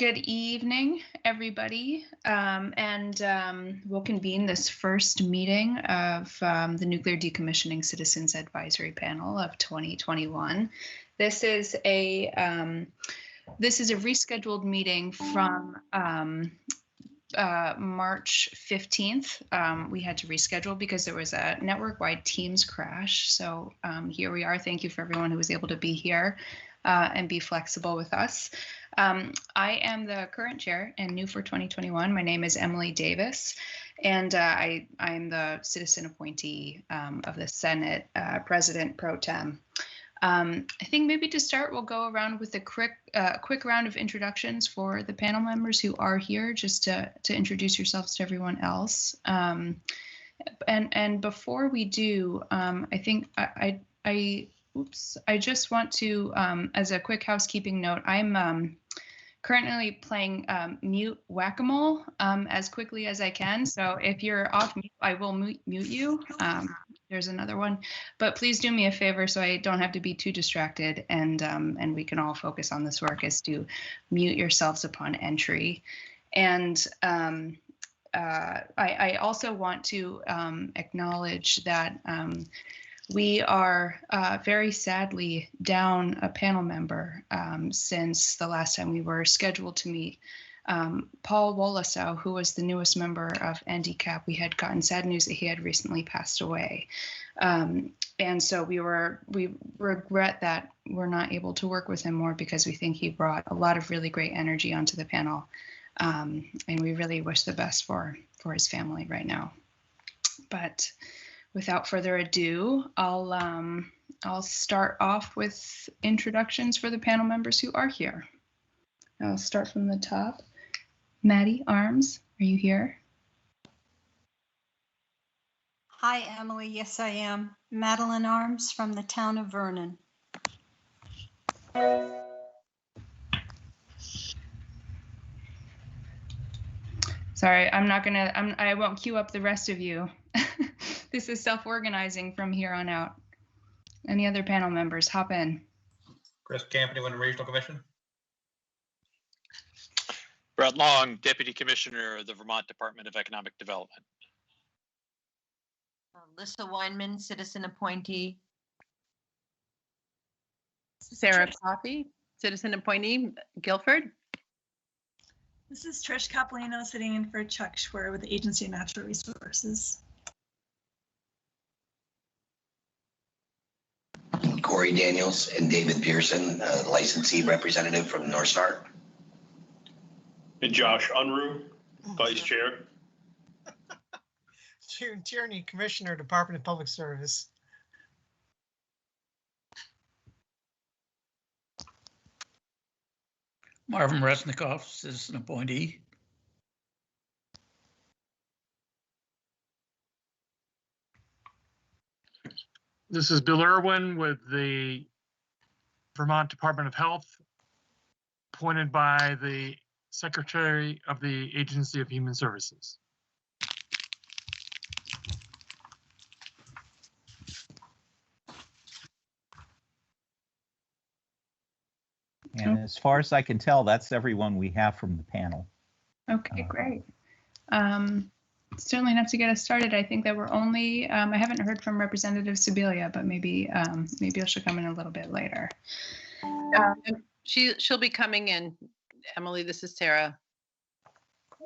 Good evening, everybody, we'll convene this first meeting of the Nuclear Decommissioning Citizens Advisory Panel of 2021. This is a rescheduled meeting from March 15th. We had to reschedule because there was a network-wide Teams crash. So here we are. Thank you for everyone who was able to be here and be flexible with us. I am the current chair and new for 2021. My name is Emily Davis, and I'm the citizen appointee of the Senate President Pro Tem. I think maybe to start, we'll go around with a quick round of introductions for the panel members who are here, just to introduce yourselves to everyone else. And before we do, I think I just want to, as a quick housekeeping note, I'm currently playing mute whack-a-mole as quickly as I can. So if you're off mute, I will mute you. There's another one, but please do me a favor so I don't have to be too distracted, and we can all focus on this work, is to mute yourselves upon entry. And I also want to acknowledge that we are very sadly down a panel member since the last time we were scheduled to meet. Paul Wolosow, who was the newest member of NDCAP, we had gotten sad news that he had recently passed away. And so we regret that we're not able to work with him more, because we think he brought a lot of really great energy onto the panel. And we really wish the best for his family right now. But without further ado, I'll start off with introductions for the panel members who are here. I'll start from the top. Maddie Arms, are you here? Hi, Emily. Yes, I am. Madeline Arms from the town of Vernon. Sorry, I won't queue up the rest of you. This is self-organizing from here on out. Any other panel members, hop in. Chris Camp, New England Regional Commission. Brett Long, Deputy Commissioner of the Vermont Department of Economic Development. Lissa Weinman, citizen appointee. Sarah Coffey, citizen appointee, Guilford. This is Trish Capolino sitting in for Chuck Schwer with the Agency of Natural Resources. Corey Daniels and David Pearson, licensee representative from NorthStar. And Josh Unruh, Vice Chair. June Tierney, Commissioner, Department of Public Service. Marvin Resnikoff, citizen appointee. This is Bill Irwin with the Vermont Department of Health, appointed by the Secretary of the Agency of Human Services. And as far as I can tell, that's everyone we have from the panel. Okay, great. Certainly enough to get us started. I think that we're only, I haven't heard from Representative Sibilia, but maybe she'll come in a little bit later. She'll be coming in. Emily, this is Sarah.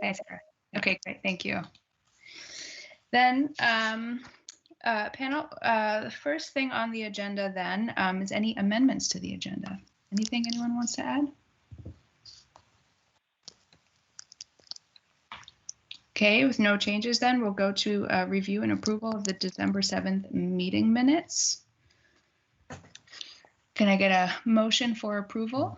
Hi, Sarah. Okay, great, thank you. Then panel, the first thing on the agenda then is any amendments to the agenda. Anything anyone wants to add? Okay, with no changes then, we'll go to review and approval of the December 7th meeting minutes. Can I get a motion for approval?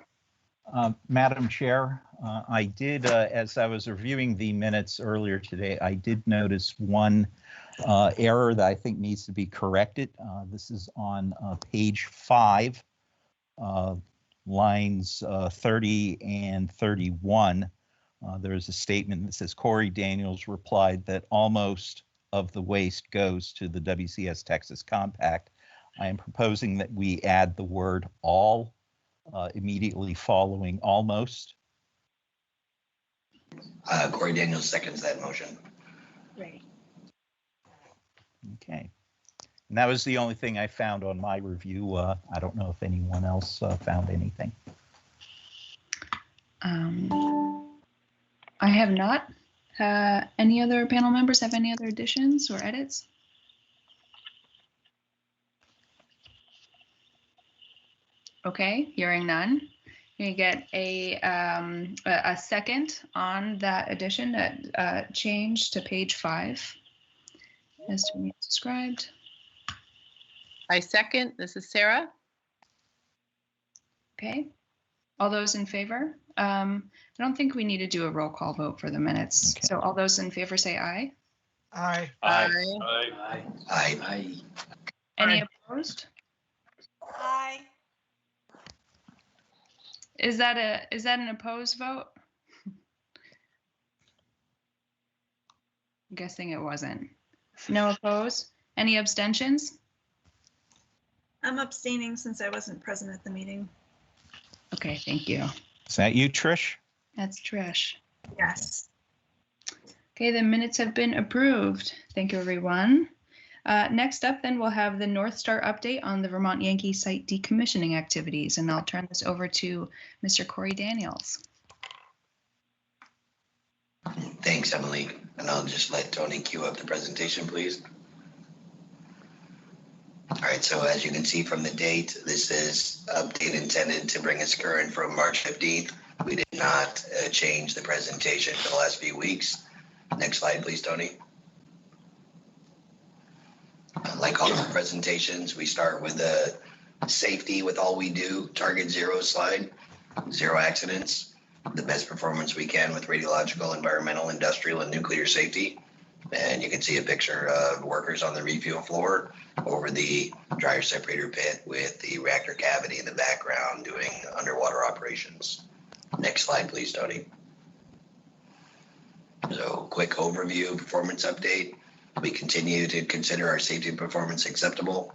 Madam Chair, I did, as I was reviewing the minutes earlier today, I did notice one error that I think needs to be corrected. This is on page 5, lines 30 and 31. There's a statement that says Corey Daniels replied that almost of the waste goes to the WCS Texas Compact. I am proposing that we add the word all immediately following almost. Corey Daniels seconds that motion. Great. Okay. And that was the only thing I found on my review. I don't know if anyone else found anything. I have not. Any other panel members have any other additions or edits? Okay, hearing none. You get a second on that addition, that change to page 5, as Tony described. I second. This is Sarah. Okay, all those in favor? I don't think we need to do a roll call vote for the minutes. Okay. So all those in favor say aye. Aye. Aye. Aye. Any Aye. opposed? Aye. Is that an opposed vote? I'm guessing it wasn't. No opposed? Any abstentions? I'm abstaining since I wasn't present at the meeting. Okay, thank you. Is that you, Trish? That's Trish. Yes. Okay, the minutes have been approved. Thank you, everyone. Next up, then, we'll have the NorthStar update on the Vermont Yankee site decommissioning activities, and I'll turn this over to Mr. Corey Daniels. Thanks, Emily. And I'll just let Tony cue up the presentation, please. All right, so as you can see from the date, this is update intended to bring us current from March 15th. We did not change the presentation for the last few weeks. Next slide, please, Tony. Like all our presentations, we start with safety with all we do, target zero slide, 0 accidents, the best performance we can with radiological, environmental, industrial, and nuclear safety. And you can see a picture of workers on the refuel floor over the dryer separator pit with the reactor cavity in the background doing underwater operations. Next slide, please, Tony. So quick overview, performance update. We continue to consider our safety performance acceptable.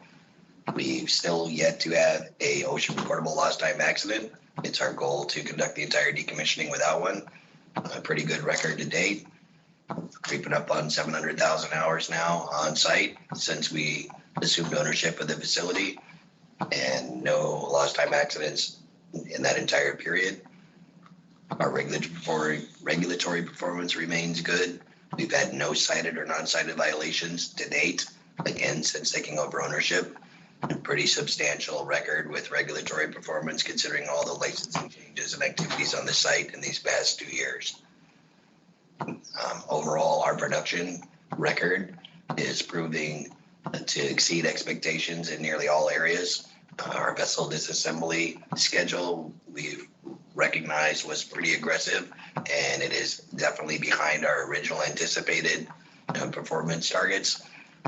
We've still yet to have a ocean recordable lost time accident. It's our goal to conduct the entire decommissioning without one. A pretty good record to date. Creeping up on 700,000 hours now on site since we assumed ownership of the facility, and no lost time accidents in that entire period. Our regulatory performance remains good. We've had no cited or non-cited violations to date, again, since taking over ownership. A pretty substantial record with regulatory performance considering all the licensing changes and activities on the site in these past 2 years. Overall, our production record is proving to exceed expectations in nearly all areas. Our vessel disassembly schedule we've recognized was pretty aggressive, and it is definitely behind our original anticipated performance targets.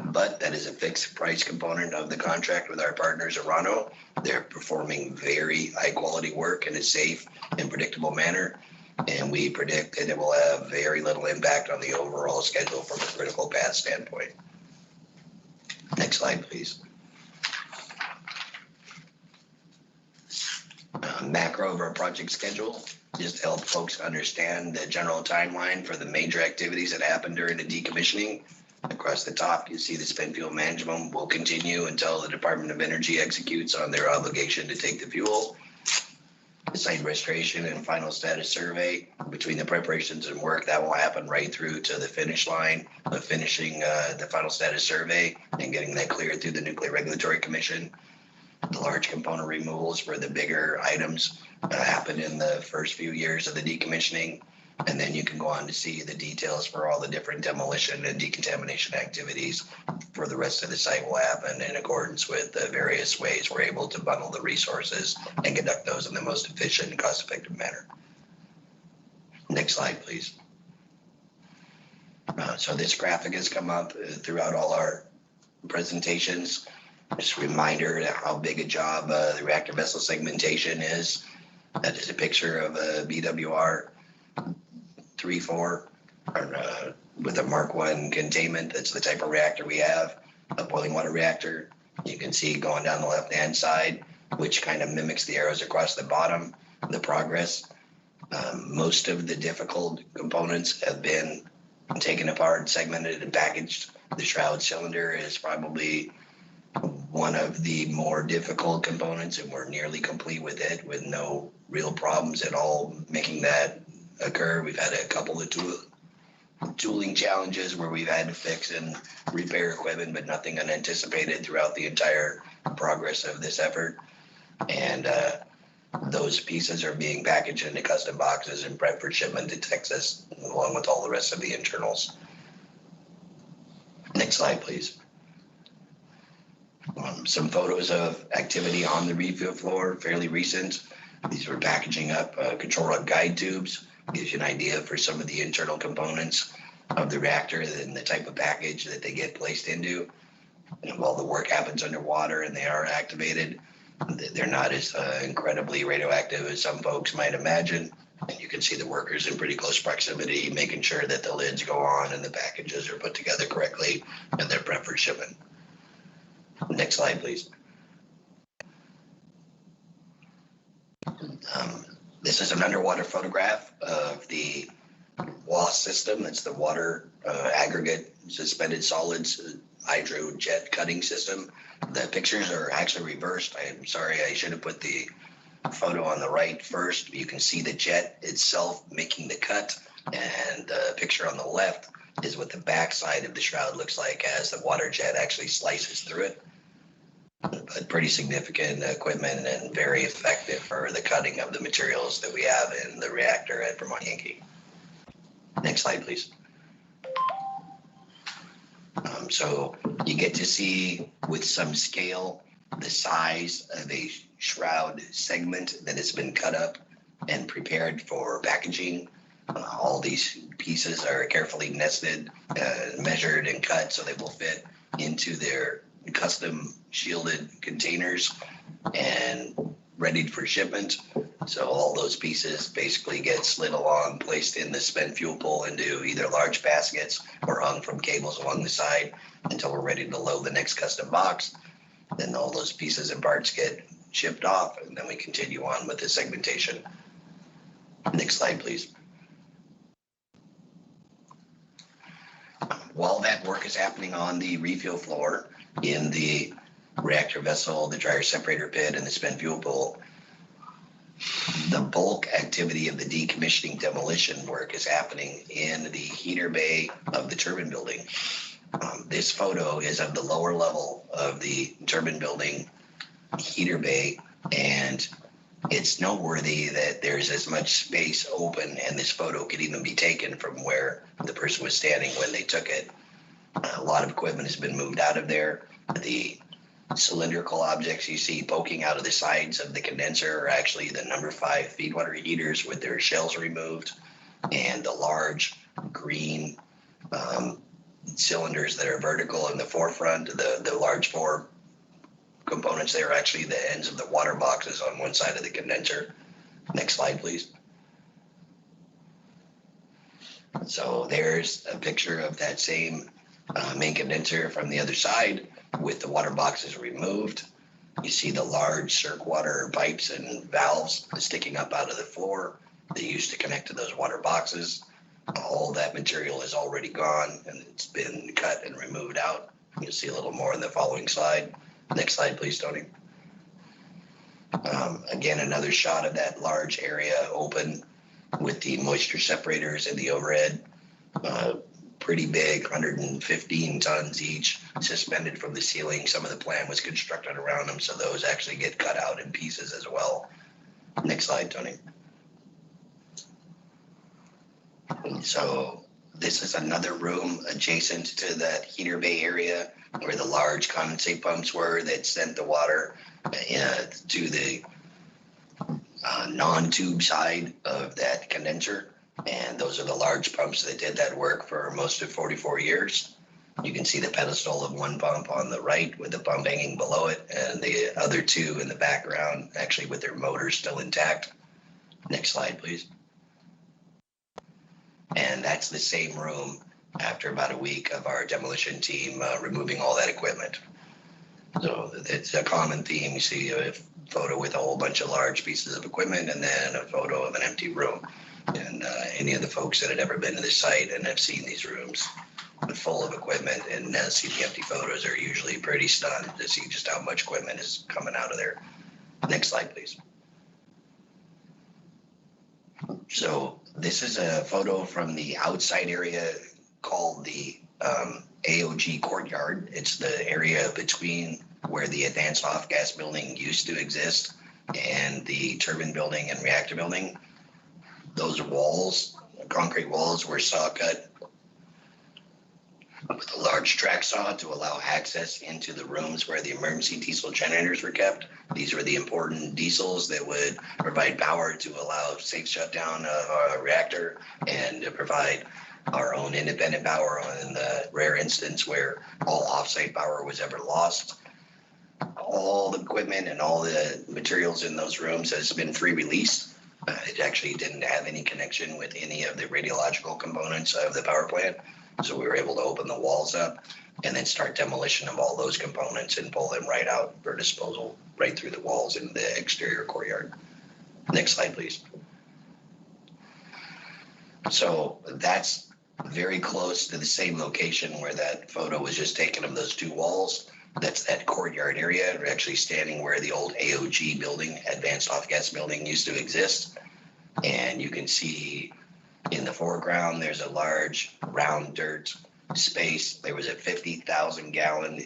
But that is a fixed price component of the contract with our partners at Rano. They're performing very high quality work in a safe and predictable manner. And we predict that it will have very little impact on the overall schedule from a critical path standpoint. Next slide, please. Macro of our project schedule, just to help folks understand the general timeline for the major activities that happen during the decommissioning. Across the top, you see the spent fuel management will continue until the Department of Energy executes on their obligation to take the fuel. The site restoration and final status survey, between the preparations and work, that will happen right through to the finish line of finishing the final status survey and getting that cleared through the Nuclear Regulatory Commission. The large component removals for the bigger items happen in the first few years of the decommissioning. And then you can go on to see the details for all the different demolition and decontamination activities for the rest of the site will happen in accordance with the various ways we're able to bundle the resources and conduct those in the most efficient and cost-effective manner. Next slide, please. So this graphic has come up throughout all our presentations. Just a reminder of how big a job the reactor vessel segmentation is. That is a picture of a BWR 3-4 with a Mark 1 containment. That's the type of reactor we have, a boiling water reactor. You can see going down the left-hand side, which kind of mimics the arrows across the bottom, the progress. Most of the difficult components have been taken apart, segmented, and packaged. The shroud cylinder is probably one of the more difficult components, and we're nearly complete with it with no real problems at all making that occur. We've had a couple of tooling challenges where we've had to fix and repair equipment, but nothing unanticipated throughout the entire progress of this effort. And those pieces are being packaged into custom boxes and prepped for shipment to Texas, along with all the rest of the internals. Next slide, please. Some photos of activity on the refuel floor, fairly recent. These were packaging up control rod guide tubes. Gives you an idea for some of the internal components of the reactor and the type of package that they get placed into. And while the work happens underwater and they are activated, they're not as incredibly radioactive as some folks might imagine. And you can see the workers in pretty close proximity, making sure that the lids go on and the packages are put together correctly and they're prepped for shipment. Next slide, please. This is an underwater photograph of the WAS system. That's the water aggregate suspended solids hydrojet cutting system. The pictures are actually reversed. I'm sorry, I should have put the photo on the right first. You can see the jet itself making the cut, and the picture on the left is what the backside of the shroud looks like as the water jet actually slices through it. But pretty significant equipment and very effective for the cutting of the materials that we have in the reactor at Vermont Yankee. Next slide, please. So you get to see with some scale the size of a shroud segment that has been cut up and prepared for packaging. All these pieces are carefully nested, measured, and cut so they will fit into their custom shielded containers and ready for shipment. So all those pieces basically get slid along, placed in the spent fuel pool into either large baskets or hung from cables along the side until we're ready to load the next custom box. Then all those pieces and parts get shipped off, and then we continue on with the segmentation. Next slide, please. While that work is happening on the refuel floor, in the reactor vessel, the dryer separator pit, and the spent fuel pool, the bulk activity of the decommissioning demolition work is happening in the heater bay of the turbine building. This photo is of the lower level of the turbine building heater bay, and it's noteworthy that there's as much space open, and this photo could even be taken from where the person was standing when they took it. A lot of equipment has been moved out of there. The cylindrical objects you see poking out of the sides of the condenser are actually the number 5 feed water heaters with their shells removed, and the large green cylinders that are vertical in the forefront, the large 4 components there are actually the ends of the water boxes on one side of the condenser. Next slide, please. So there's a picture of that same main condenser from the other side with the water boxes removed. You see the large circ water pipes and valves sticking up out of the floor. They used to connect to those water boxes. All that material is already gone and it's been cut and removed out. You'll see a little more in the following slide. Next slide, please, Tony. Again, another shot of that large area open with the moisture separators in the overhead. Pretty big, 115 tons each, suspended from the ceiling. Some of the plant was constructed around them, so those actually get cut out in pieces as well. Next slide, Tony. So this is another room adjacent to that heater bay area where the large condensate pumps were that sent the water to the non-tube side of that condenser. And those are the large pumps that did that work for most of 44 years. You can see the pedestal of one pump on the right with the pump hanging below it, and the other 2 in the background actually with their motors still intact. Next slide, please. And that's the same room after about a week of our demolition team removing all that equipment. So it's a common theme. You see a photo with a whole bunch of large pieces of equipment and then a photo of an empty room. And any of the folks that had ever been to the site and have seen these rooms full of equipment and see the empty photos are usually pretty stunned to see just how much equipment is coming out of there. Next slide, please. So this is a photo from the outside area called the AOG courtyard. It's the area between where the advanced off-gas building used to exist and the turbine building and reactor building. Those walls, concrete walls, were saw cut with a large track saw to allow access into the rooms where the emergency diesel generators were kept. These were the important diesels that would provide power to allow safe shutdown of a reactor and to provide our own independent power in the rare instance where all offsite power was ever lost. All the equipment and all the materials in those rooms has been free released. It actually didn't have any connection with any of the radiological components of the power plant. So we were able to open the walls up and then start demolition of all those components and pull them right out for disposal right through the walls in the exterior courtyard. Next slide, please. So that's very close to the same location where that photo was just taken of those two walls. That's that courtyard area. We're actually standing where the old AOG building, Advanced Off-Gas Building, used to exist. And you can see in the foreground, there's a large round dirt space. There was a 50,000 gallon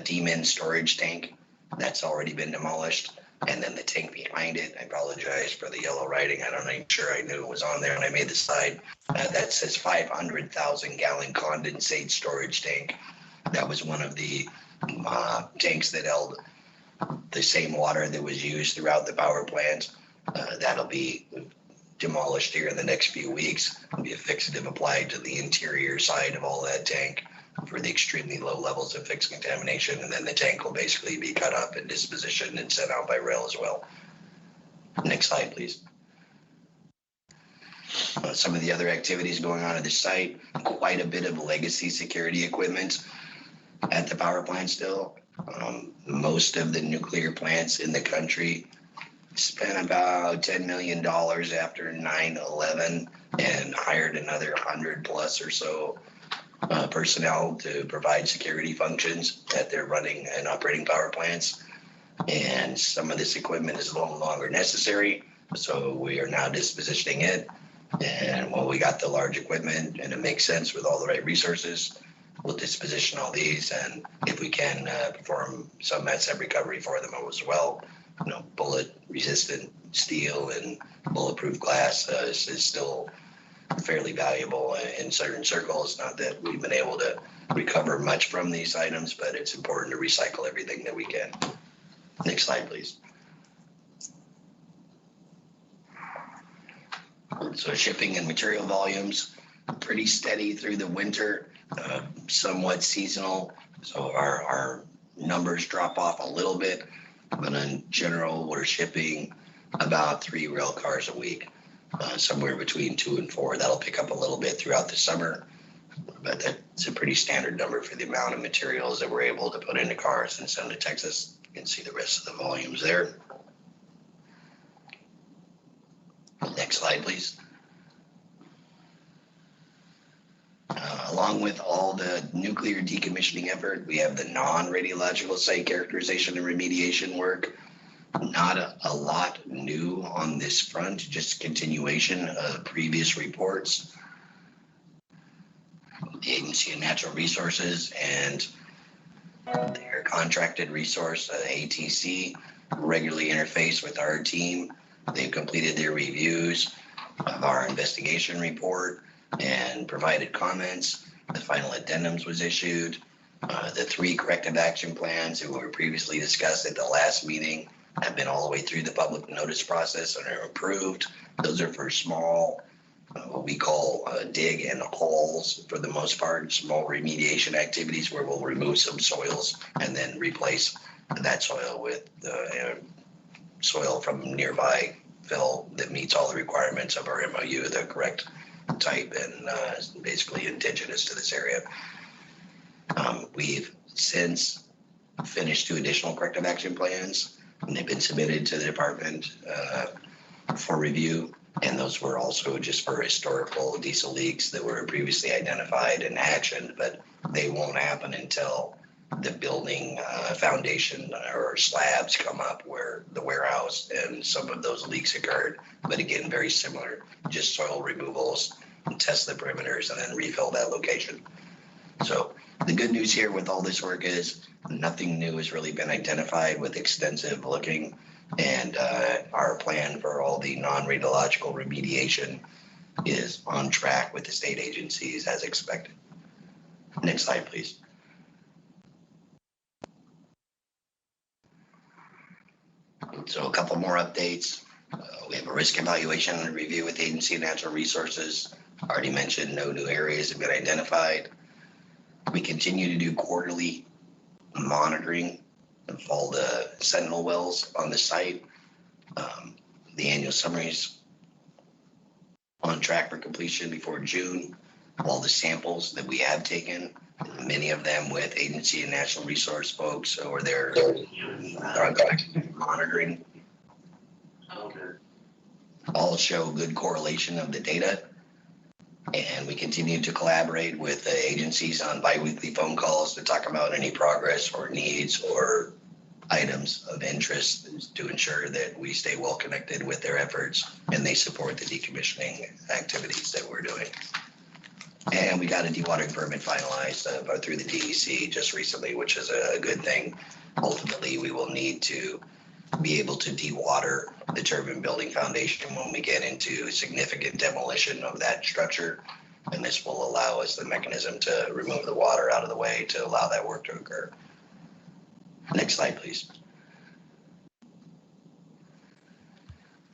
Demon storage tank that's already been demolished. And then the tank behind it, I apologize for the yellow writing. I'm not even sure I knew it was on there when I made the slide. That says 500,000 gallon condensate storage tank. That was one of the tanks that held the same water that was used throughout the power plant. That'll be demolished here in the next few weeks. There'll be a fixative applied to the interior side of all that tank for the extremely low levels of fixed contamination. And then the tank will basically be cut up and dispositioned and sent out by rail as well. Next slide, please. Some of the other activities going on at the site, quite a bit of legacy security equipment at the power plant still. Most of the nuclear plants in the country spent about $10 million after 9/11 and hired another 100 plus or so personnel to provide security functions that they're running and operating power plants. And some of this equipment is no longer necessary. So we are now dispositioning it. And when we got the large equipment and it makes sense with all the right resources, we'll disposition all these. And if we can perform some asset recovery for them as well, you know, bullet resistant steel and bulletproof glass is still fairly valuable in certain circles. Not that we've been able to recover much from these items, but it's important to recycle everything that we can. Next slide, please. So shipping and material volumes, pretty steady through the winter, somewhat seasonal. So our numbers drop off a little bit, but in general, we're shipping about 3 rail cars a week, somewhere between 2 and 4. That'll pick up a little bit throughout the summer, but that's a pretty standard number for the amount of materials that we're able to put into cars and send to Texas. You can see the rest of the volumes there. Next slide, please. Along with all the nuclear decommissioning effort, we have the non-radiological site characterization and remediation work. Not a lot new on this front, just continuation of previous reports. The Agency of Natural Resources and their contracted resource, ATC, regularly interface with our team. They've completed their reviews of our investigation report and provided comments. The final addendums was issued. The 3 corrective action plans that were previously discussed at the last meeting have been all the way through the public notice process and are approved. Those are for small, what we call dig and hauls for the most part, small remediation activities where we'll remove some soils and then replace that soil with soil from nearby fill that meets all the requirements of our MOU, the correct type and basically indigenous to this area. We've since finished 2 additional corrective action plans, and they've been submitted to the department for review. And those were also just for historical diesel leaks that were previously identified and actioned, but they won't happen until the building foundation or slabs come up where the warehouse and some of those leaks occurred. But again, very similar, just soil removals, and test the perimeters, and then refill that location. So the good news here with all this work is nothing new has really been identified with extensive looking, and our plan for all the non-radiological remediation is on track with the state agencies as expected. Next slide, please. So a couple more updates. We have a risk evaluation and review with the Agency of Natural Resources. Already mentioned, no new areas have been identified. We continue to do quarterly monitoring of all the sentinel wells on the site. The annual summaries on track for completion before June. All the samples that we have taken, many of them with Agency and Natural Resource folks or their monitoring, all show good correlation of the data. And we continue to collaborate with the agencies on biweekly phone calls to talk about any progress or needs or items of interest to ensure that we stay well connected with their efforts and they support the decommissioning activities that we're doing. And we got a dewatering permit finalized through the DEC just recently, which is a good thing. Ultimately, we will need to be able to dewater the turbine building foundation when we get into significant demolition of that structure. And this will allow us the mechanism to remove the water out of the way to allow that work to occur. Next slide, please.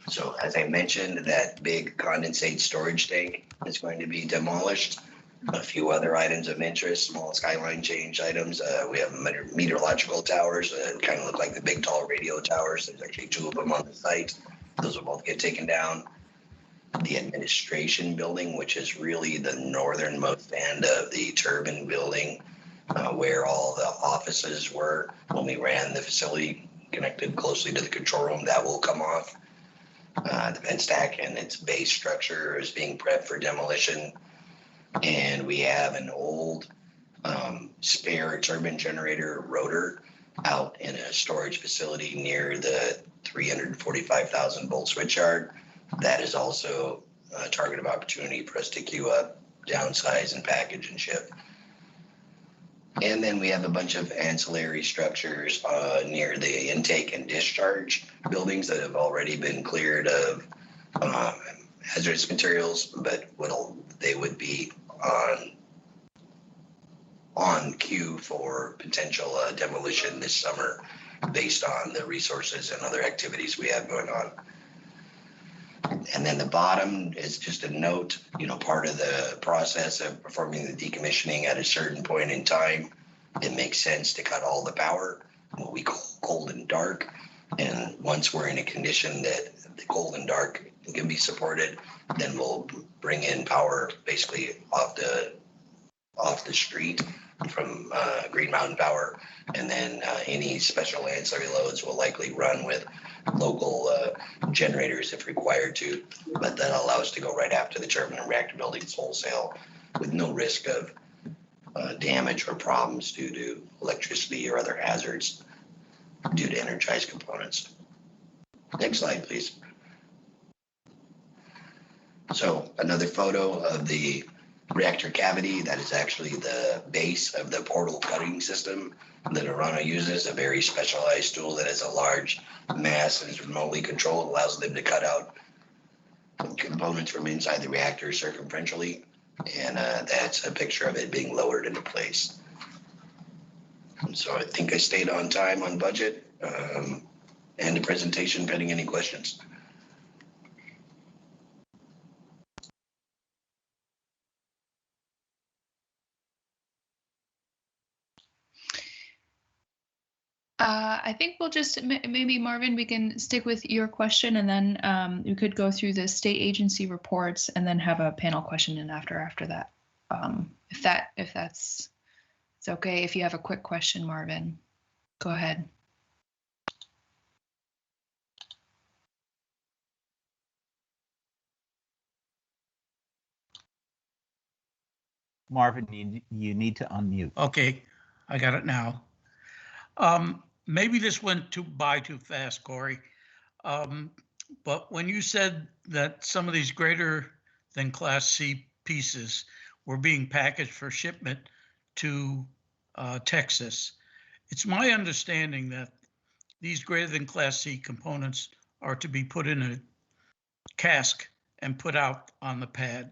So as I mentioned, that big condensate storage tank is going to be demolished. A few other items of interest, small skyline change items. We have meteorological towers that kind of look like the big tall radio towers. There's actually 2 of them on the site. Those will both get taken down. The administration building, which is really the northernmost end of the turbine building, where all the offices were when we ran the facility connected closely to the control room, that will come off. The vent stack and its base structure is being prepped for demolition. And we have an old spare turbine generator rotor out in a storage facility near the 345,000 volt switchyard. That is also a target of opportunity for us to queue up, downsize, and package and ship. And then we have a bunch of ancillary structures near the intake and discharge buildings that have already been cleared of hazardous materials, but they would be on queue for potential demolition this summer based on the resources and other activities we have going on. And then the bottom is just a note, part of the process of performing the decommissioning at a certain point in time, it makes sense to cut all the power, what we call cold and dark. And once we're in a condition that the cold and dark can be supported, then we'll bring in power basically off the street from Green Mountain Power. And then any special ancillary loads will likely run with local generators if required to, but that'll allow us to go right after the turbine and reactor buildings wholesale with no risk of damage or problems due to electricity or other hazards due to energized components. Next slide, please. So another photo of the reactor cavity. That is actually the base of the portal cutting system that Orano uses, a very specialized tool that has a large mass and is remotely controlled, allows them to cut out components from inside the reactor circumferentially. And that's a picture of it being lowered into place. And so I think I stayed on time, on budget, and the presentation pending any questions. I think we'll just, maybe Marvin, we can stick with your question and then you could go through the state agency reports and then have a panel question and after that. If that's it's okay, if you have a quick question, Marvin. Go ahead. Marvin, you need to unmute. Okay, I got it now. Maybe this went by too fast, Corey. But when you said that some of these greater than Class C pieces were being packaged for shipment to Texas, it's my understanding that these greater than Class C components are to be put in a cask and put out on the pad.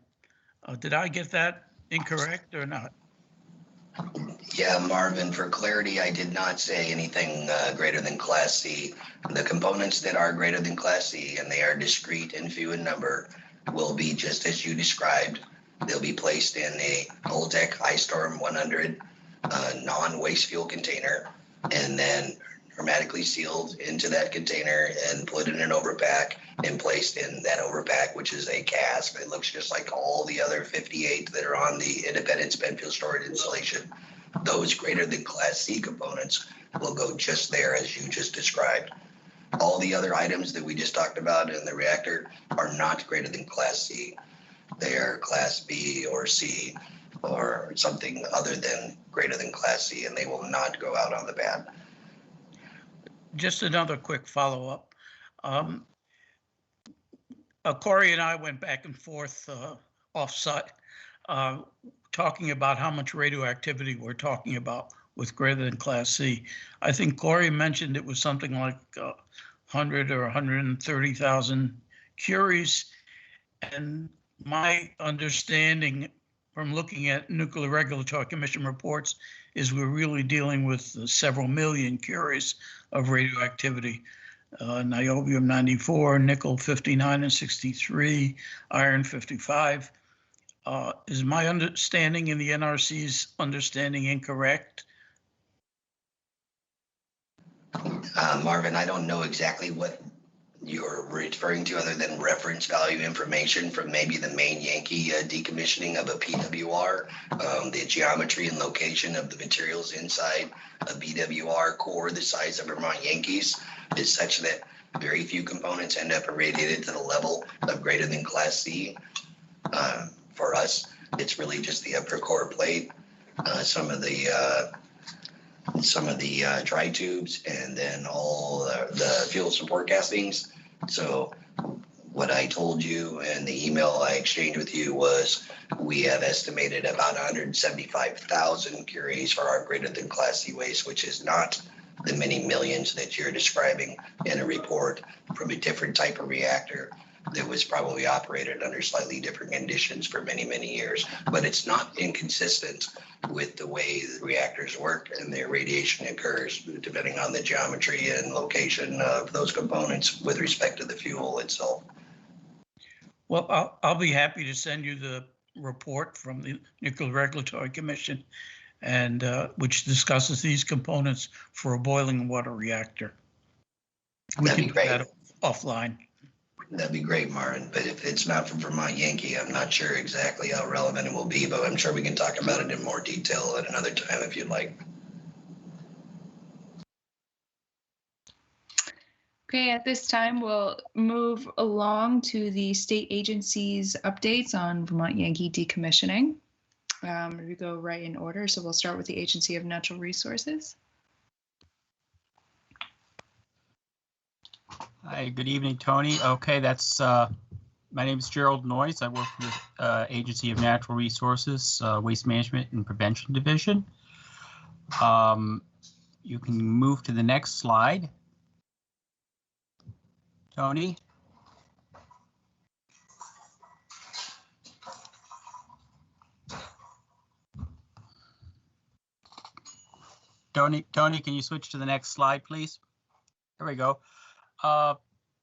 Did I get that incorrect or not? Yeah, Marvin, for clarity, I did not say anything greater than Class C. The components that are greater than Class C, and they are discrete and few in number, will be just as you described. They'll be placed in a Holtec HighStorm 100 non-waste fuel container, and then hermetically sealed into that container and put in an overpack and placed in that overpack, which is a cask. It looks just like all the other 58 that are on the independent spent fuel storage installation. Those greater than Class C components will go just there as you just described. All the other items that we just talked about in the reactor are not greater than Class C. They are Class B or C or something other than greater than Class C, and they will not go out on the pad. Just another quick follow-up. Corey and I went back and forth off-site talking about how much radioactivity we're talking about with greater than Class C. I think Corey mentioned it was something like 100 or 130,000 curies. And my understanding from looking at Nuclear Regulatory Commission reports is we're really dealing with several million curies of radioactivity. Niobium 94, nickel 59 and 63, iron 55. Is my understanding and the NRC's understanding incorrect? Marvin, I don't know exactly what you're referring to other than reference value information from maybe the main Yankee decommissioning of a PWR. The geometry and location of the materials inside a BWR core the size of Vermont Yankees is such that very few components end up irradiated to the level of greater than Class C. For us, it's really just the upper core plate, some of the dry tubes, and then all the fuel support castings. So what I told you in the email I exchanged with you was we have estimated about 175,000 curies for our greater than Class C waste, which is not the many millions that you're describing in a report from a different type of reactor that was probably operated under slightly different conditions for many, many years. But it's not inconsistent with the way the reactors work and their radiation occurs, depending on the geometry and location of those components with respect to the fuel itself. Well, I'll be happy to send you the report from the Nuclear Regulatory Commission, and which discusses these components for a boiling water reactor. We can do that offline. That'd be great, Martin. But if it's not from Vermont Yankee, I'm not sure exactly how relevant it will be, but I'm sure we can talk about it in more detail at another time if you'd like. Okay, at this time, we'll move along to the state agencies' updates on Vermont Yankee decommissioning. We go right in order, so we'll start with the Agency of Natural Resources. Hi, good evening, Tony. Okay, that's my name is Gerald Noyes. I work for the Agency of Natural Resources, Waste Management and Prevention Division. You can move to the next slide. Tony. Tony, can you switch to the next slide, please? There we go.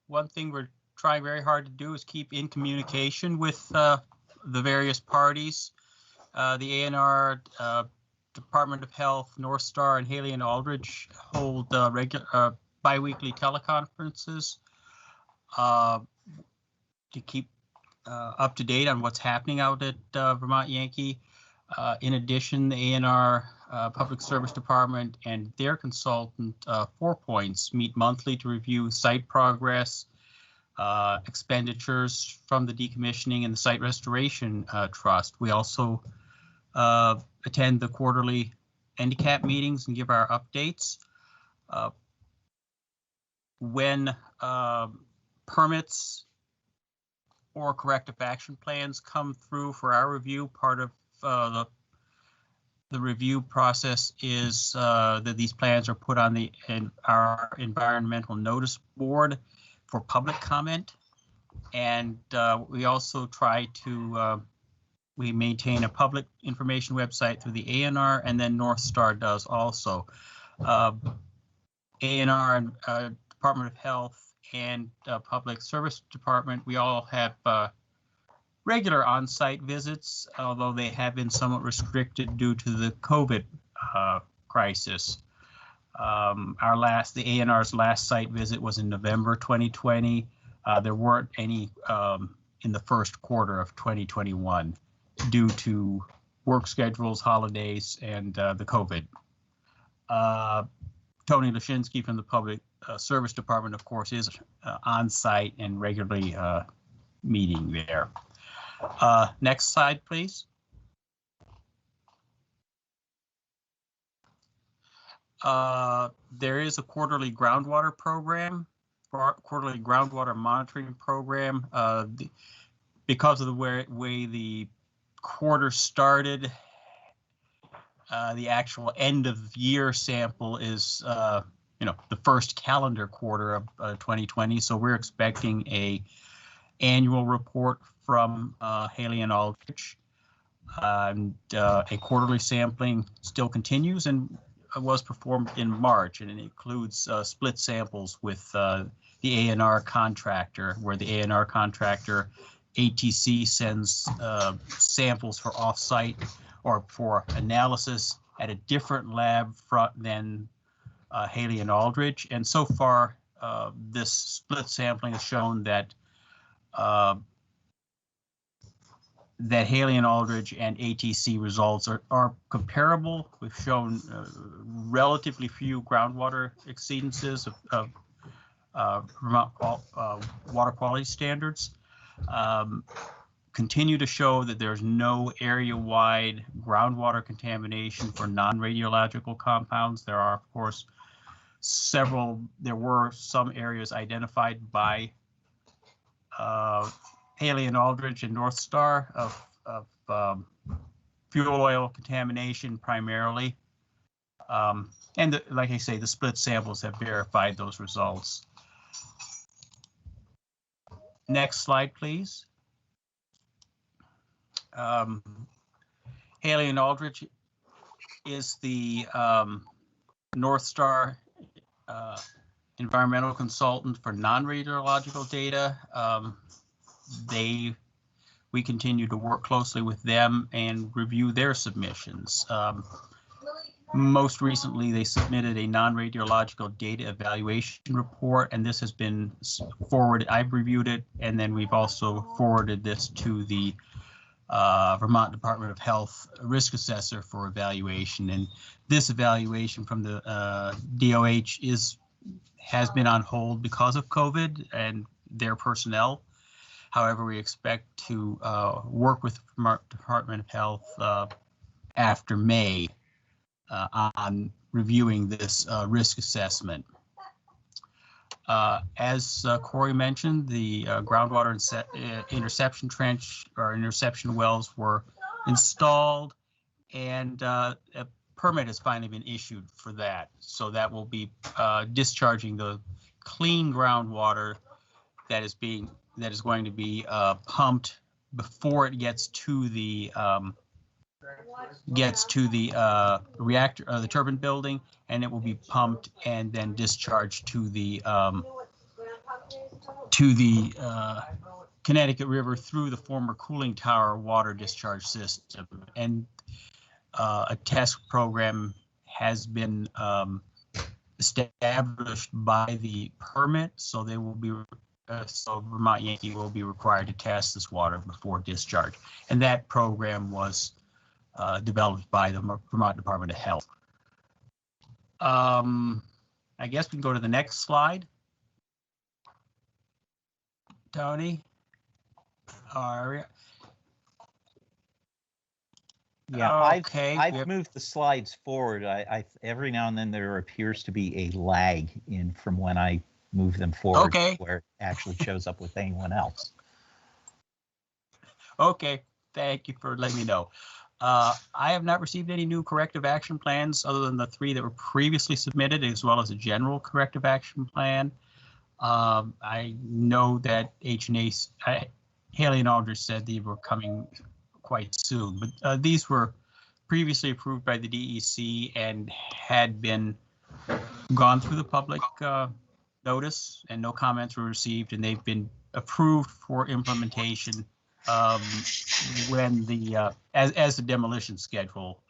One thing we're trying very hard to do is keep in communication with the various parties. The ANR, Department of Health, NorthStar, and Haley and Aldridge hold regular bi-weekly teleconferences to keep up to date on what's happening out at Vermont Yankee. In addition, the ANR Public Service Department and their consultant, 4 Points, meet monthly to review site progress, expenditures from the Decommissioning and the Site Restoration Trust. We also attend the quarterly NDCAP meetings and give our updates. When permits or corrective action plans come through for our review, part of the review process is that these plans are put on our environmental notice board for public comment. And we also try to, we maintain a public information website through the ANR, and then NorthStar does also. ANR and Department of Health and Public Service Department, we all have regular on-site visits, although they have been somewhat restricted due to the COVID crisis. The ANR's last site visit was in November 2020. There weren't any in the first quarter of 2021 due to work schedules, holidays, and the COVID. Tony Lashinsky from the Public Service Department, of course, is on site and regularly meeting there. Next slide, please. There is a quarterly groundwater program, quarterly groundwater monitoring program. Because of the way the quarter started, the actual end of year sample is, the first calendar quarter of 2020. So we're expecting a annual report from Haley and Aldrich, and a quarterly sampling still continues and was performed in March, and it includes split samples with the ANR contractor, where the ANR contractor ATC sends samples for offsite or for analysis at a different lab than Haley and Aldrich. And so far, this split sampling has shown that that Haley and Aldrich and ATC results are comparable. We've shown relatively few groundwater exceedances of water quality standards. Continue to show that there's no area-wide groundwater contamination for non-radiological compounds. There are, of course, there were some areas identified by Haley and Aldrich and NorthStar of fuel oil contamination primarily. And like I say, the split samples have verified those results. Next slide, please. Haley and Aldrich is the NorthStar environmental consultant for non-radiological data. We continue to work closely with them and review their submissions. Most recently, they submitted a non-radiological data evaluation report, and this has been forwarded. I've reviewed it, and then we've also forwarded this to the Vermont Department of Health risk assessor for evaluation. And this evaluation from the DOH has been on hold because of COVID and their personnel. However, we expect to work with the Department of Health after May on reviewing this risk assessment. As Corey mentioned, the groundwater interception trench or interception wells were installed, and a permit has finally been issued for that. So that will be discharging the clean groundwater that is going to be pumped before it gets to the reactor, the turbine building, and it will be pumped and then discharged to the Connecticut River through the former cooling tower water discharge system. And a test program has been established by the permit, so they will be so Vermont Yankee will be required to test this water before discharge. And that program was developed by the Vermont Department of Health. I guess we can go to the next slide. Tony? Yeah, Okay, I've moved the slides forward. Every now and then there appears to be a lag in from when I move them forward Okay. where it actually shows up with anyone else. Okay, thank you for letting me know. I have not received any new corrective action plans other than the 3 that were previously submitted, as well as a general corrective action plan. I know that Haley and Aldrich said they were coming quite soon, but these were previously approved by the DEC and had been gone through the public notice, and no comments were received, and they've been approved for implementation when the as the demolition schedule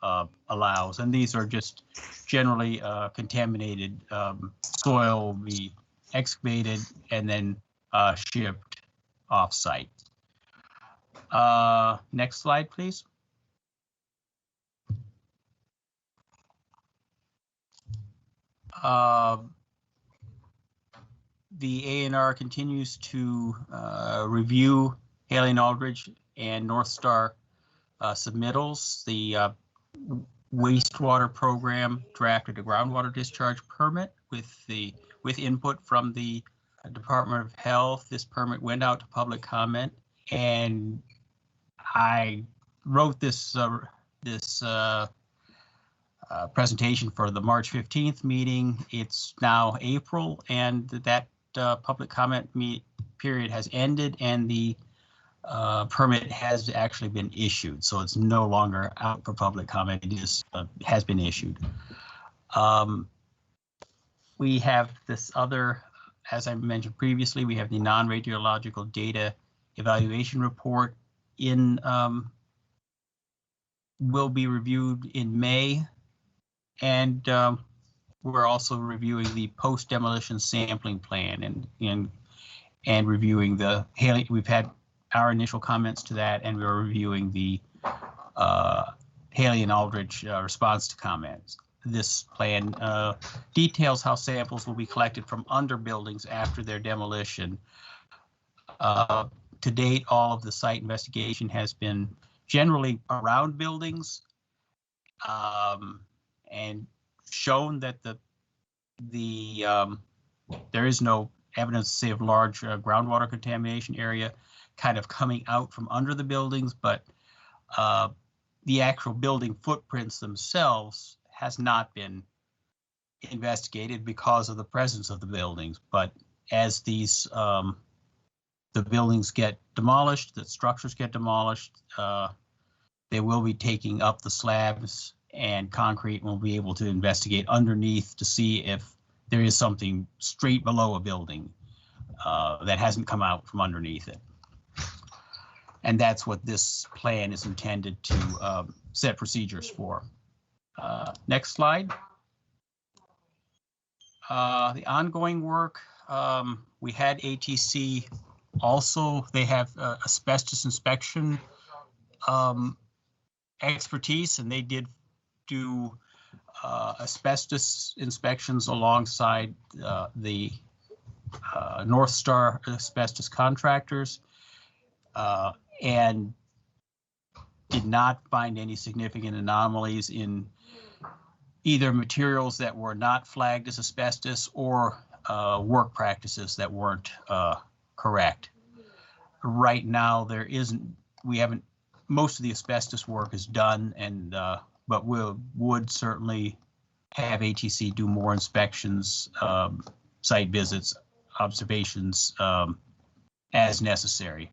allows. And these are just generally contaminated soil will be excavated and then shipped off-site. Next slide, please. The A&R continues to review Haley and Aldrich and NorthStar submittals. The wastewater program drafted a groundwater discharge permit with input from the Department of Health. This permit went out to public comment, and I wrote this presentation for the March 15th meeting. It's now April, and that public comment period has ended, and the permit has actually been issued. So it's no longer out for public comment. It is has been issued. We have this other, as I mentioned previously, we have the non-radiological data evaluation report will be reviewed in May. And we're also reviewing the post-demolition sampling plan and reviewing the Haley. We've had our initial comments to that, and we're reviewing the Haley and Aldrich response to comments. This plan details how samples will be collected from under buildings after their demolition. To date, all of the site investigation has been generally around buildings, and shown that there is no evidence, say, of large groundwater contamination area kind of coming out from under the buildings, but the actual building footprints themselves has not been investigated because of the presence of the buildings. But as these the buildings get demolished, the structures get demolished, they will be taking up the slabs and concrete, and we'll be able to investigate underneath to see if there is something straight below a building that hasn't come out from underneath it. And that's what this plan is intended to set procedures for. Next slide. The ongoing work, we had ATC also, they have asbestos inspection expertise, and they did do asbestos inspections alongside the NorthStar asbestos contractors, and did not find any significant anomalies in either materials that were not flagged as asbestos or work practices that weren't correct. Right now, most of the asbestos work is done, and but would certainly have ATC do more inspections, site visits, observations as necessary.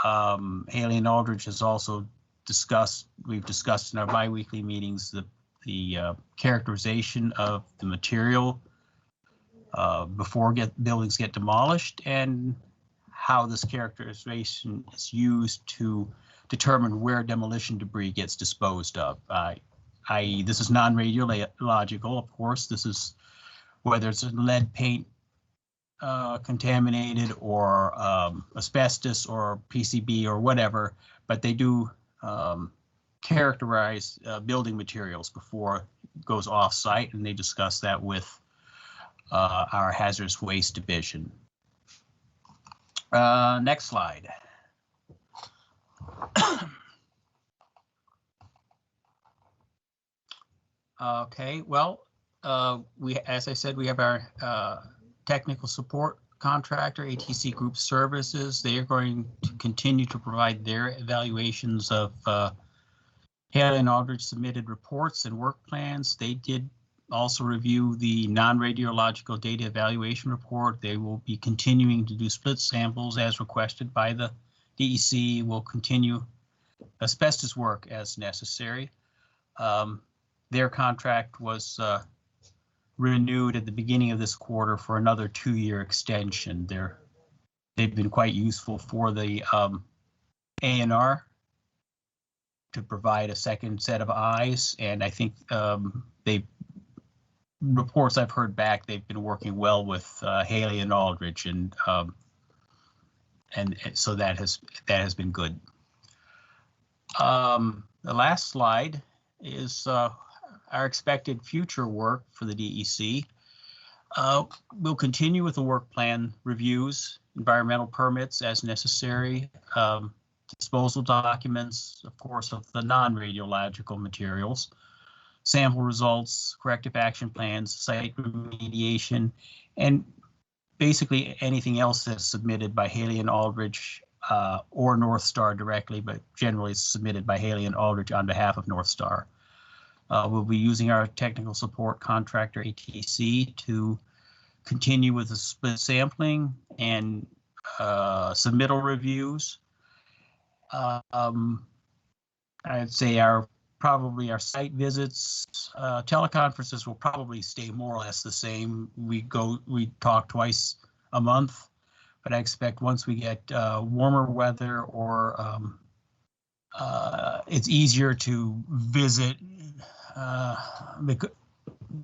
Haley and Aldrich has also discussed, we've discussed in our biweekly meetings, the characterization of the material before buildings get demolished, and how this characterization is used to determine where demolition debris gets disposed of. I.e., this is non-radiological, of course. This is whether it's lead paint contaminated, or asbestos, or PCB, or whatever, but they do characterize building materials before it goes off-site, and they discuss that with our hazardous waste division. Next slide. Okay, well, as I said, we have our technical support contractor, ATC Group Services. They are going to continue to provide their evaluations of Haley and Aldridge submitted reports and work plans. They did also review the non-radiological data evaluation report. They will be continuing to do split samples as requested by the DEC. Will continue asbestos work as necessary. Their contract was renewed at the beginning of this quarter for another 2-year extension. They've been quite useful for the A&R to provide a second set of eyes, and I think reports I've heard back, they've been working well with Haley and Aldridge, and so that has been good. The last slide is our expected future work for the DEC. We'll continue with the work plan reviews, environmental permits as necessary, disposal documents, of course, of the non-radiological materials, sample results, corrective action plans, site remediation, and basically anything else that's submitted by Haley and Aldridge or NorthStar directly, but generally it's submitted by Haley and Aldridge on behalf of NorthStar. We'll be using our technical support contractor, ATC, to continue with the split sampling and submittal reviews. I'd say probably our site visits, teleconferences will probably stay more or less the same. We talk twice a month, but I expect once we get warmer weather or it's easier to visit, the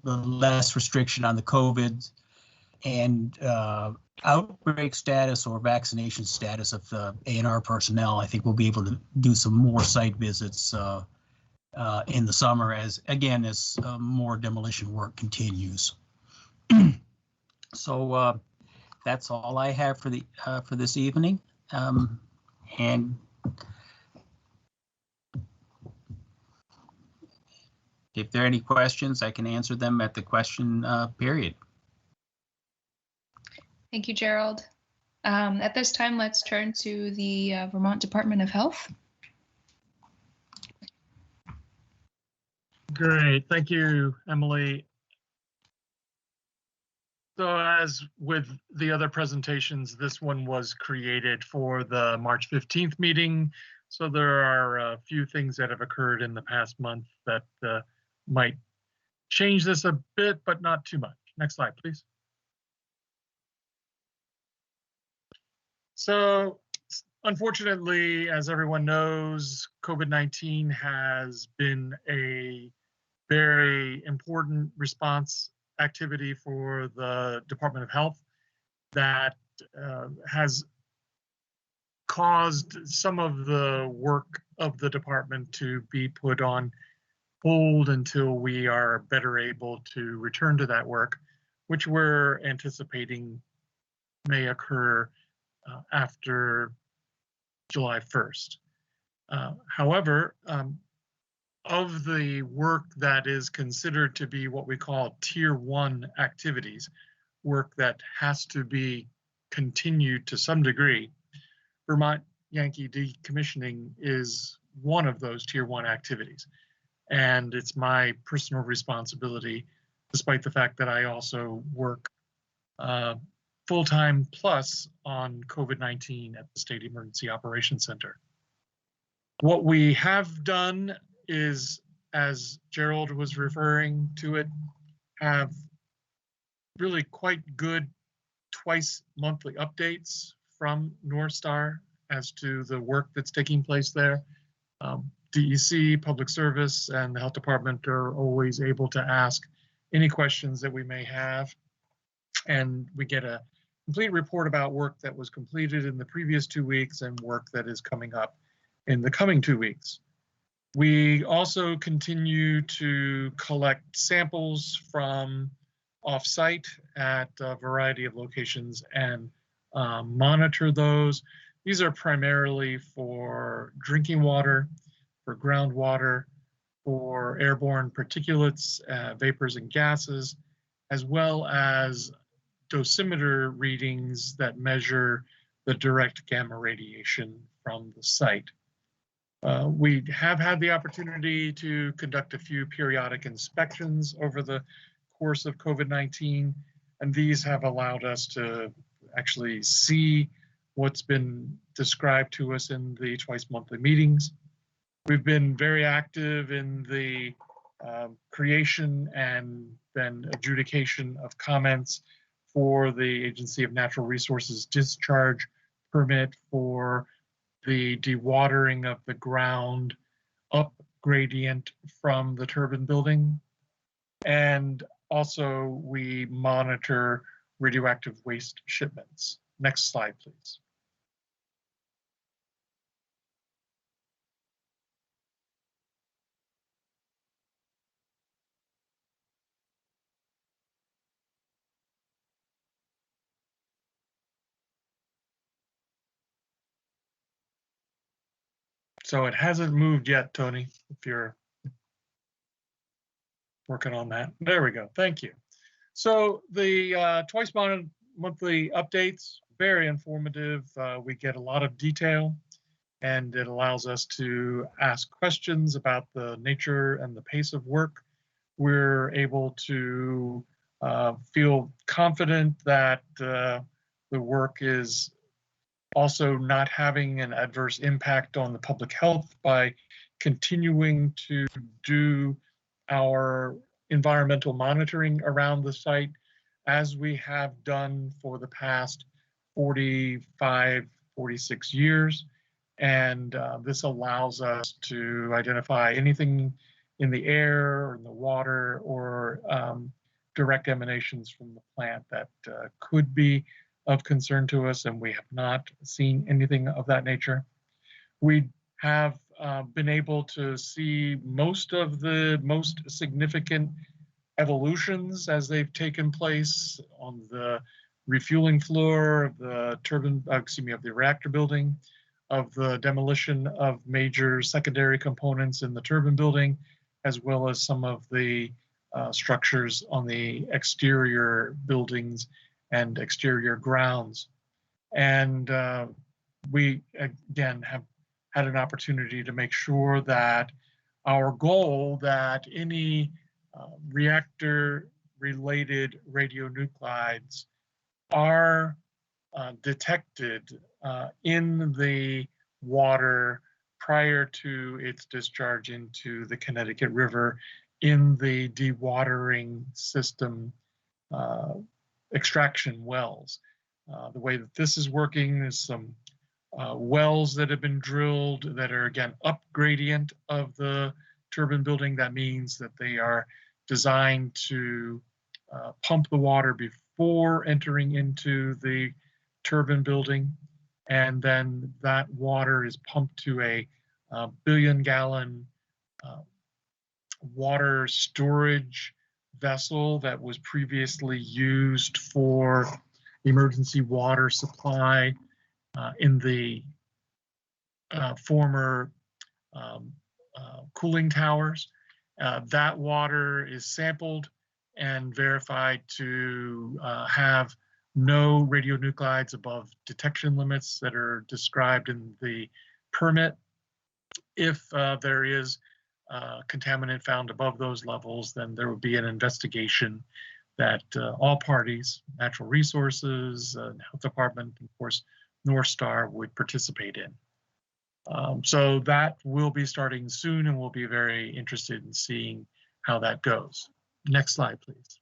less restriction on the COVID and outbreak status or vaccination status of the A&R personnel, I think we'll be able to do some more site visits in the summer as more demolition work continues. So that's all I have for this evening. And if there are any questions, I can answer them at the question period. Thank you, Gerald. At this time, let's turn to the Vermont Department of Health. Great, thank you, Emily. So as with the other presentations, this one was created for the March 15th meeting. So there are a few things that have occurred in the past month that might change this a bit, but not too much. Next slide, please. So unfortunately, as everyone knows, COVID-19 has been a very important response activity for the Department of Health that has caused some of the work of the department to be put on hold until we are better able to return to that work, which we're anticipating may occur after July 1st. However, of the work that is considered to be what we call Tier 1 activities, work that has to be continued to some degree, Vermont Yankee Decommissioning is one of those Tier 1 activities. And it's my personal responsibility, despite the fact that I also work full-time plus on COVID-19 at the State Emergency Operations Center. What we have done is, as Gerald was referring to it, have really quite good twice monthly updates from NorthStar as to the work that's taking place there. DEC, Public Service, and the Health Department are always able to ask any questions that we may have. And we get a complete report about work that was completed in the previous 2 weeks and work that is coming up in the coming 2 weeks. We also continue to collect samples from off-site at a variety of locations and monitor those. These are primarily for drinking water, for groundwater, for airborne particulates, vapors and gases, as well as dosimeter readings that measure the direct gamma radiation from the site. We have had the opportunity to conduct a few periodic inspections over the course of COVID-19, and these have allowed us to actually see what's been described to us in the twice monthly meetings. We've been very active in the creation and then adjudication of comments for the Agency of Natural Resources discharge permit for the dewatering of the ground up gradient from the turbine building. And also we monitor radioactive waste shipments. Next slide, please. So it hasn't moved yet, Tony, if you're working on that. There we go. Thank you. So the twice monthly updates, very informative. We get a lot of detail, and it allows us to ask questions about the nature and the pace of work. We're able to feel confident that the work is also not having an adverse impact on the public health by continuing to do our environmental monitoring around the site as we have done for the past 45, 46 years. And this allows us to identify anything in the air or in the water or direct emanations from the plant that could be of concern to us, and we have not seen anything of that nature. We have been able to see most of the most significant evolutions as they've taken place on the refueling floor of the turbine, of the reactor building, of the demolition of major secondary components in the turbine building, as well as some of the structures on the exterior buildings and exterior grounds. And we, again, have had an opportunity to make sure that our goal that any reactor-related radionuclides are detected in the water prior to its discharge into the Connecticut River in the dewatering system extraction wells. The way that this is working is some wells that have been drilled that are, again, up gradient of the turbine building. That means that they are designed to pump the water before entering into the turbine building. And then that water is pumped to a billion-gallon water storage vessel that was previously used for emergency water supply in the former cooling towers. That water is sampled and verified to have no radionuclides above detection limits that are described in the permit. If there is contaminant found above those levels, then there would be an investigation that all parties, Natural Resources, Health Department, and of course, NorthStar would participate in. So that will be starting soon, and we'll be very interested in seeing how that goes. Next slide, please.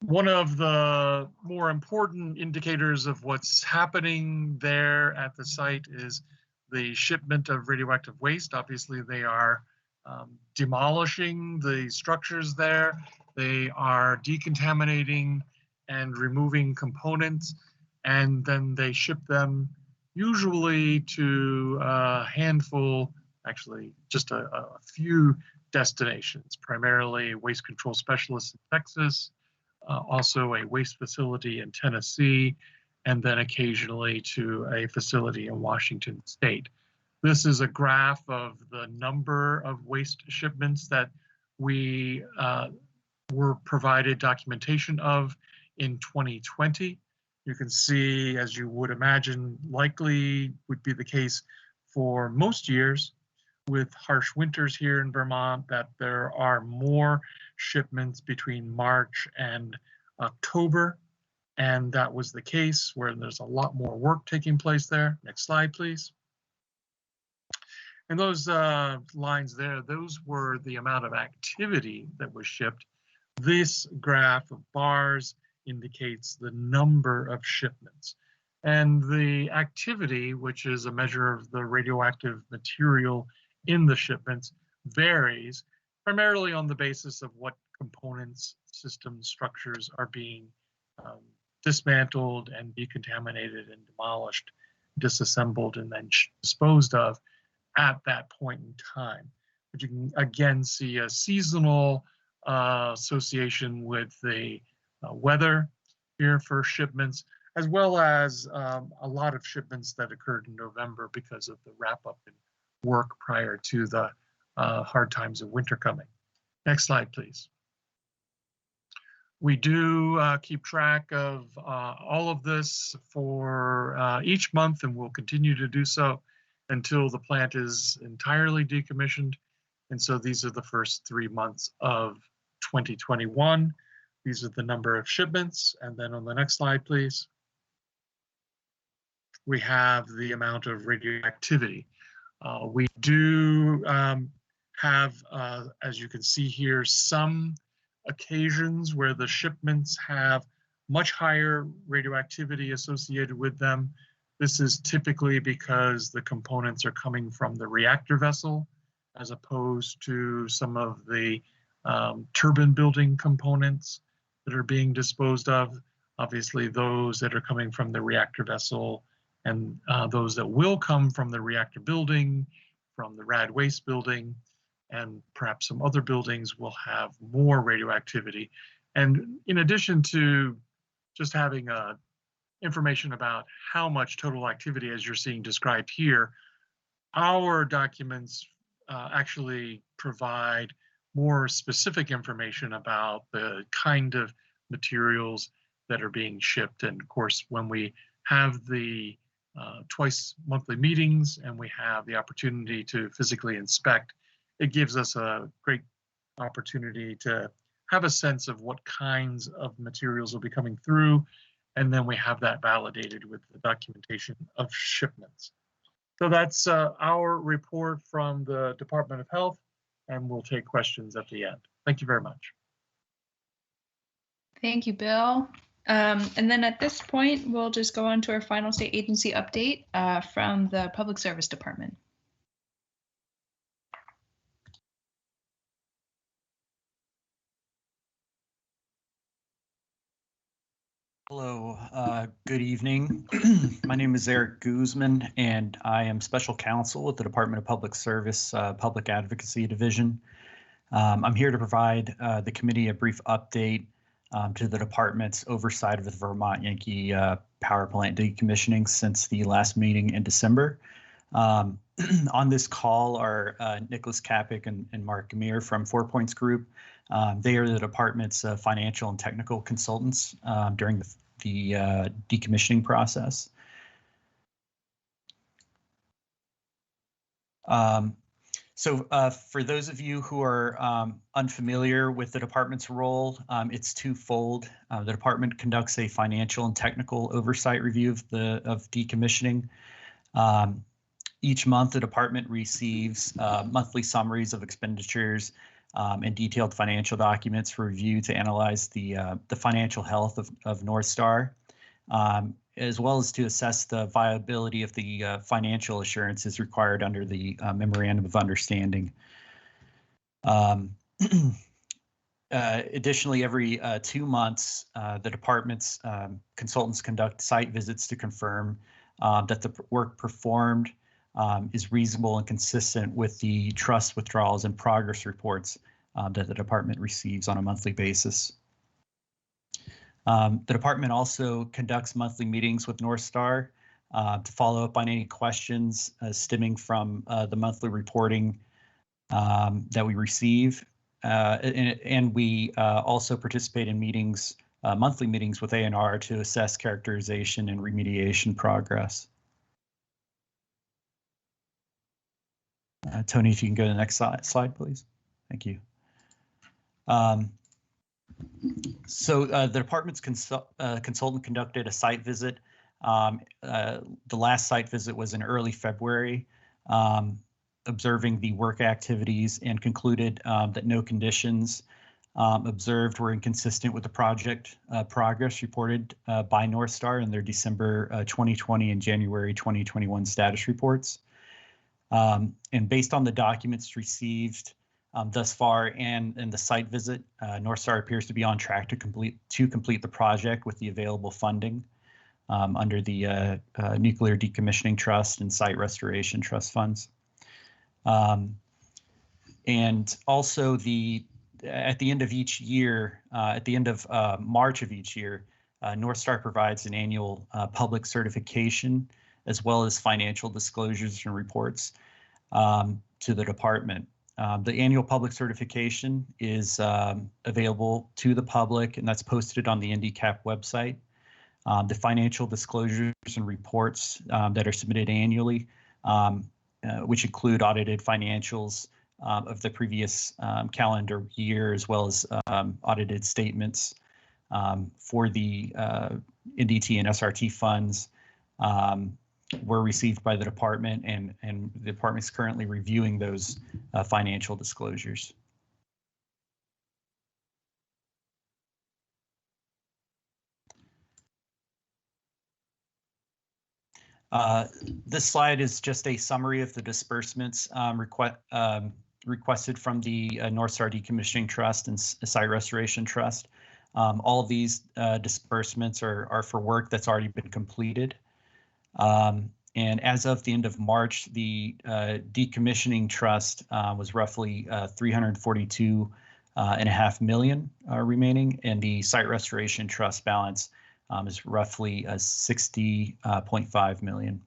One of the more important indicators of what's happening there at the site is the shipment of radioactive waste. Obviously, they are demolishing the structures there. They are decontaminating and removing components, and then they ship them usually to a handful, actually just a few destinations, primarily waste control specialists in Texas, also a waste facility in Tennessee, and then occasionally to a facility in Washington State. This is a graph of the number of waste shipments that we were provided documentation of in 2020. You can see, as you would imagine, likely would be the case for most years with harsh winters here in Vermont, that there are more shipments between March and October. And that was the case where there's a lot more work taking place there. Next slide, please. And those lines there, those were the amount of activity that was shipped. This graph of bars indicates the number of shipments. And the activity, which is a measure of the radioactive material in the shipments, varies primarily on the basis of what components, systems, structures are being dismantled and decontaminated and demolished, disassembled, and then disposed of at that point in time. But you can again see a seasonal association with the weather here for shipments, as well as a lot of shipments that occurred in November because of the wrap-up and work prior to the hard times of winter coming. Next slide, please. We do keep track of all of this for each month, and we'll continue to do so until the plant is entirely decommissioned. And so these are the first 3 months of 2021. These are the number of shipments. And then on the next slide, please, we have the amount of radioactivity. We do have, as you can see here, some occasions where the shipments have much higher radioactivity associated with them. This is typically because the components are coming from the reactor vessel, as opposed to some of the turbine building components that are being disposed of. Obviously, those that are coming from the reactor vessel and those that will come from the reactor building, from the rad waste building, and perhaps some other buildings will have more radioactivity. And in addition to just having information about how much total activity, as you're seeing described here, our documents actually provide more specific information about the kind of materials that are being shipped. And of course, when we have the twice monthly meetings and we have the opportunity to physically inspect, it gives us a great opportunity to have a sense of what kinds of materials will be coming through. And then we have that validated with the documentation of shipments. So that's our report from the Department of Health, and we'll take questions at the end. Thank you very much. Thank you, Bill. And then at this point, we'll just go on to our final state agency update from the Public Service Department. Hello, good evening. My name is Eric Guzman, and I am Special Counsel with the Department of Public Service Public Advocacy Division. I'm here to provide the committee a brief update to the department's oversight of the Vermont Yankee power plant decommissioning since the last meeting in December. On this call are Nicholas Kapik and Mark Gamir from 4 Points Group. They are the department's financial and technical consultants during the decommissioning process. So for those of you who are unfamiliar with the department's role, it's twofold. The department conducts a financial and technical oversight review of decommissioning. Each month, the department receives monthly summaries of expenditures and detailed financial documents for review to analyze the financial health of NorthStar, as well as to assess the viability of the financial assurances required under the Memorandum of Understanding. Additionally, every 2 months, the department's consultants conduct site visits to confirm that the work performed is reasonable and consistent with the trust withdrawals and progress reports that the department receives on a monthly basis. The department also conducts monthly meetings with NorthStar to follow up on any questions stemming from the monthly reporting that we receive. And we also participate in meetings, monthly meetings with ANR to assess characterization and remediation progress. Tony, if you can go to the next slide, please. Thank you. So the department's consultant conducted a site visit. The last site visit was in early February, observing the work activities, and concluded that no conditions observed were inconsistent with the project progress reported by NorthStar in their December 2020 and January 2021 status reports. And based on the documents received thus far and the site visit, NorthStar appears to be on track to complete the project with the available funding under the Nuclear Decommissioning Trust and Site Restoration Trust funds. And also at the end of each year, at the end of March of each year, NorthStar provides an annual public certification as well as financial disclosures and reports to the department. The annual public certification is available to the public, and that's posted on the NDCAP website. The financial disclosures and reports that are submitted annually, which include audited financials of the previous calendar year, as well as audited statements for the NDT and SRT funds, were received by the department, and the department is currently reviewing those financial disclosures. This slide is just a summary of the disbursements requested from the NorthStar Decommissioning Trust and Site Restoration Trust. All of these disbursements are for work that's already been completed. And as of the end of March, the Decommissioning Trust was roughly $342.5 million remaining, and the Site Restoration Trust balance is roughly $60.5 million.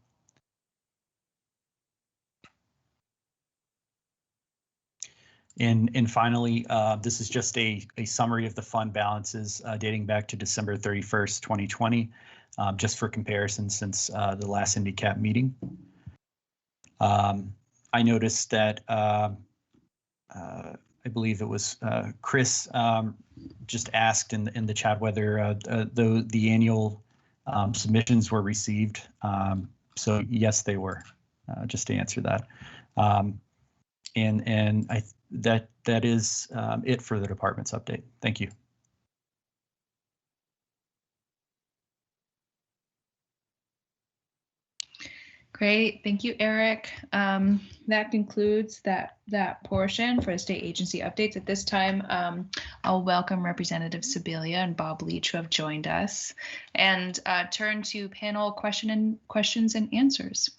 And finally, this is just a summary of the fund balances dating back to December 31st, 2020, just for comparison since the last NDCAP meeting. I noticed that I believe it was Chris just asked in the chat whether the annual submissions were received. So yes, they were, just to answer that. And that is it for the department's update. Thank you. Great, thank you, Eric. That concludes that portion for state agency updates. At this time, I'll welcome Representative Sibilia and Bob Leach, who have joined us, and turn to panel questions and answers.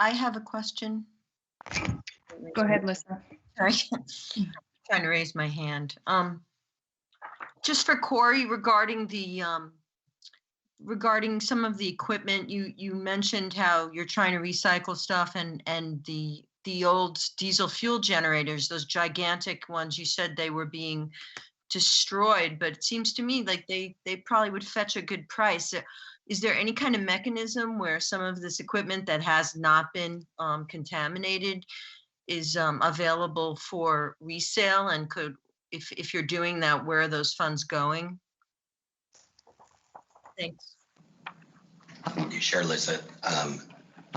I have a question. Go ahead, Lisa. Sorry, trying to raise my hand. Just for Corey, regarding the regarding some of the equipment, you mentioned how you're trying to recycle stuff, and the old diesel fuel generators, those gigantic ones, you said they were being destroyed, but it seems to me like they probably would fetch a good price. Is there any kind of mechanism where some of this equipment that has not been contaminated is available for resale? And could, if you're doing that, where are those funds going? Thanks. Sure, Lisa.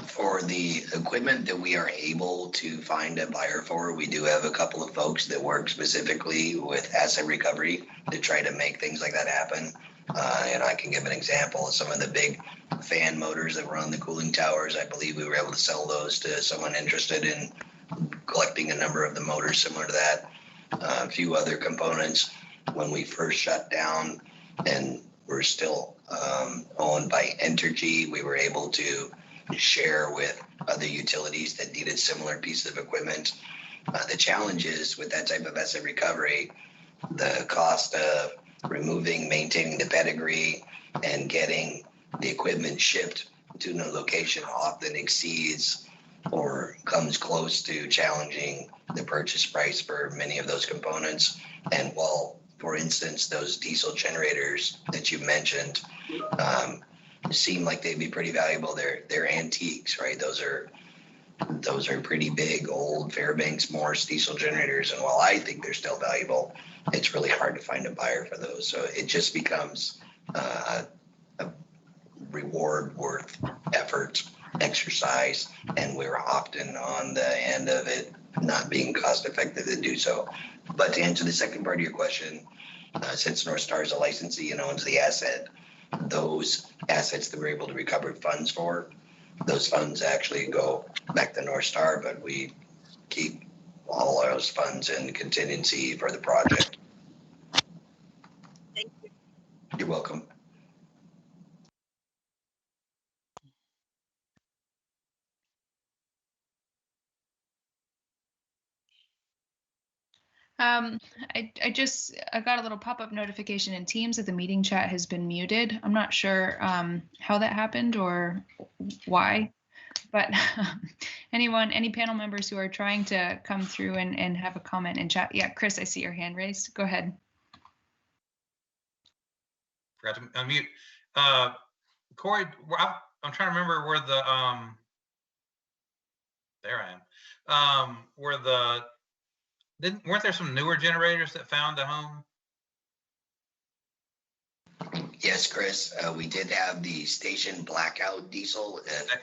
For the equipment that we are able to find a buyer for, we do have a couple of folks that work specifically with asset recovery to try to make things like that happen. And I can give an example of some of the big fan motors that were on the cooling towers. I believe we were able to sell those to someone interested in collecting a number of the motors similar to that. A few other components when we first shut down and we're still owned by Entergy, we were able to share with other utilities that needed similar pieces of equipment. The challenge is with that type of asset recovery, the cost of removing, maintaining the pedigree, and getting the equipment shipped to a location often exceeds or comes close to challenging the purchase price for many of those components. And while, for instance, those diesel generators that you mentioned seem like they'd be pretty valuable, they're antiques, right? Those are pretty big old Fairbanks Morse diesel generators. And while I think they're still valuable, it's really hard to find a buyer for those. So it just becomes a reward worth effort exercise, and we're often on the end of it not being cost effective to do so. But to answer the second part of your question, since NorthStar is a licensee and owns the asset, those assets that we're able to recover funds for, those funds actually go back to NorthStar, but we keep all those funds in contingency for the project. Thank you. You're welcome. I got a little pop-up notification in Teams that the meeting chat has been muted. I'm not sure how that happened or why, but any panel members who are trying to come through and have a comment in chat. Yeah, Chris, I see your hand raised. Go ahead. Forgot to unmute. Corey, I'm trying to remember where the there I am. Weren't there some newer generators that found a home? Yes, Chris, we did have the station blackout diesel.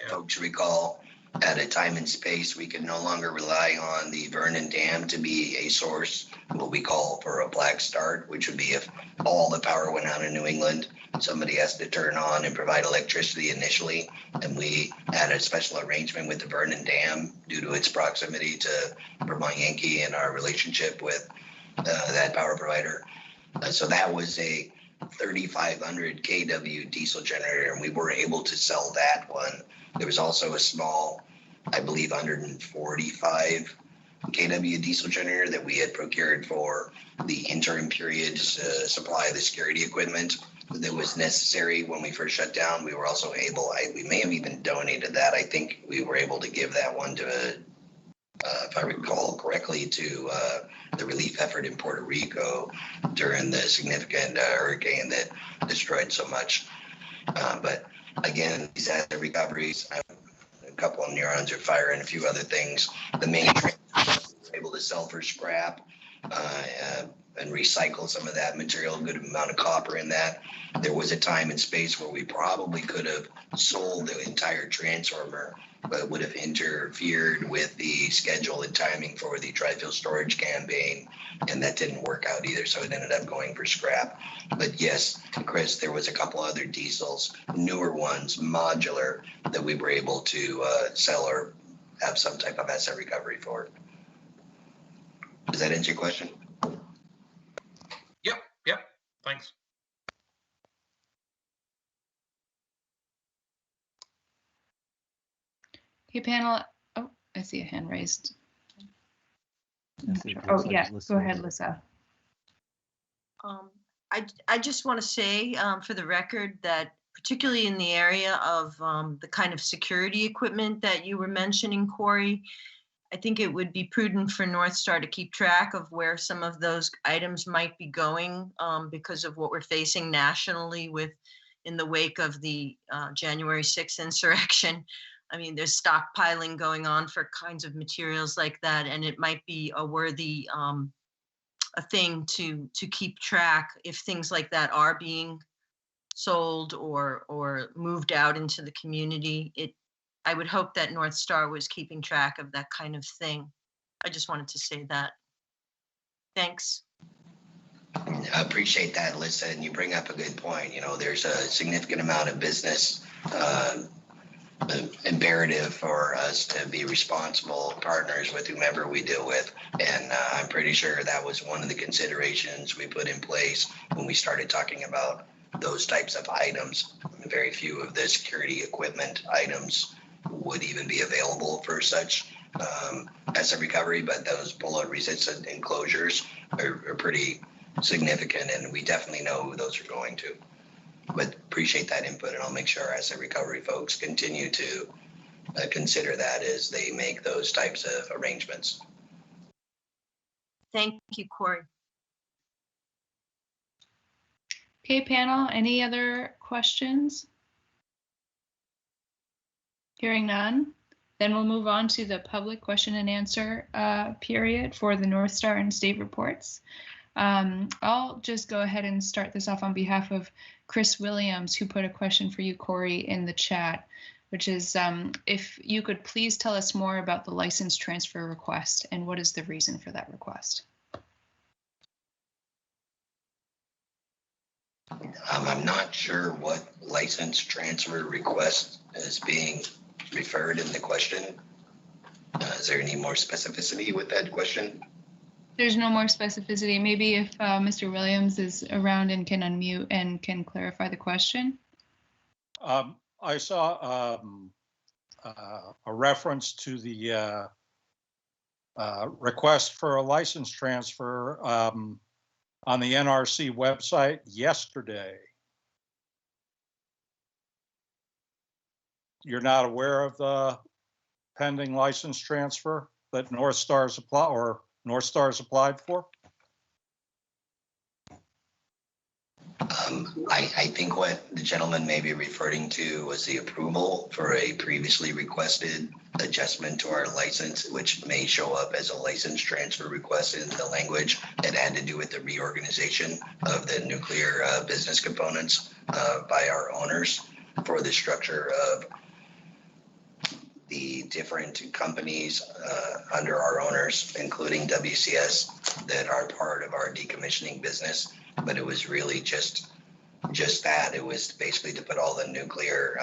Folks recall, at a time and space, we could no longer rely on the Vernon Dam to be a source, what we call for a black start, which would be if all the power went out in New England, somebody has to turn on and provide electricity initially. And we had a special arrangement with the Vernon Dam due to its proximity to Vermont Yankee and our relationship with that power provider. So that was a 3,500 kW diesel generator, and we were able to sell that one. There was also a small, I believe, 145 kW diesel generator that we had procured for the interim period supply of the security equipment that was necessary when we first shut down. We were also able, we may have even donated that. I think we were able to give that one to, if I recall correctly, to the relief effort in Puerto Rico during the significant hurricane that destroyed so much. But again, these asset recoveries, a couple of neurons are firing, a few other things. The main we were able to sell for scrap and recycle some of that material, a good amount of copper in that. There was a time and space where we probably could have sold the entire transformer, but would have interfered with the schedule and timing for the tri-fuel storage campaign, and that didn't work out either, so it ended up going for scrap. But yes, Chris, there was a couple other diesels, newer ones, modular, that we were able to sell or have some type of asset recovery for. Does that answer your question? Yep, thanks. Hey, panel. Oh, I see a hand raised. Oh, yeah, go ahead, Lisa. I just want to say for the record that particularly in the area of the kind of security equipment that you were mentioning, Corey, I think it would be prudent for NorthStar to keep track of where some of those items might be going because of what we're facing nationally in the wake of the January 6th insurrection. I mean, there's stockpiling going on for kinds of materials like that, and it might be a worthy a thing to keep track if things like that are being sold or moved out into the community. I would hope that NorthStar was keeping track of that kind of thing. I just wanted to say that. Thanks. I appreciate that, Alyssa, and you bring up a good point. You know, there's a significant amount of business imperative for us to be responsible partners with whomever we deal with. And I'm pretty sure that was one of the considerations we put in place when we started talking about those types of items. Very few of the security equipment items would even be available for such asset recovery, but those bullet resistant enclosures are pretty significant, and we definitely know who those are going to. But appreciate that input, and I'll make sure our asset recovery folks continue to consider that as they make those types of arrangements. Thank you, Corey. Okay, panel, any other questions? Hearing none, then we'll move on to the public question and answer period for the NorthStar and state reports. I'll just go ahead and start this off on behalf of Chris Williams, who put a question for you, Corey, in the chat, which is if you could please tell us more about the license transfer request and what is the reason for that request? I'm not sure what license transfer request is being referred in the question. Is there any more specificity with that question? There's no more specificity. Maybe if Mr. Williams is around and can unmute and can clarify the question. I saw a reference to the request for a license transfer on the NRC website yesterday. You're not aware of the pending license transfer that NorthStar's applied for? I think what the gentleman may be referring to was the approval for a previously requested adjustment to our license, which may show up as a license transfer request in the language that had to do with the reorganization of the nuclear business components by our owners for the structure of the different companies under our owners, including WCS, that are part of our decommissioning business. But it was really just that. It was basically to put all the nuclear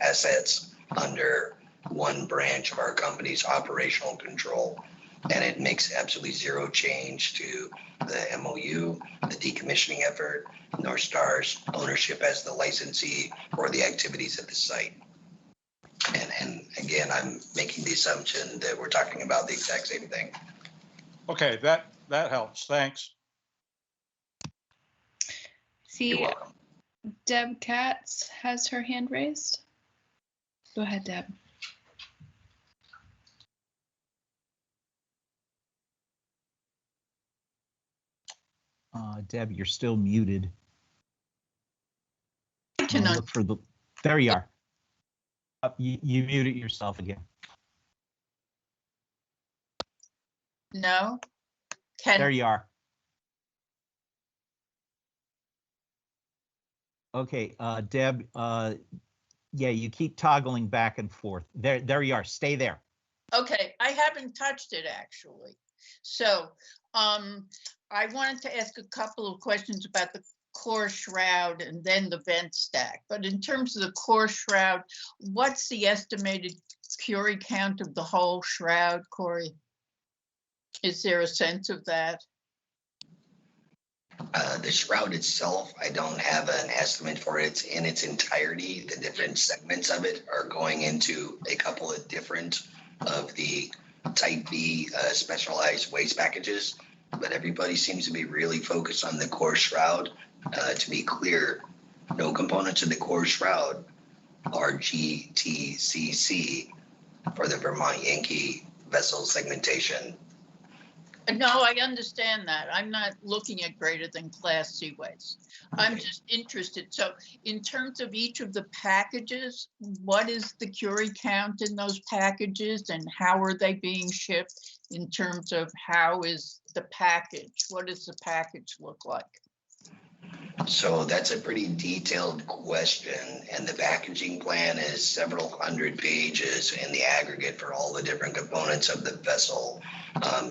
assets under one branch of our company's operational control. And it makes absolutely zero change to the MOU, the decommissioning effort, NorthStar's ownership as the licensee, or the activities at the site. And again, I'm making the assumption that we're talking about the exact same thing. Okay, that helps. Thanks. See, Deb Katz has her hand raised. Go ahead, Deb. Deb, you're still muted. Look for the. There you are. You muted yourself again. No. There you are. Okay, Deb. Yeah, you keep toggling back and forth. There you are. Stay there. Okay, I haven't touched it actually. So, I wanted to ask a couple of questions about the core shroud and then the vent stack. But in terms of the core shroud, what's the estimated Curie count of the whole shroud, Corey? Is there a sense of that? The shroud itself, I don't have an estimate for it in its entirety. The different segments of it are going into a couple of different of the type B specialized waste packages, but everybody seems to be really focused on the core shroud. To be clear, no components of the core shroud are GTCC for the Vermont Yankee vessel segmentation. No, I understand that. I'm not looking at greater than Class C waste. I'm just interested. So in terms of each of the packages, what is the Curie count in those packages and how are they being shipped in terms of how is the package? What does the package look like? So that's a pretty detailed question, and the packaging plan is several hundred pages in the aggregate for all the different components of the vessel.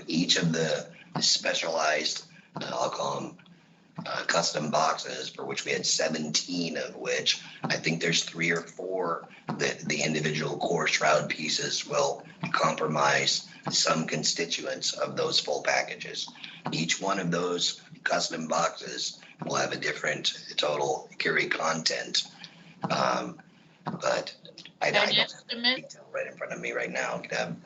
Each of the specialized, I'll call them custom boxes, for which we had 17, of which I think there's 3 or 4 that the individual core shroud pieces will compromise some constituents of those full packages. Each one of those custom boxes will have a different total carry content. But I don't have detail right in front of me right now, Deb.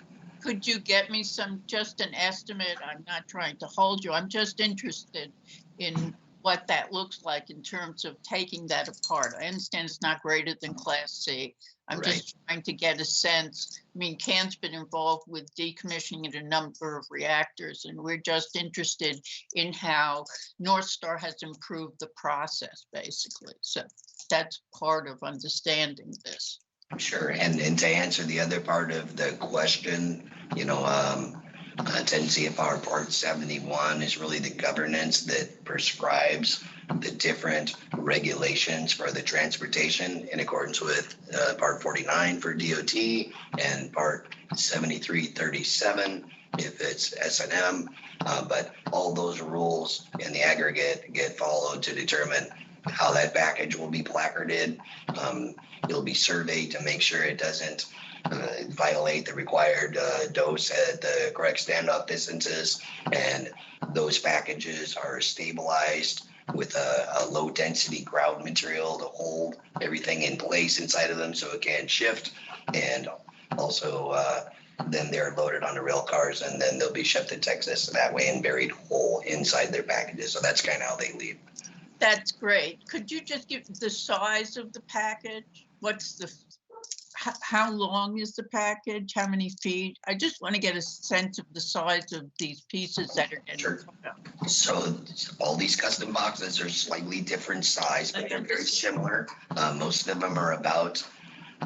Could you get me just an estimate? I'm not trying to hold you. I'm just interested in what that looks like in terms of taking that apart. I understand it's not greater than Class C. I'm just trying to get a sense. I mean, CAN's been involved with decommissioning at a number of reactors, and we're just interested in how NorthStar has improved the process, basically. So that's part of understanding this. Sure, and to answer the other part of the question, 10 CFR Part 71 is really the governance that prescribes the different regulations for the transportation in accordance with Part 49 for DOT and Part 7337 if it's S&M, but all those rules in the aggregate get followed to determine how that package will be placarded. It'll be surveyed to make sure it doesn't violate the required dose at the correct standoff distances, and those packages are stabilized with a low density grout material to hold everything in place inside of them so it can't shift. And also then they're loaded onto rail cars, and then they'll be shipped to Texas that way and buried whole inside their packages. So that's kind of how they leave. That's great. Could you just give the size of the package? How long is the package? How many feet? I just want to get a sense of the size of these pieces that are getting put out. So all these custom boxes are slightly different size, but they're very similar. Most of them are about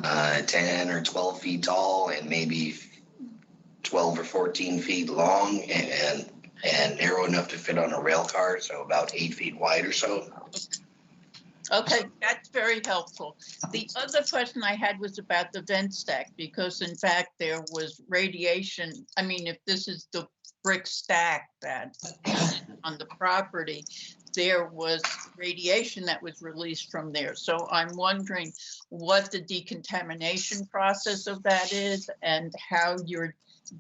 10 or 12 feet tall and maybe 12 or 14 feet long, and narrow enough to fit on a rail car, so about 8 feet wide or so. Okay, that's very helpful. The other question I had was about the vent stack, because in fact there was radiation. I mean, if this is the brick stack that on the property, there was radiation that was released from there. So I'm wondering what the decontamination process of that is and how you're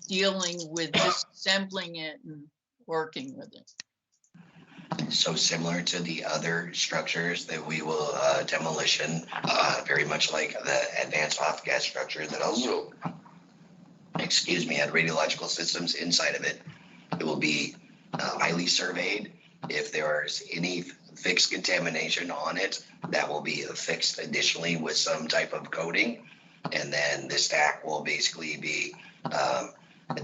dealing with disassembling it and working with it. So similar to the other structures that we will demolition, very much like the advanced off-gas structure that also, had radiological systems inside of it. It will be highly surveyed. If there is any fixed contamination on it, that will be fixed additionally with some type of coating. And then the stack will basically be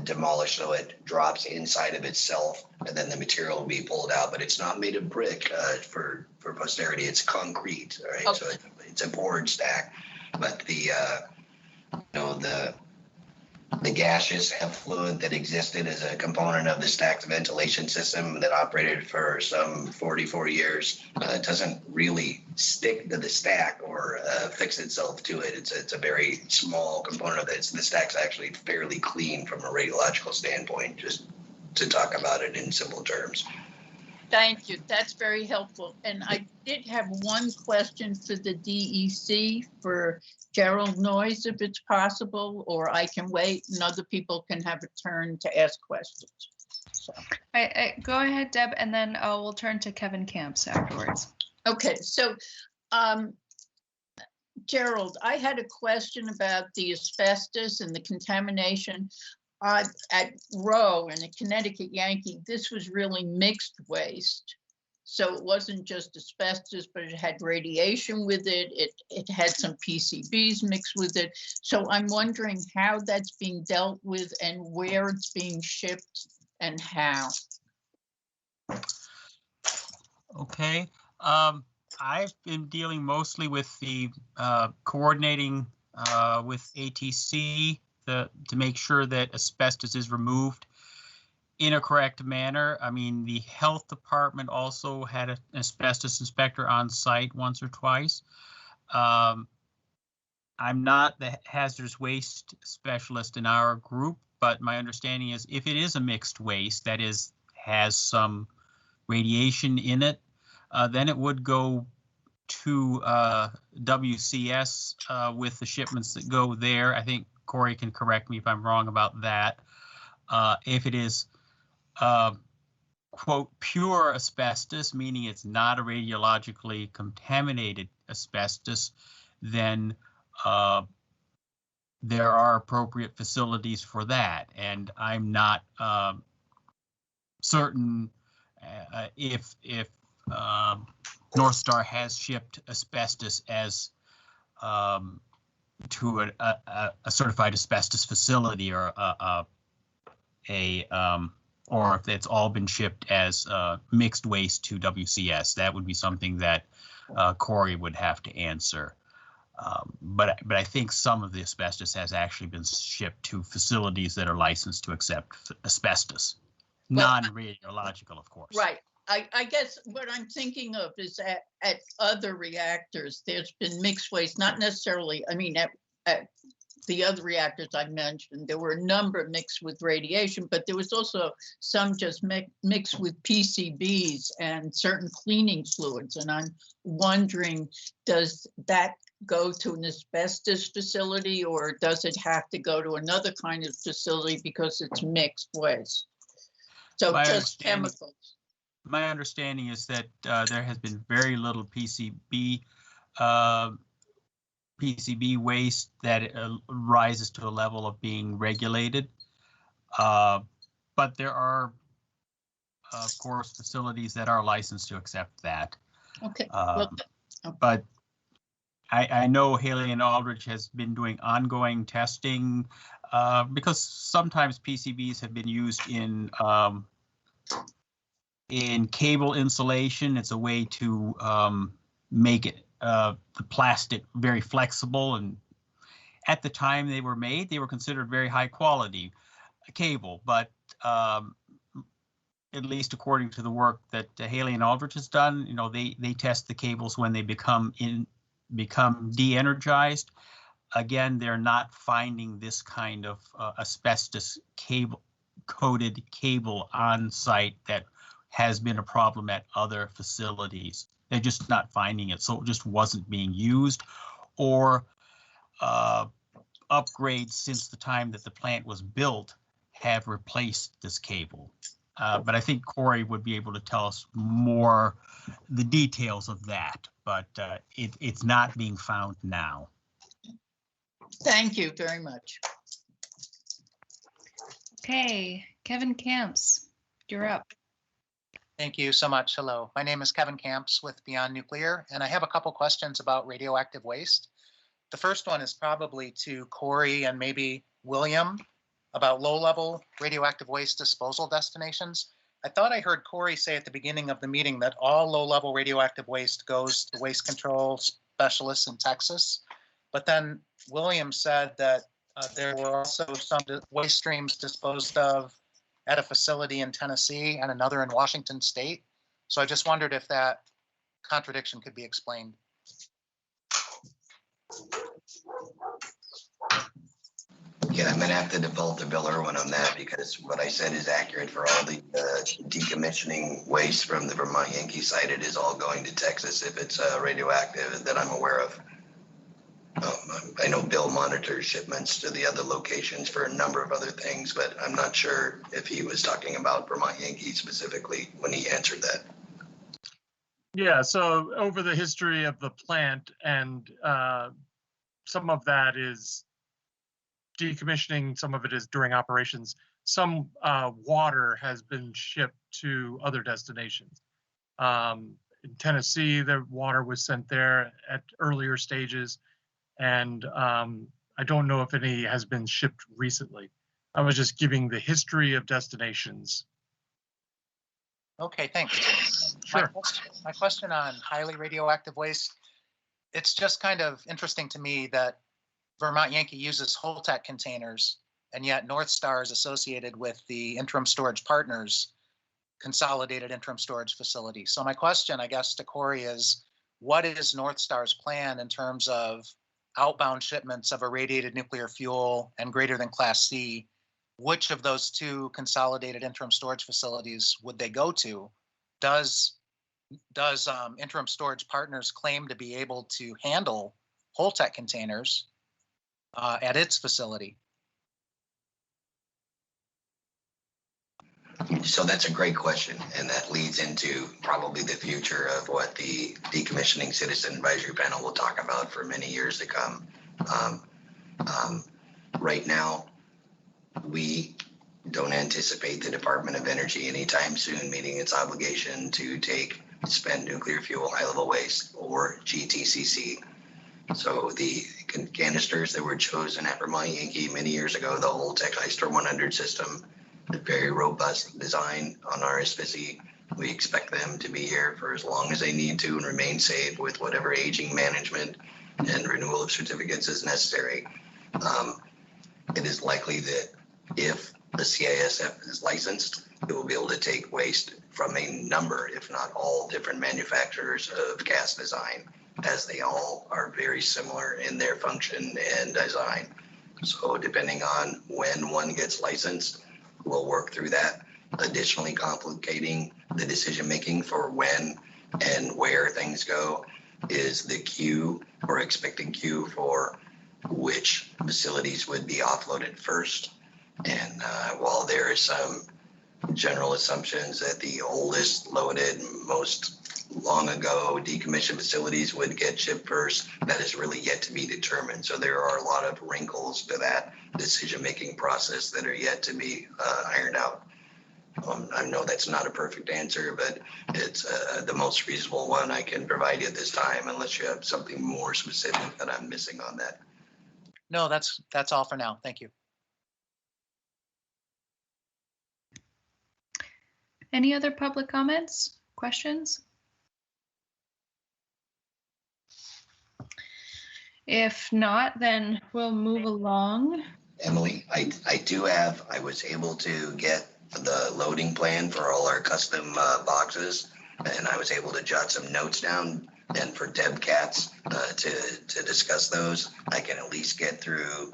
demolished so it drops inside of itself, and then the material will be pulled out. But it's not made of brick for posterity. It's concrete, right? Okay. So it's a poured stack. But the gaseous effluent that existed as a component of the stack's ventilation system that operated for some 44 years doesn't really stick to the stack or fix itself to it. It's a very small component of it. The stack's actually fairly clean from a radiological standpoint, just to talk about it in simple terms. Thank you. That's very helpful. And I did have one question for the DEC for Gerald Noyes, if it's possible, or I can wait and other people can have a turn to ask questions. So. Go ahead, Deb, and then we'll turn to Kevin Camps afterwards. Okay, so Gerald, I had a question about the asbestos and the contamination. At Row and at Connecticut Yankee, this was really mixed waste. So it wasn't just asbestos, but it had radiation with it. It had some PCBs mixed with it. So I'm wondering how that's being dealt with and where it's being shipped and how. Okay. I've been dealing mostly with the coordinating with ATC to make sure that asbestos is removed in a correct manner. I mean, the health department also had an asbestos inspector on site once or twice. I'm not the hazardous waste specialist in our group, but my understanding is if it is a mixed waste, that is, has some radiation in it, then it would go to WCS with the shipments that go there. I think Corey can correct me if I'm wrong about that. If it is quote, pure asbestos, meaning it's not a radiologically contaminated asbestos, then there are appropriate facilities for that. And I'm not certain if NorthStar has shipped asbestos as to a certified asbestos facility or or if it's all been shipped as mixed waste to WCS. That would be something that Corey would have to answer. But I think some of the asbestos has actually been shipped to facilities that are licensed to accept asbestos, non-radiological, of course. Right. I guess what I'm thinking of is at other reactors, there's been mixed waste, not necessarily, I mean, at the other reactors I mentioned, there were a number mixed with radiation, but there was also some just mixed with PCBs and certain cleaning fluids. And I'm wondering, does that go to an asbestos facility, or does it have to go to another kind of facility because it's mixed waste? So just chemicals. My understanding is that there has been very little PCB waste that rises to a level of being regulated. But there are, of course, facilities that are licensed to accept that. Okay. But I know Haley and Aldrich has been doing ongoing testing because sometimes PCBs have been used in cable insulation. It's a way to make it the plastic very flexible, and at the time they were made, they were considered very high quality cable, but at least according to the work that Haley and Aldrich has done, you know, they test the cables when they become de-energized. Again, they're not finding this kind of asbestos cable coated cable on site that has been a problem at other facilities. They're just not finding it, so it just wasn't being used, or upgrades since the time that the plant was built have replaced this cable. But I think Corey would be able to tell us more the details of that, but it's not being found now. Thank you very much. Okay, Kevin Camps, you're up. Thank you so much. Hello, my name is Kevin Camps with Beyond Nuclear, and I have a couple questions about radioactive waste. The first one is probably to Corey and maybe William about low-level radioactive waste disposal destinations. I thought I heard Corey say at the beginning of the meeting that all low-level radioactive waste goes to waste control specialists in Texas, but then William said that there were also some waste streams disposed of at a facility in Tennessee and another in Washington State. So I just wondered if that contradiction could be explained. Yeah, I'm gonna have to default to Bill Irwin on that because what I said is accurate for all the decommissioning waste from the Vermont Yankee site. It is all going to Texas if it's radioactive that I'm aware of. I know Bill monitors shipments to the other locations for a number of other things, but I'm not sure if he was talking about Vermont Yankee specifically when he answered that. Yeah, so over the history of the plant, and some of that is decommissioning, some of it is during operations. Some water has been shipped to other destinations. In Tennessee, the water was sent there at earlier stages. And I don't know if any has been shipped recently. I was just giving the history of destinations. Okay, thanks. Sure. My question on highly radioactive waste, it's just kind of interesting to me that Vermont Yankee uses Holtec containers, and yet NorthStar is associated with the Interim Storage Partners consolidated interim storage facility. So my question, I guess, to Corey is, what is NorthStar's plan in terms of outbound shipments of irradiated nuclear fuel and greater than Class C? Which of those two consolidated interim storage facilities would they go to? Does does Interim Storage Partners claim to be able to handle Holtec containers at its facility? So that's a great question, and that leads into probably the future of what the Decommissioning Citizen Advisory Panel will talk about for many years to come. Right now, we don't anticipate the Department of Energy anytime soon meeting its obligation to take spent nuclear fuel high-level waste, or GTCC. So the canisters that were chosen at Vermont Yankee many years ago, the Holtec High-Storm 100 system, a very robust design on RSPC. We expect them to be here for as long as they need to and remain safe with whatever aging management and renewal of certificates is necessary. It is likely that if the CISF is licensed, it will be able to take waste from a number, if not all, different manufacturers of cast design, as they all are very similar in their function and design. So depending on when one gets licensed, we'll work through that. Additionally, complicating the decision-making for when and where things go is the queue or expected queue for which facilities would be offloaded first. And while there are some general assumptions that the oldest loaded, most long ago decommissioned facilities would get shipped first, that is really yet to be determined. So there are a lot of wrinkles to that decision-making process that are yet to be ironed out. I know that's not a perfect answer, but it's the most reasonable one I can provide you at this time, unless you have something more specific that I'm missing on that. No, that's all for now. Thank you. Any other public comments, questions? If not, then we'll move along. Emily, I was able to get the loading plan for all our custom boxes, and I was able to jot some notes down. And for Deb Katz to discuss those, I can at least get through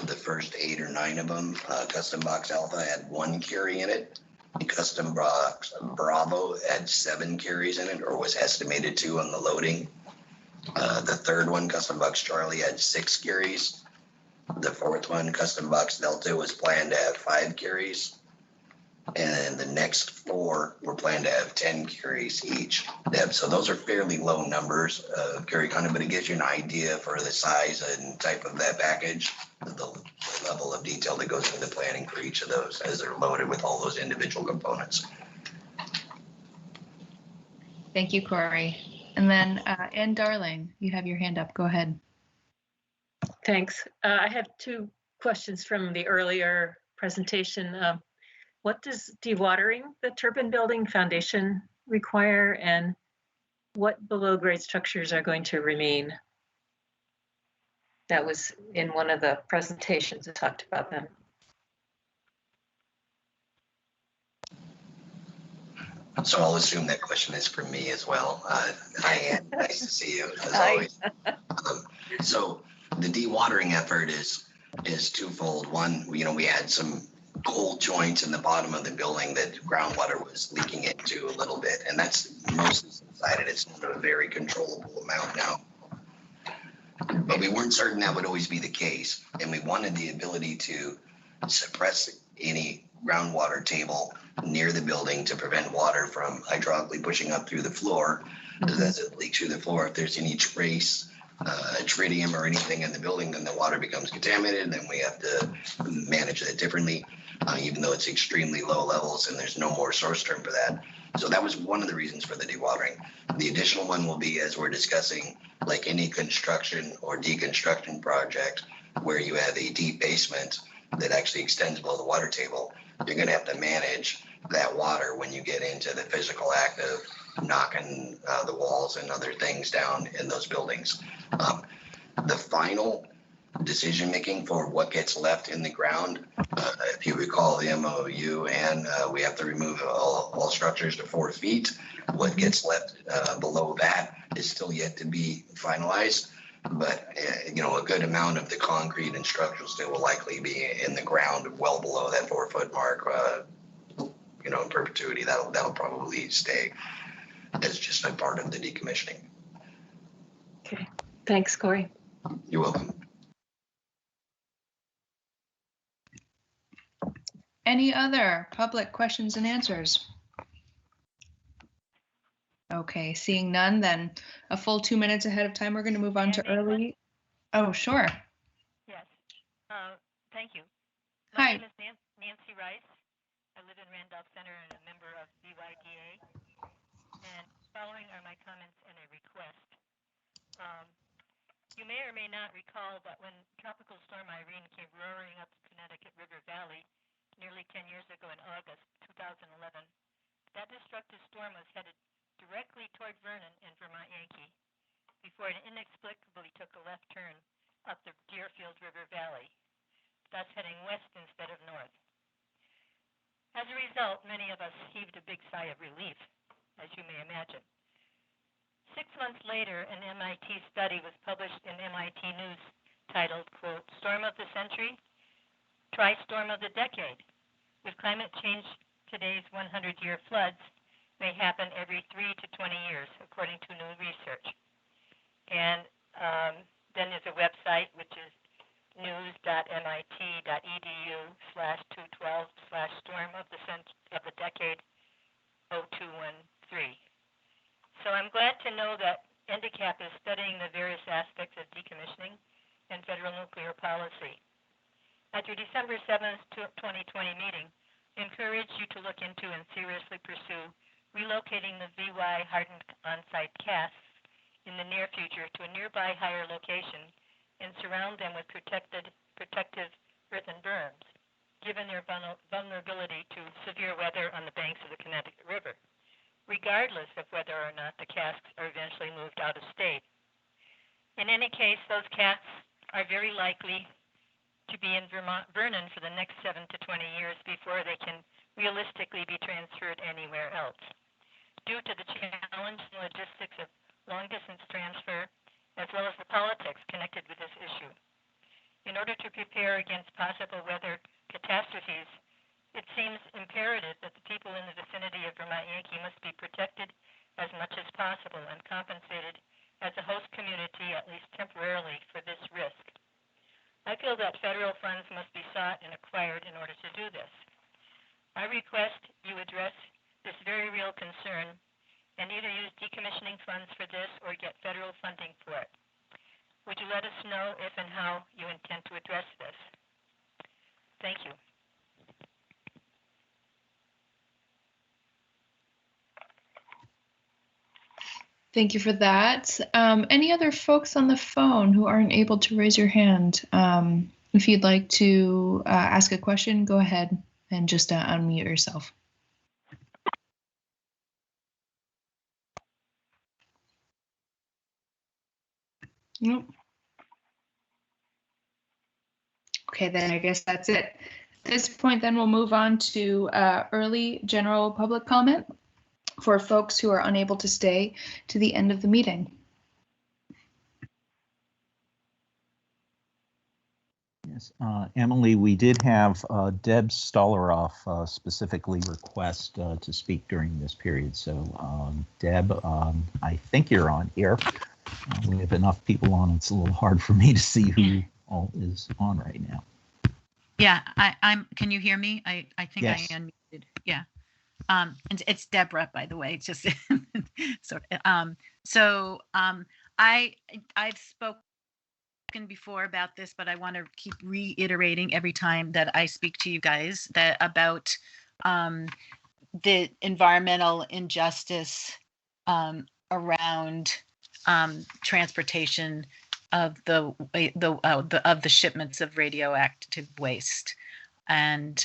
the first 8 or 9 of them. Custom Box Alpha had 1 carry in it. Custom Box Bravo had 7 carries in it, or was estimated to on the loading. The third one, Custom Box Charlie, had 6 carries. The fourth one, Custom Box Delta, was planned to have 5 carries. And the next 4 were planned to have 10 carries each. So those are fairly low numbers of carry content, but it gives you an idea for the size and type of that package, the level of detail that goes into planning for each of those as they're loaded with all those individual components. Thank you, Corey. And then Ann Darling, you have your hand up. Go ahead. Thanks. I have 2 questions from the earlier presentation. What does dewatering the turbine building foundation require, and what below grade structures are going to remain? That was in one of the presentations that talked about them. So I'll assume that question is for me as well. Hi, Ann. Nice to see you, as always. So the dewatering effort is twofold. One, we had some cold joints in the bottom of the building that groundwater was leaking into a little bit, and that's mostly subsided. It's not a very controllable amount now. But we weren't certain that would always be the case, and we wanted the ability to suppress any groundwater table near the building to prevent water from hydraulically pushing up through the floor. Because as it leaks through the floor, if there's any trace tritium or anything in the building, then the water becomes contaminated, and then we have to manage that differently, even though it's extremely low levels and there's no more source term for that. So that was one of the reasons for the dewatering. The additional one will be, as we're discussing, like any construction or deconstruction project where you have a deep basement that actually extends below the water table, you're going to have to manage that water when you get into the physical act of knocking the walls and other things down in those buildings. The final decision making for what gets left in the ground, if you recall the MOU, and we have to remove all structures to 4 feet. What gets left below that is still yet to be finalized, but a good amount of the concrete and structural steel will likely be in the ground well below that 4 foot mark. in perpetuity. That'll probably stay as just a part of the decommissioning. Okay, thanks, Corey. You're welcome. Any other public questions and answers? Okay, seeing none, then a full 2 minutes ahead of time, we're going to move on to early. Oh, sure. Yes, thank you. Hi. My name is Nancy Rice. I live in Randolph Center and a member of BYDA. And following are my comments and a request. You may or may not recall that when Tropical Storm Irene came roaring up the Connecticut River Valley nearly 10 years ago in August 2011, that destructive storm was headed directly toward Vernon and Vermont Yankee before it inexplicably took a left turn up the Deerfield River Valley, thus heading west instead of north. As a result, many of us heaved a big sigh of relief, as you may imagine. 6 months later, an MIT study was published in MIT News titled, quote, Storm of the Century, Tri-Storm of the Decade. With climate change, today's 100-year floods may happen every 3 to 20 years, according to new research. And then there's a website, which is news.mit.edu/212/storm of the decade 0213. So I'm glad to know that NDCAP is studying the various aspects of decommissioning and federal nuclear policy. At your December 7th, 2020 meeting, I encourage you to look into and seriously pursue relocating the VY hardened on-site casts in the near future to a nearby higher location and surround them with protective earthen berms, given their vulnerability to severe weather on the banks of the Connecticut River, regardless of whether or not the casks are eventually moved out of state. In any case, those casks are very likely to be in Vernon for the next 7 to 20 years before they can realistically be transferred anywhere else, due to the challenge and logistics of long-distance transfer, as well as the politics connected with this issue. In order to prepare against possible weather catastrophes, it seems imperative that the people in the vicinity of Vermont Yankee must be protected as much as possible and compensated as a host community, at least temporarily, for this risk. I feel that federal funds must be sought and acquired in order to do this. I request you address this very real concern and either use decommissioning funds for this or get federal funding for it. Would you let us know if and how you intend to address this? Thank you. Thank you for that. Any other folks on the phone who aren't able to raise your hand? If you'd like to ask a question, go ahead and just unmute yourself. Nope. Okay, then I guess that's it. At this point, then we'll move on to early general public comment for folks who are unable to stay to the end of the meeting. Yes, Emily, we did have Deb Stolaroff specifically request to speak during this period. So Deb, I think you're on here. We have enough people on. It's a little hard for me to see who all is on right now. Yeah, I'm. Can you hear me? I think yes. I unmuted. Yeah. And it's Deborah, by the way. It's just sort of. I've spoken before about this, but I want to keep reiterating every time that I speak to you guys that about the environmental injustice around transportation of the shipments of radioactive waste, and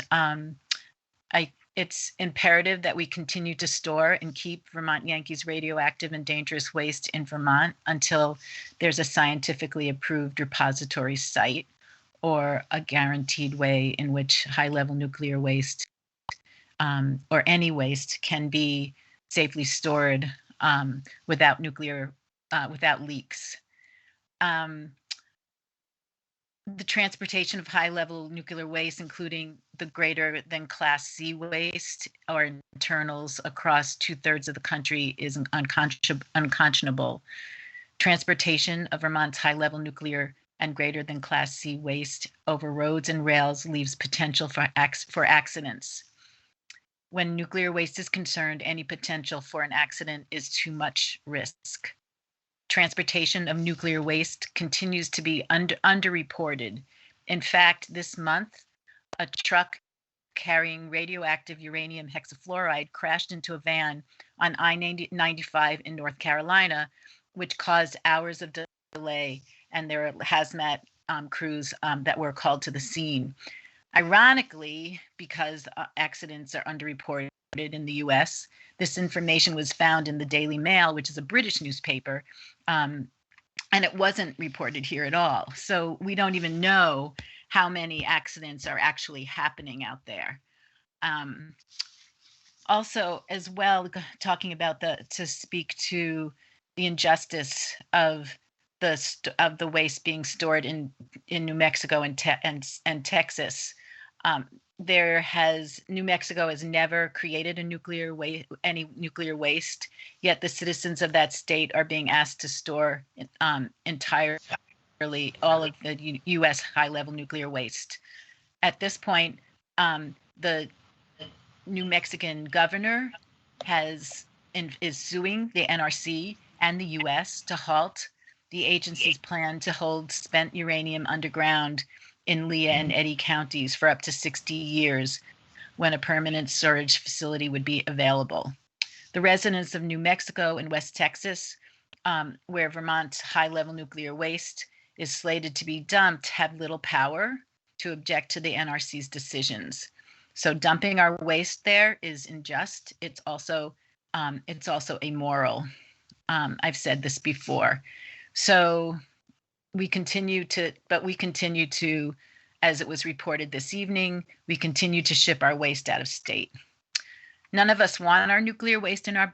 it's imperative that we continue to store and keep Vermont Yankees radioactive and dangerous waste in Vermont until there's a scientifically approved repository site or a guaranteed way in which high-level nuclear waste or any waste can be safely stored without leaks. the transportation of high-level nuclear waste, including the greater than Class C waste or internals across 2/3 of the country, is unconscionable. Transportation of Vermont's high-level nuclear and greater than Class C waste over roads and rails leaves potential for accidents. When nuclear waste is concerned, any potential for an accident is too much risk. Transportation of nuclear waste continues to be underreported. In fact, this month, a truck carrying radioactive uranium hexafluoride crashed into a van on I-95 in North Carolina, which caused hours of delay, and there were hazmat crews that were called to the scene. Ironically, because accidents are underreported in the US, this information was found in the Daily Mail, which is a British newspaper, and it wasn't reported here at all. So we don't even know how many accidents are actually happening out there. Also, as well, talking about to speak to the injustice of the waste being stored in New Mexico and Texas. New Mexico has never created any nuclear waste, yet the citizens of that state are being asked to store entirely all of the U.S. high-level nuclear waste. At this point, the New Mexican governor is suing the NRC and the U.S. to halt the agency's plan to hold spent uranium underground in Lea and Eddy counties for up to 60 years when a permanent storage facility would be available. The residents of New Mexico and West Texas, where Vermont's high-level nuclear waste is slated to be dumped, have little power to object to the NRC's decisions. So dumping our waste there is unjust. It's also immoral. I've said this before. So we continue to, as it was reported this evening, we continue to ship our waste out of state. None of us want our nuclear waste in our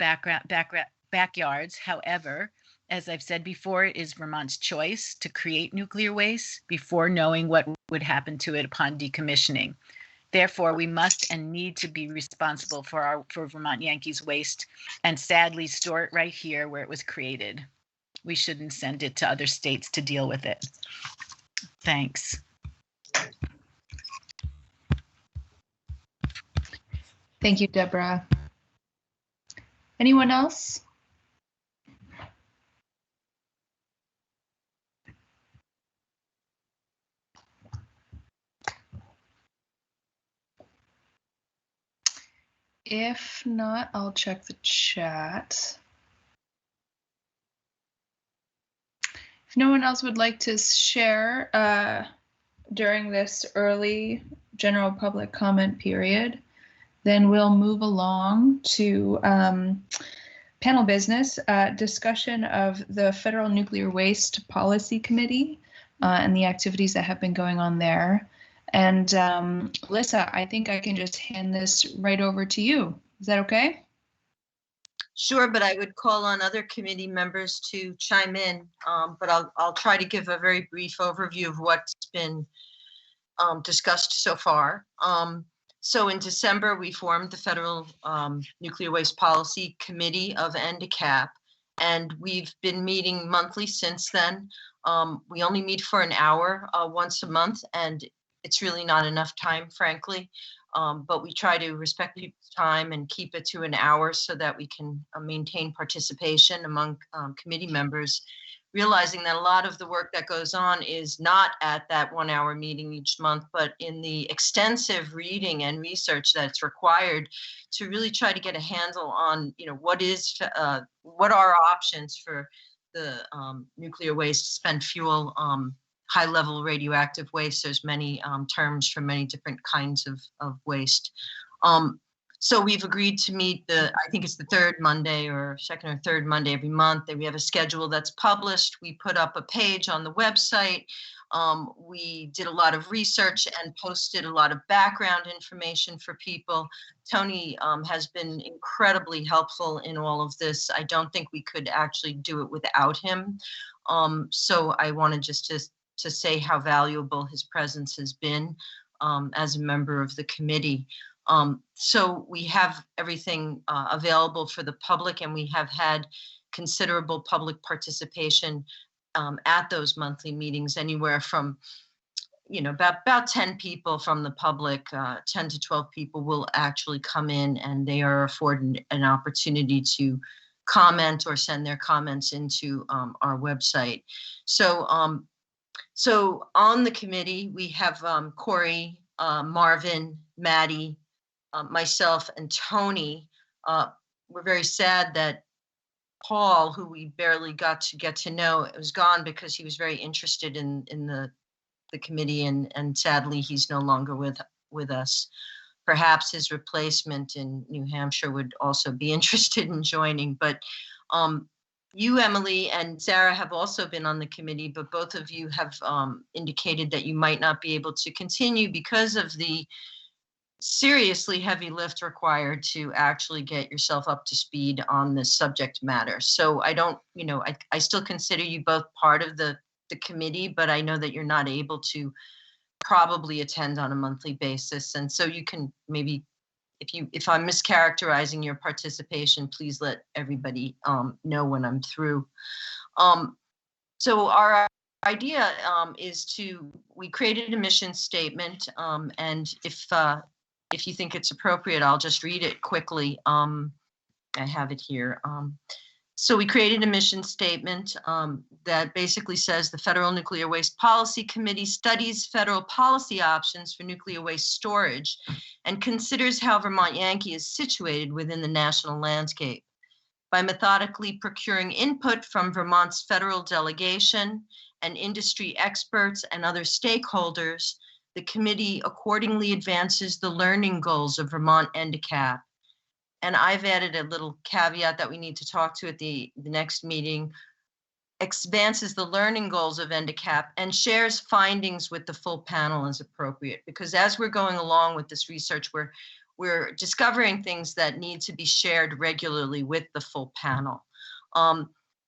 backyards. However, as I've said before, it is Vermont's choice to create nuclear waste before knowing what would happen to it upon decommissioning. Therefore, we must and need to be responsible for Vermont Yankees waste and sadly store it right here where it was created. We shouldn't send it to other states to deal with it. Thanks. Thank you, Deborah. Anyone else? If not, I'll check the chat. If no one else would like to share during this early general public comment period, then we'll move along to panel business, discussion of the Federal Nuclear Waste Policy Committee and the activities that have been going on there. And Lissa, I think I can just hand this right over to you. Is that okay? Sure, but I would call on other committee members to chime in, but I'll try to give a very brief overview of what's been discussed so far. So in December, we formed the Federal Nuclear Waste Policy Committee of NDCAP, and we've been meeting monthly since then. We only meet for an hour once a month, and it's really not enough time, frankly. But we try to respect people's time and keep it to an hour so that we can maintain participation among committee members, realizing that a lot of the work that goes on is not at that 1 hour meeting each month, but in the extensive reading and research that's required to really try to get a handle on, what are options for the nuclear waste, spent fuel, high-level radioactive waste. There's many terms for many different kinds of waste. So we've agreed to meet I think it's the third Monday or second or third Monday every month. We have a schedule that's published. We put up a page on the website. We did a lot of research and posted a lot of background information for people. Tony has been incredibly helpful in all of this. I don't think we could actually do it without him. So I wanted just to to say how valuable his presence has been as a member of the committee. So we have everything available for the public, and we have had considerable public participation at those monthly meetings, anywhere from about 10 people from the public, 10 to 12 people will actually come in, and they are afforded an opportunity to comment or send their comments into our website. So, so on the committee, we have Corey, Marvin, Maddie, myself, and Tony. We're very sad that Paul, who we barely got to know, was gone because he was very interested in the committee, and sadly he's no longer with us. Perhaps his replacement in New Hampshire would also be interested in joining, but you, Emily, and Sarah have also been on the committee, but both of you have indicated that you might not be able to continue because of the seriously heavy lift required to actually get yourself up to speed on this subject matter. So I don't, I still consider you both part of the committee, but I know that you're not able to probably attend on a monthly basis. And so you can maybe, if I'm mischaracterizing your participation, please let everybody know when I'm through. So our idea is we created a mission statement, and if you think it's appropriate, I'll just read it quickly. I have it here. So we created a mission statement that basically says the Federal Nuclear Waste Policy Committee studies federal policy options for nuclear waste storage and considers how Vermont Yankee is situated within the national landscape. By methodically procuring input from Vermont's federal delegation and industry experts and other stakeholders, the committee accordingly advances the learning goals of Vermont NDCAP. And I've added a little caveat that we need to talk to at the next meeting, advances the learning goals of NDCAP and shares findings with the full panel as appropriate. Because as we're going along with this research, we're discovering things that need to be shared regularly with the full panel.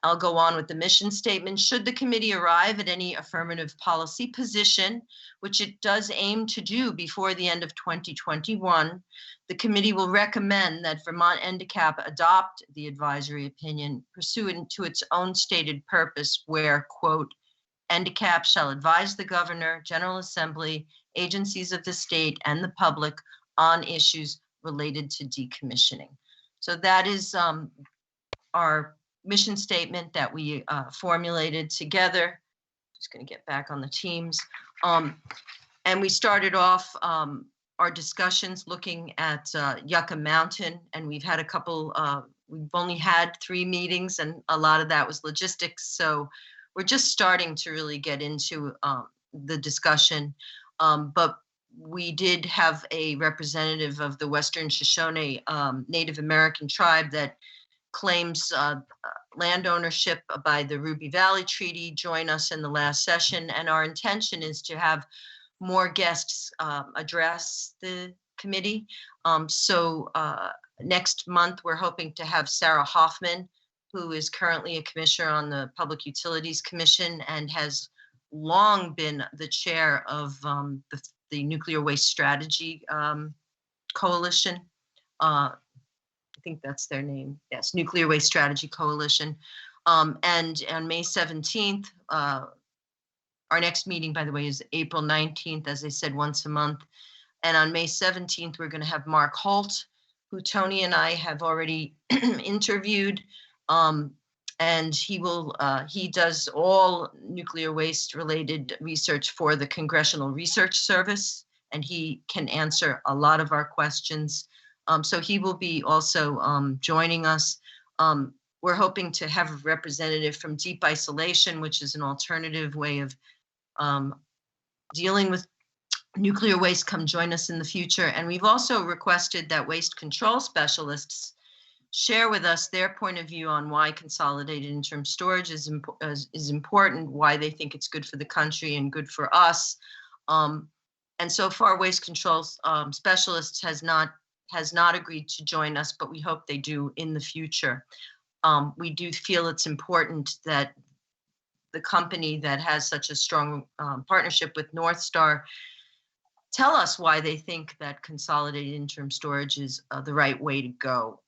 I'll go on with the mission statement. Should the committee arrive at any affirmative policy position, which it does aim to do before the end of 2021, the committee will recommend that Vermont NDCAP adopt the advisory opinion pursuant to its own stated purpose where, quote, NDCAP shall advise the governor, General Assembly, agencies of the state, and the public on issues related to decommissioning. So that is our mission statement that we formulated together. Just going to get back on the teams. And we started off our discussions looking at Yucca Mountain, and we've had a couple, we've only had 3 meetings, and a lot of that was logistics. So we're just starting to really get into the discussion. But we did have a representative of the Western Shoshone Native American tribe that claims land ownership by the Ruby Valley Treaty join us in the last session, and our intention is to have more guests address the committee. So next month, we're hoping to have Sarah Hoffman, who is currently a commissioner on the Public Utilities Commission and has long been the chair of the Nuclear Waste Strategy Coalition. I think that's their name. Yes, Nuclear Waste Strategy Coalition. And on May 17th, our next meeting, by the way, is April 19th, as I said, once a month. And on May 17th, we're going to have Mark Holt, who Tony and I have already interviewed. And he does all nuclear waste related research for the Congressional Research Service, and he can answer a lot of our questions. So he will be also joining us. We're hoping to have a representative from Deep Isolation, which is an alternative way of dealing with nuclear waste, come join us in the future. And we've also requested that waste control specialists share with us their point of view on why consolidated interim storage is important, why they think it's good for the country and good for us. And so far, waste control specialists has not agreed to join us, but we hope they do in the future. We do feel it's important that the company that has such a strong partnership with NorthStar tell us why they think that consolidated interim storage is the right way to go.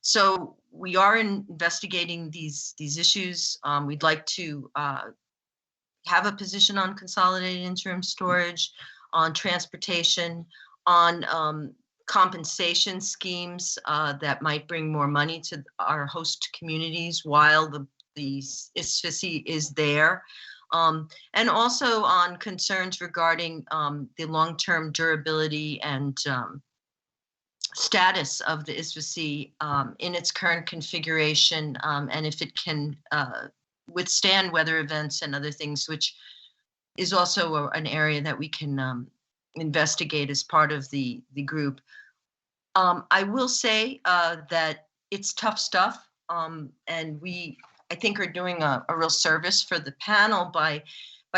So we are investigating these issues. We'd like to have a position on consolidated interim storage, on transportation, on compensation schemes that might bring more money to our host communities while the ISFSI is there. And also on concerns regarding the long-term durability and status of the ISFSI in its current configuration, and if it can withstand weather events and other things, which is also an area that we can investigate as part of the group. I will say that it's tough stuff, and we, I think, are doing a real service for the panel by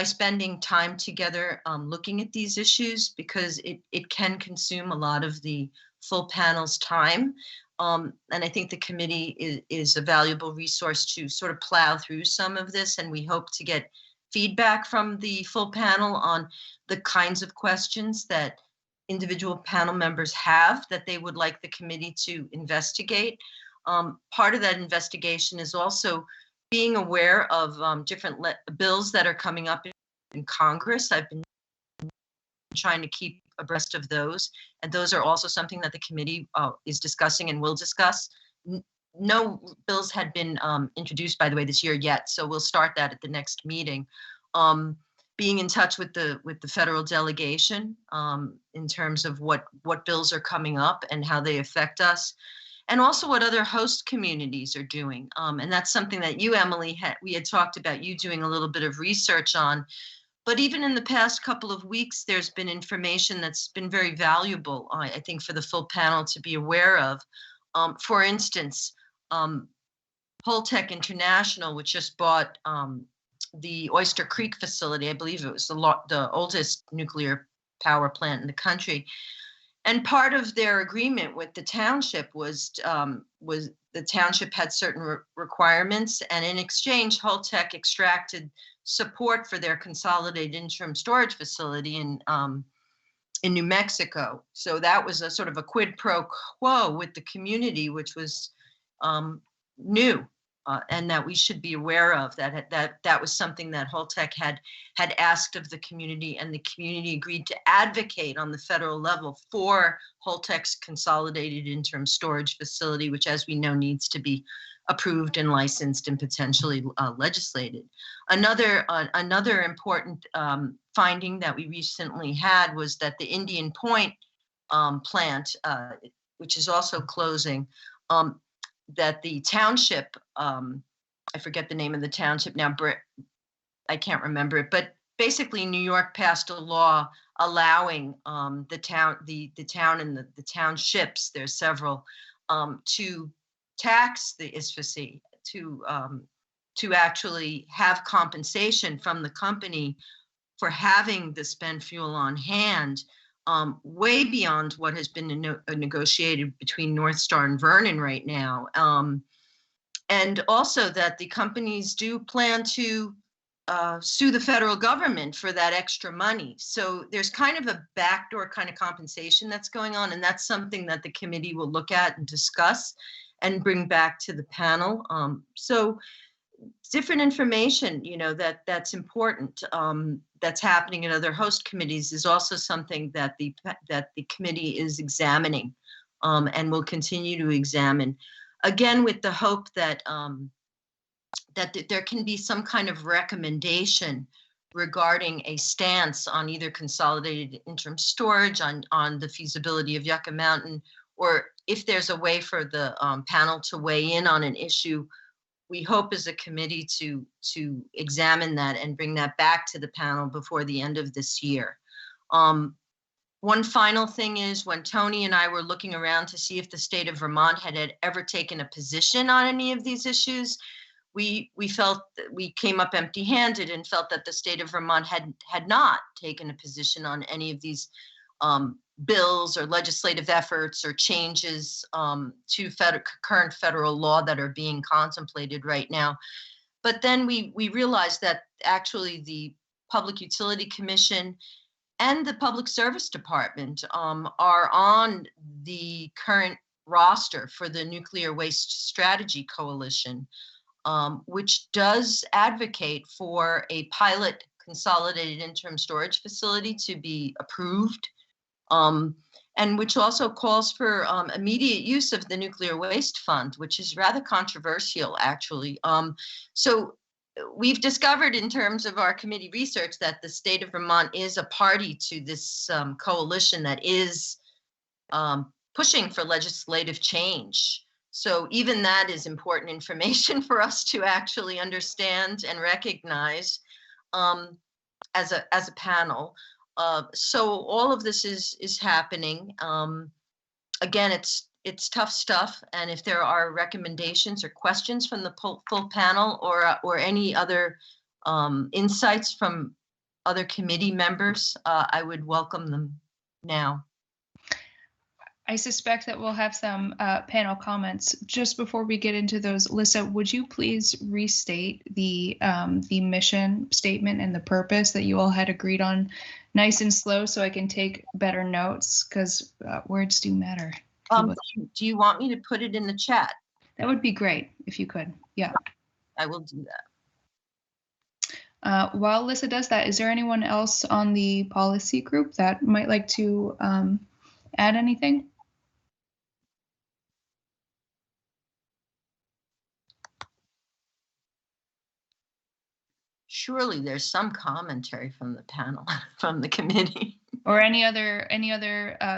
spending time together looking at these issues, because it can consume a lot of the full panel's time. And I think the committee is a valuable resource to sort of plow through some of this, and we hope to get feedback from the full panel on the kinds of questions that individual panel members have that they would like the committee to investigate. Part of that investigation is also being aware of different bills that are coming up in Congress. I've been trying to keep abreast of those, and those are also something that the committee is discussing and will discuss. No bills had been introduced, by the way, this year yet, so we'll start that at the next meeting. Being in touch with the federal delegation in terms of what bills are coming up and how they affect us, and also what other host communities are doing. And that's something that you, Emily, we had talked about you doing a little bit of research on. But even in the past couple of weeks, there's been information that's been very valuable, I think, for the full panel to be aware of. For instance, Holtec International, which just bought the Oyster Creek facility, I believe it was the oldest nuclear power plant in the country. And part of their agreement with the township was the township had certain requirements, and in exchange, Holtec extracted support for their consolidated interim storage facility in New Mexico. So that was a sort of a quid pro quo with the community, which was new, and that we should be aware of. That was something that Holtec had asked of the community, and the community agreed to advocate on the federal level for Holtec's consolidated interim storage facility, which, as we know, needs to be approved and licensed and potentially legislated. Another important finding that we recently had was that the Indian Point plant, which is also closing, that the township, I forget the name of the township now, I can't remember it, but basically New York passed a law allowing the town and the townships, there's several, to tax the ISFSI, to actually have compensation from the company for having the spent fuel on hand, way beyond what has been negotiated between NorthStar and Vernon right now. And also that the companies do plan to sue the federal government for that extra money. So there's kind of a backdoor kind of compensation that's going on, and that's something that the committee will look at and discuss and bring back to the panel. So different information, that's important, that's happening in other host committees is also something that the committee is examining, and will continue to examine. Again, with the hope that that there can be some kind of recommendation regarding a stance on either consolidated interim storage, on the feasibility of Yucca Mountain, or if there's a way for the panel to weigh in on an issue. We hope as a committee to examine that and bring that back to the panel before the end of this year. One final thing is, when Tony and I were looking around to see if the state of Vermont had ever taken a position on any of these issues, we felt that we came up empty-handed and felt that the state of Vermont had not taken a position on any of these bills or legislative efforts or changes to current federal law that are being contemplated right now. But then we realized that actually the Public Utility Commission and the Public Service Department are on the current roster for the Nuclear Waste Strategy Coalition, which does advocate for a pilot consolidated interim storage facility to be approved, and which also calls for immediate use of the Nuclear Waste Fund, which is rather controversial, actually. So we've discovered in terms of our committee research that the state of Vermont is a party to this coalition that is pushing for legislative change. So even that is important information for us to actually understand and recognize as a panel. So all of this is happening. Again, it's tough stuff. And if there are recommendations or questions from the full panel or any other insights from other committee members, I would welcome them now. I suspect that we'll have some panel comments. Just before we get into those, Lisa, would you please restate the mission statement and the purpose that you all had agreed on, nice and slow, so I can take better notes, because words do matter. Do you want me to put it in the chat? That would be great if you could. Yeah. I will do that. While Lisa does that, is there anyone else on the policy group that might like to add anything? Surely there's some commentary from the panel, from the committee. Or any other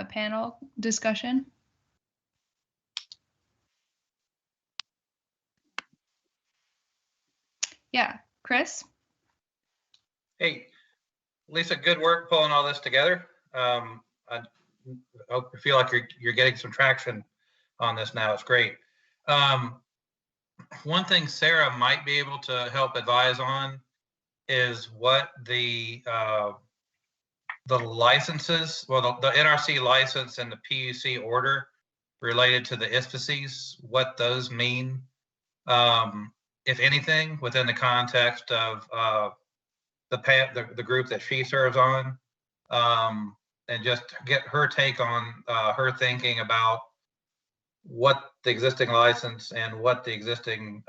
panel discussion? Yeah, Chris? Hey, Lisa, good work pulling all this together. I hope you feel like you're getting some traction on this now. It's great. One thing Sarah might be able to help advise on is what the licenses, well, the NRC license and the PUC order related to the ISFCs, what those mean, if anything, within the context of the group that she serves on, and just get her take on her thinking about what the existing license and what the existing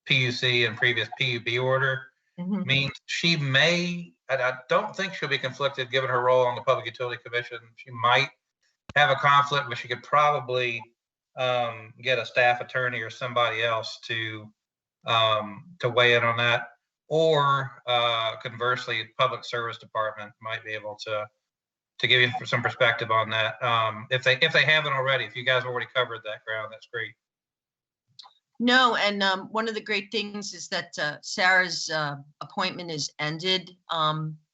PUC and previous PUB order means. She may, I don't think she'll be conflicted given her role on the Public Utility Commission. She might have a conflict, but she could probably get a staff attorney or somebody else to weigh in on that. Or conversely, Public Service Department might be able to give you some perspective on that. If they haven't already, if you guys already covered that ground, that's great. No, and one of the great things is that Sarah's appointment is ended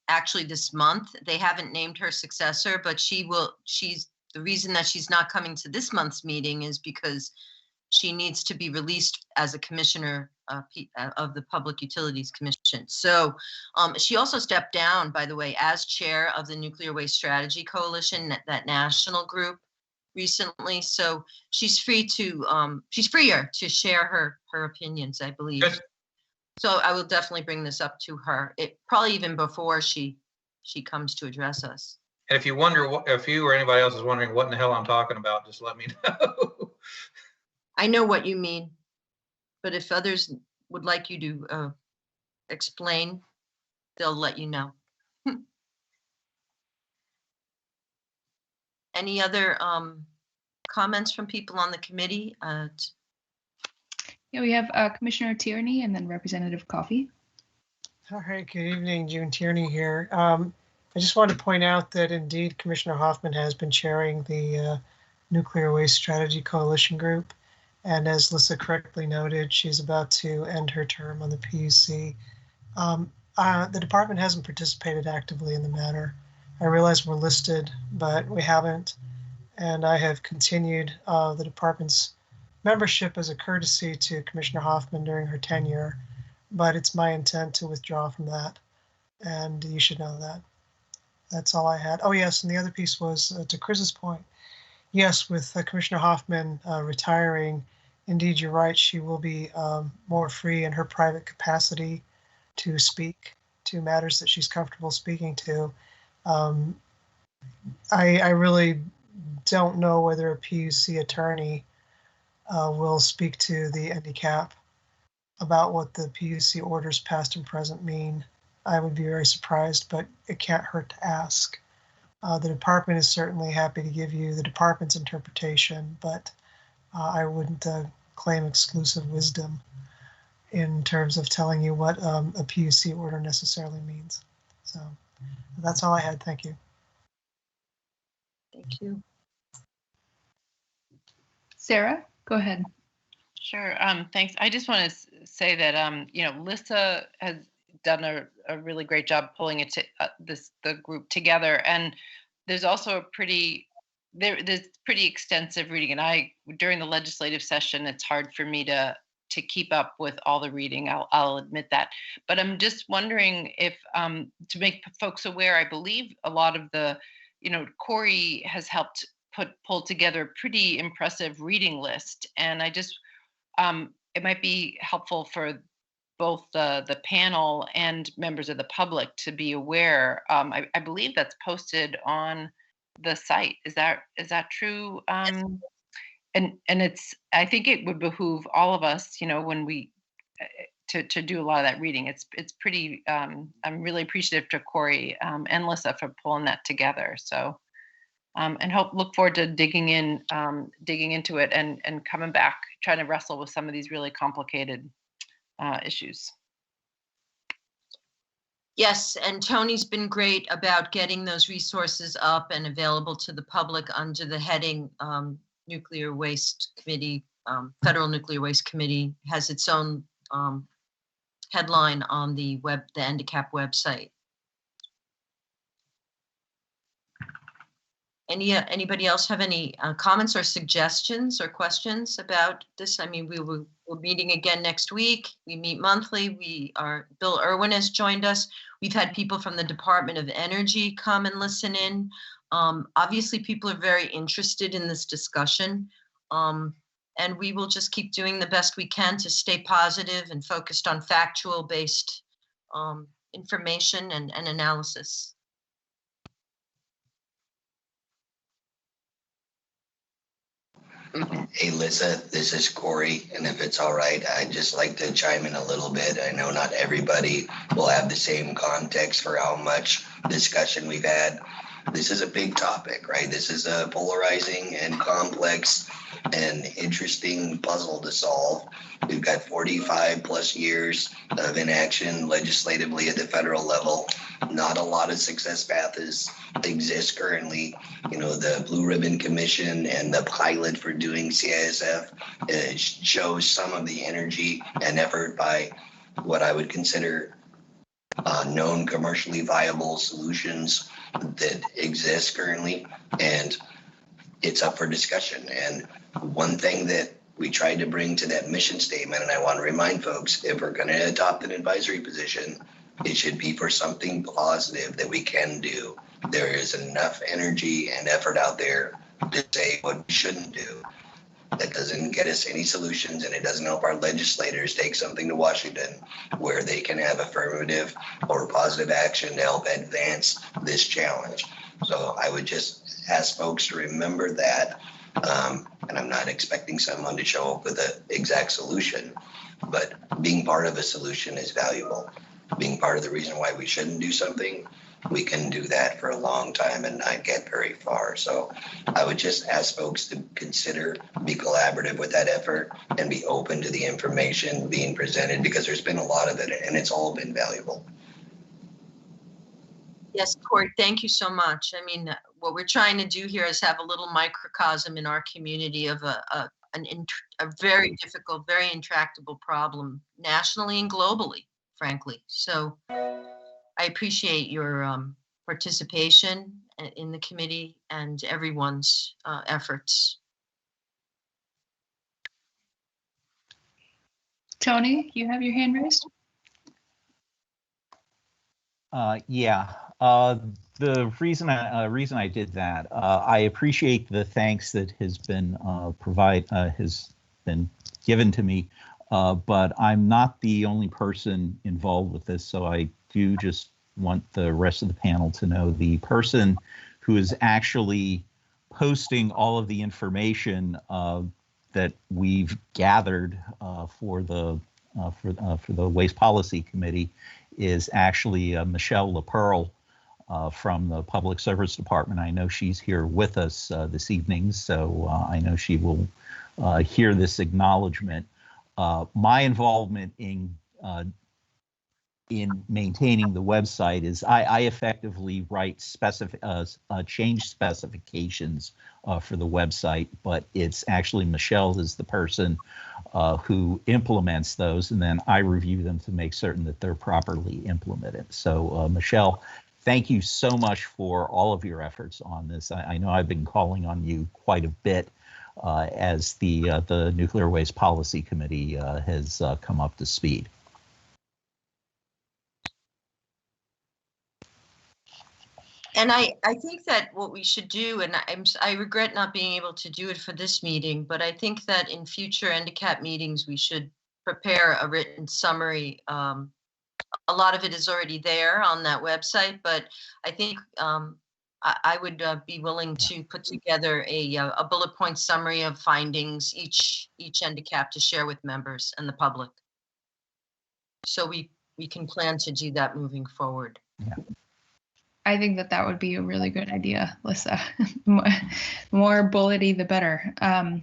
actually this month. They haven't named her successor, but she's the reason that she's not coming to this month's meeting is because she needs to be released as a commissioner of the Public Utilities Commission. So she also stepped down, by the way, as chair of the Nuclear Waste Strategy Coalition, that national group, recently. So she's freer to share her opinions, I believe. Good. So I will definitely bring this up to her. It probably even before she comes to address us. And if you wonder, if you or anybody else is wondering what in the hell I'm talking about, just let me know. I know what you mean, but if others would like you to explain, they'll let you know. Any other comments from people on the committee? Yeah, we have Commissioner Tierney and then Representative Coffey. All right, good evening, June Tierney here. I just want to point out that indeed Commissioner Hoffman has been chairing the Nuclear Waste Strategy Coalition Group. And as Lisa correctly noted, she's about to end her term on the PUC. The department hasn't participated actively in the matter. I realize we're listed, but we haven't. And I have continued the department's membership as a courtesy to Commissioner Hoffman during her tenure, but it's my intent to withdraw from that. And you should know that. That's all I had. Oh yes, and the other piece was to Chris's point. Yes, with Commissioner Hoffman retiring, indeed, you're right, she will be more free in her private capacity to speak to matters that she's comfortable speaking to. I really don't know whether a PUC attorney will speak to the NDCAP about what the PUC orders past and present mean. I would be very surprised, but it can't hurt to ask. The department is certainly happy to give you the department's interpretation, but I wouldn't claim exclusive wisdom in terms of telling you what a PUC order necessarily means. So that's all I had. Thank you. Thank you. Sarah, go ahead. Sure. Thanks. I just want to say that Lissa has done a really great job pulling it to the group together, and there's also there's pretty extensive reading. And during the legislative session, it's hard for me to keep up with all the reading. I'll admit that. But I'm just wondering if to make folks aware, I believe a lot of the Corey has helped pull together a pretty impressive reading list, and I just it might be helpful for both the panel and members of the public to be aware. I believe that's posted on the site. Is that true? And I think it would behoove all of us, when we to do a lot of that reading. It's pretty. I'm really appreciative to Corey and Lissa for pulling that together. So. And look forward to digging into it and coming back, trying to wrestle with some of these really complicated issues. Yes, and Tony's been great about getting those resources up and available to the public under the heading Nuclear Waste Committee. Federal Nuclear Waste Committee has its own headline on the NDCAP website. Anybody else have any comments or suggestions or questions about this? I mean, we're meeting again next week. We meet monthly. Bill Irwin has joined us. We've had people from the Department of Energy come and listen in. Obviously, people are very interested in this discussion. And we will just keep doing the best we can to stay positive and focused on factual-based information and analysis. Hey, Lissa, this is Corey, and if it's all right, I'd just like to chime in a little bit. I know not everybody will have the same context for how much discussion we've had. This is a big topic, right? This is a polarizing and complex and interesting puzzle to solve. We've got 45 plus years of inaction legislatively at the federal level. Not a lot of success paths exist currently. The Blue Ribbon Commission and the pilot for doing CISF shows some of the energy and effort by what I would consider known commercially viable solutions that exist currently, and it's up for discussion. And one thing that we tried to bring to that mission statement, and I want to remind folks, if we're going to adopt an advisory position, it should be for something positive that we can do. There is enough energy and effort out there to say what we shouldn't do. That doesn't get us any solutions, and it doesn't help our legislators take something to Washington where they can have affirmative or positive action to help advance this challenge. So I would just ask folks to remember that. And I'm not expecting someone to show up with an exact solution, but being part of a solution is valuable. Being part of the reason why we shouldn't do something, we can do that for a long time and not get very far. So I would just ask folks to consider, be collaborative with that effort and be open to the information being presented, because there's been a lot of it and it's all been valuable. Yes, Corey, thank you so much. I mean, what we're trying to do here is have a little microcosm in our community of a very difficult, very intractable problem nationally and globally, frankly. So I appreciate your participation in the committee and everyone's efforts. Tony, you have your hand raised? Yeah. The reason I did that, I appreciate the thanks that has been been given to me, but I'm not the only person involved with this, so I do just want the rest of the panel to know the person who is actually posting all of the information that we've gathered for the Waste Policy Committee is actually Michelle LaPearl from the Public Service Department. I know she's here with us this evening, so I know she will hear this acknowledgement. My involvement in maintaining the website is I effectively write change specifications for the website, but it's actually Michelle is the person who implements those, and then I review them to make certain that they're properly implemented. So Michelle, thank you so much for all of your efforts on this. I know I've been calling on you quite a bit as the Nuclear Waste Policy Committee has come up to speed. And I think that what we should do, and I regret not being able to do it for this meeting, but I think that in future NDCAP meetings, we should prepare a written summary. A lot of it is already there on that website, but I think I would be willing to put together a bullet point summary of findings each NDCAP to share with members and the public. So we can plan to do that moving forward. Yeah. I think that would be a really good idea, Lissa. More bullety, the better. I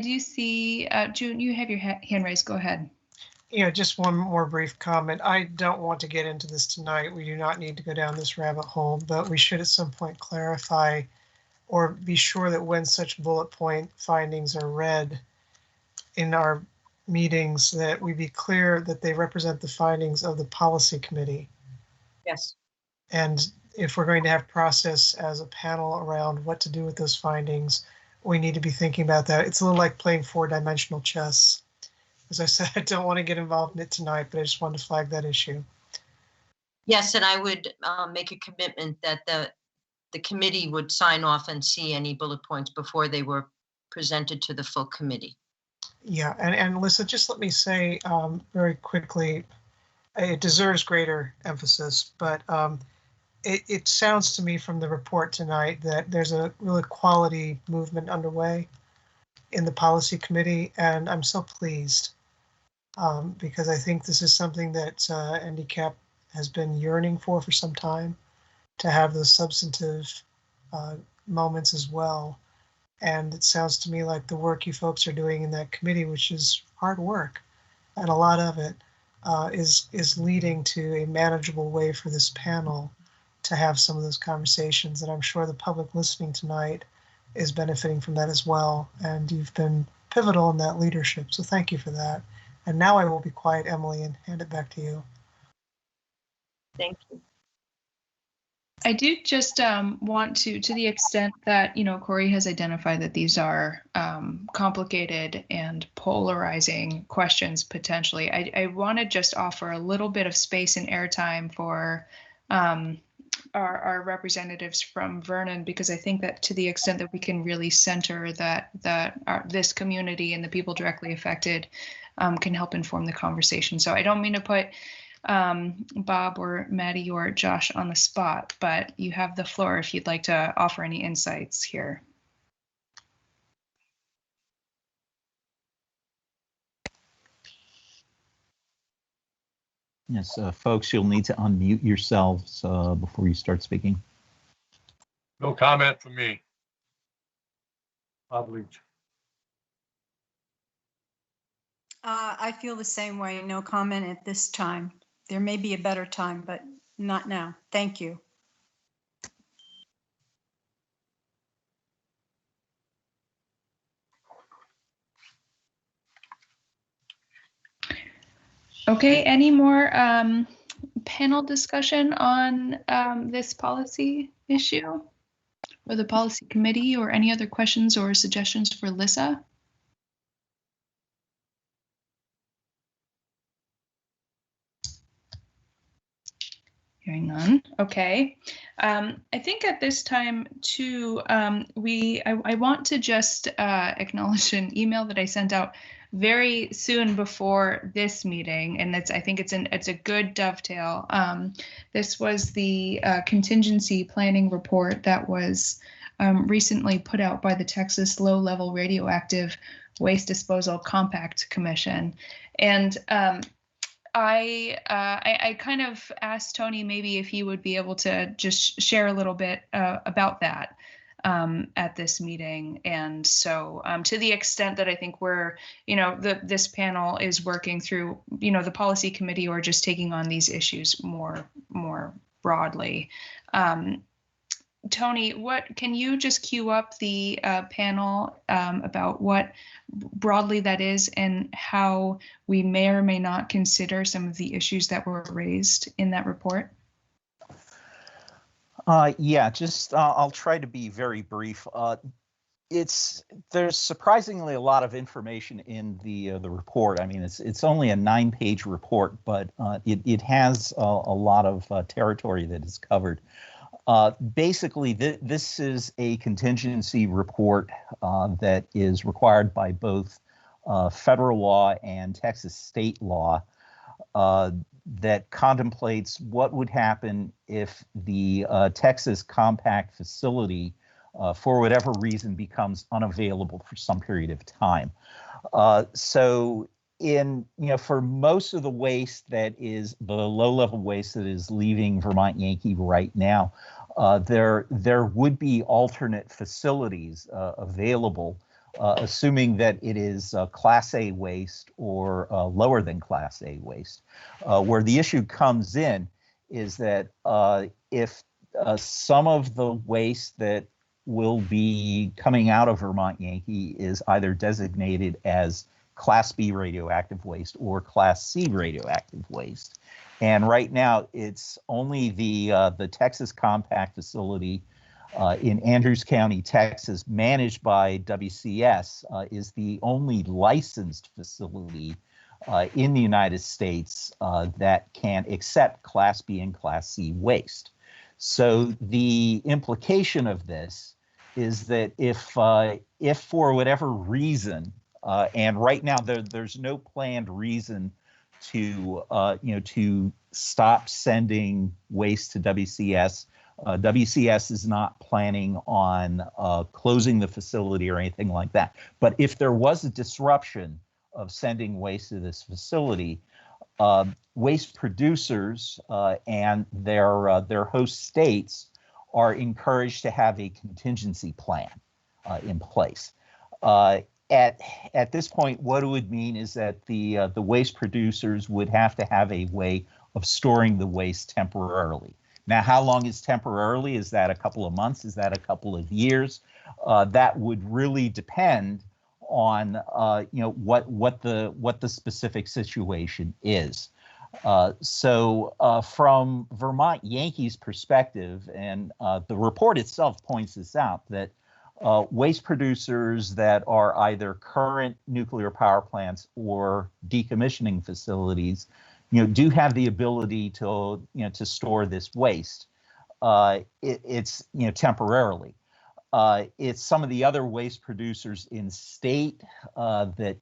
do see, June, you have your hand raised. Go ahead. Yeah, just one more brief comment. I don't want to get into this tonight. We do not need to go down this rabbit hole, but we should at some point clarify or be sure that when such bullet point findings are read in our meetings, that we be clear that they represent the findings of the policy committee. Yes. And if we're going to have process as a panel around what to do with those findings, we need to be thinking about that. It's a little like playing 4-dimensional chess. As I said, I don't want to get involved in it tonight, but I just wanted to flag that issue. Yes, and I would make a commitment that the committee would sign off and see any bullet points before they were presented to the full committee. Yeah, and Lisa, just let me say very quickly, it deserves greater emphasis, but it sounds to me from the report tonight that there's a really quality movement underway in the policy committee, and I'm so pleased because I think this is something that NDCAP has been yearning for some time, to have those substantive moments as well. And it sounds to me like the work you folks are doing in that committee, which is hard work, and a lot of it is leading to a manageable way for this panel to have some of those conversations. And I'm sure the public listening tonight is benefiting from that as well. And you've been pivotal in that leadership. So thank you for that. And now I will be quiet, Emily, and hand it back to you. Thank you. I do just want to the extent that, Corey has identified that these are complicated and polarizing questions potentially. I want to just offer a little bit of space and airtime for our representatives from Vernon, because I think that to the extent that we can really center this community and the people directly affected can help inform the conversation. So I don't mean to put Bob or Maddie or Josh on the spot, but you have the floor if you'd like to offer any insights here. Yes, folks, you'll need to unmute yourselves before you start speaking. No comment from me. Bob Leach. I feel the same way. No comment at this time. There may be a better time, but not now. Thank you. Okay, any more panel discussion on this policy issue or the policy committee, or any other questions or suggestions for Lissa? Hearing none. Okay. I think at this time too, I want to just acknowledge an email that I sent out very soon before this meeting, and I think it's a good dovetail. This was the contingency planning report that was recently put out by the Texas Low-Level Radioactive Waste Disposal Compact Commission, and I kind of asked Tony maybe if he would be able to just share a little bit about that at this meeting. And so to the extent that I think we're, this panel is working through, the policy committee or just taking on these issues more broadly. Tony, can you just queue up the panel about what broadly that is and how we may or may not consider some of the issues that were raised in that report? Yeah, just I'll try to be very brief. There's surprisingly a lot of information in the report. I mean, it's only a 9-page report, but it has a lot of territory that is covered. Basically, this is a contingency report that is required by both federal law and Texas state law that contemplates what would happen if the Texas compact facility, for whatever reason, becomes unavailable for some period of time. So for most of the waste that is the low-level waste that is leaving Vermont Yankee right now, there would be alternate facilities available, assuming that it is Class A waste or lower than Class A waste. Where the issue comes in is that if some of the waste that will be coming out of Vermont Yankee is either designated as Class B radioactive waste or Class C radioactive waste. And right now, it's only the Texas Compact facility in Andrews County, Texas, managed by WCS, is the only licensed facility in the United States that can accept Class B and Class C waste. So the implication of this is that if for whatever reason, and right now there's no planned reason to stop sending waste to WCS. WCS is not planning on closing the facility or anything like that. But if there was a disruption of sending waste to this facility, waste producers and their host states are encouraged to have a contingency plan in place. At this point, what it would mean is that the waste producers would have to have a way of storing the waste temporarily. Now, how long is temporarily? Is that a couple of months? Is that a couple of years? That would really depend on what the specific situation is. So from Vermont Yankees' perspective, and the report itself points this out, that waste producers that are either current nuclear power plants or decommissioning facilities, do have the ability to store this waste. It's temporarily. It's some of the other waste producers in state that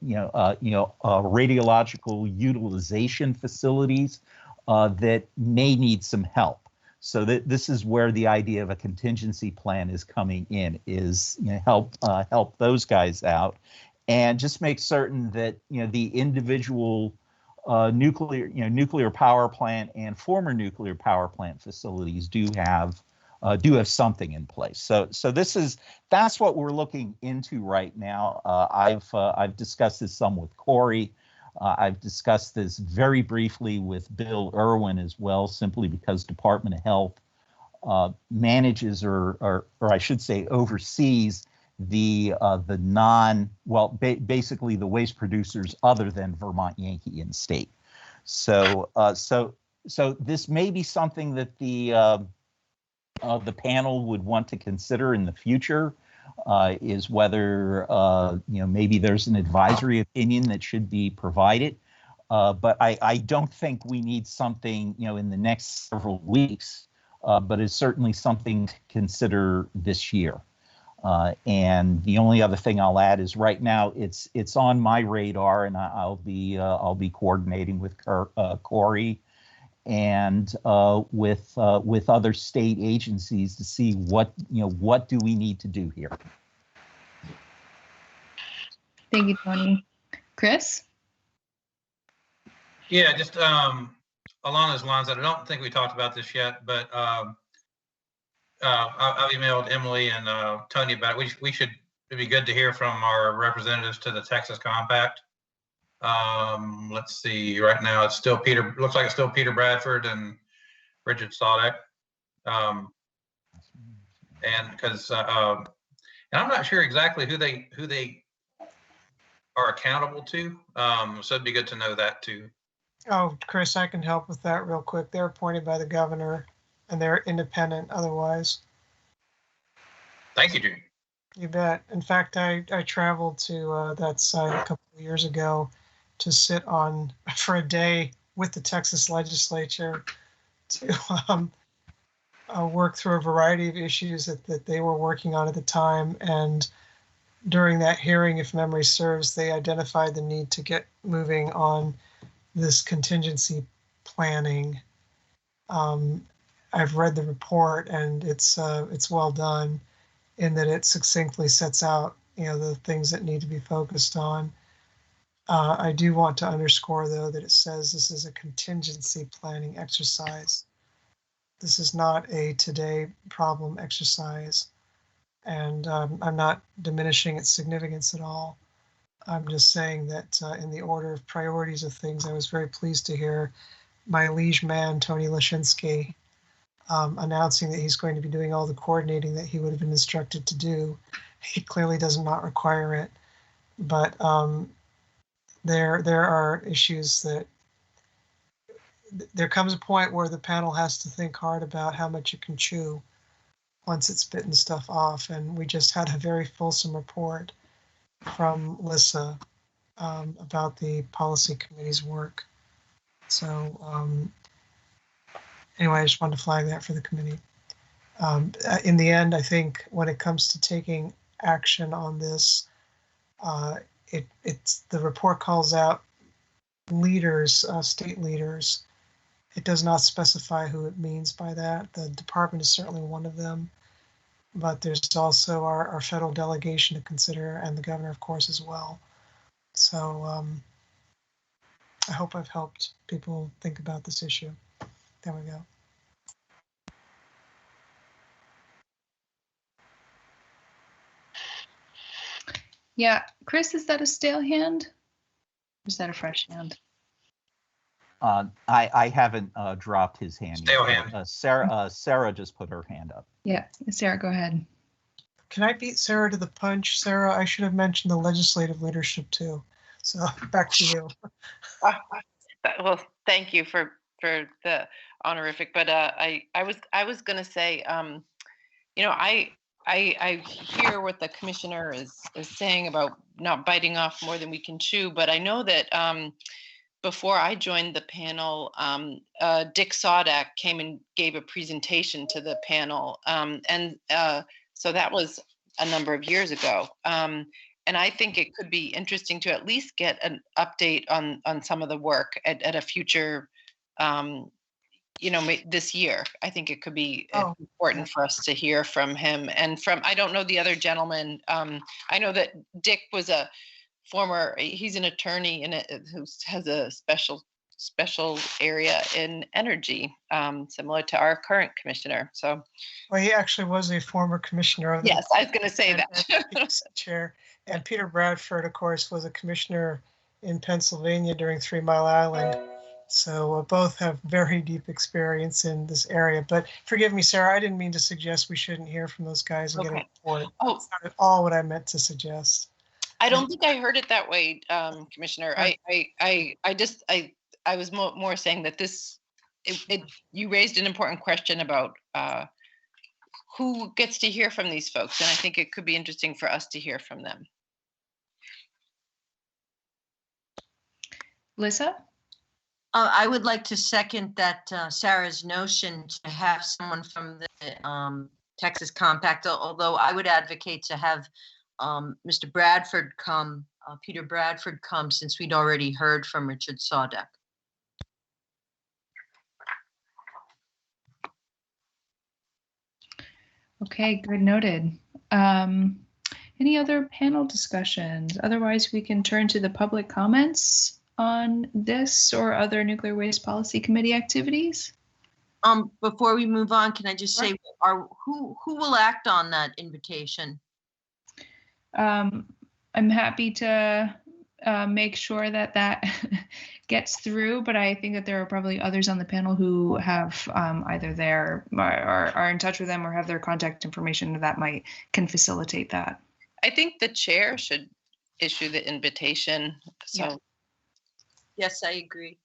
radiological utilization facilities that may need some help. So this is where the idea of a contingency plan is coming in, is help those guys out, and just make certain that the individual nuclear power plant and former nuclear power plant facilities do have something in place. So that's what we're looking into right now. I've discussed this some with Corey. I've discussed this very briefly with Bill Irwin as well, simply because Department of Health manages or I should say oversees the basically the waste producers other than Vermont Yankee in state. So this may be something that the panel would want to consider in the future. Is whether maybe there's an advisory opinion that should be provided. But I don't think we need something, in the next several weeks, but it's certainly something to consider this year. And the only other thing I'll add is right now it's on my radar, and I'll be coordinating with Corey and with other state agencies to see what do we need to do here. Thank you, Tony. Chris? Yeah, just along those lines, I don't think we talked about this yet, but I've emailed Emily and Tony about it. It'd be good to hear from our representatives to the Texas Compact. Let's see, right now it's still looks like it's still Peter Bradford and Richard Sadek. And because and I'm not sure exactly who they are accountable to. So it'd be good to know that too. Oh, Chris, I can help with that real quick. They're appointed by the governor and they're independent otherwise. Thank you, Jimmy. You bet. In fact, I traveled to that site a couple of years ago to sit on for a day with the Texas legislature to work through a variety of issues that they were working on at the time. And during that hearing, if memory serves, they identified the need to get moving on this contingency planning. I've read the report, and it's well done in that it succinctly sets out the things that need to be focused on. I do want to underscore, though, that it says this is a contingency planning exercise. This is not a today problem exercise, and I'm not diminishing its significance at all. I'm just saying that in the order of priorities of things, I was very pleased to hear my liege man, Tony Lashinsky, announcing that he's going to be doing all the coordinating that he would have been instructed to do. He clearly does not require it, but there are issues that there comes a point where the panel has to think hard about how much it can chew once it's bitten stuff off. And we just had a very fulsome report from Lissa about the policy committee's work. So anyway, I just wanted to flag that for the committee. In the end, I think when it comes to taking action on this, it's the report calls out leaders, state leaders. It does not specify who it means by that. The department is certainly one of them, but there's also our federal delegation to consider, and the governor, of course, as well. So I hope I've helped people think about this issue. There we go. Yeah, Chris, is that a stale hand? Or is that a fresh hand? I haven't dropped his hand Stale yet. hand. Sarah just put her hand up. Yeah, Sarah, go ahead. Can I beat Sarah to the punch? Sarah, I should have mentioned the legislative leadership too. So back to you. Well, thank you for the honorific, but I was going to say, I hear what the commissioner is saying about not biting off more than we can chew, but I know that before I joined the panel, Dick Sodak came and gave a presentation to the panel, so that was a number of years ago. And I think it could be interesting to at least get an update on some of the work at a future, this year. I think it could be important for us to hear from him and from, I don't know the other gentleman. I know that Dick was he's an attorney who has a special area in energy, similar to our current commissioner. So, well, he actually was a former commissioner of the yes, I was going to say that. Chair. And Peter Bradford, of course, was a commissioner in Pennsylvania during 3 Mile Island. So both have very deep experience in this area. But forgive me, Sarah, I didn't mean to suggest we shouldn't hear from those guys and get a report. Oh, it's not at all what I meant to suggest. I don't think I heard it that way, Commissioner. I was more saying that you raised an important question about who gets to hear from these folks, and I think it could be interesting for us to hear from them. Lissa? I would like to second that Sarah's notion to have someone from the Texas Compact, although I would advocate to have Mr. Bradford come, Peter Bradford come, since we'd already heard from Richard Sawdeck. Okay, good, noted. Any other panel discussions? Otherwise, we can turn to the public comments on this or other nuclear waste policy committee activities. Before we move on, can I just say, who will act on that invitation? I'm happy to make sure that that gets through, but I think that there are probably others on the panel who have either there or are in touch with them or have their contact information that can facilitate that. I think the chair should issue the invitation. So. Yeah. Yes, I agree.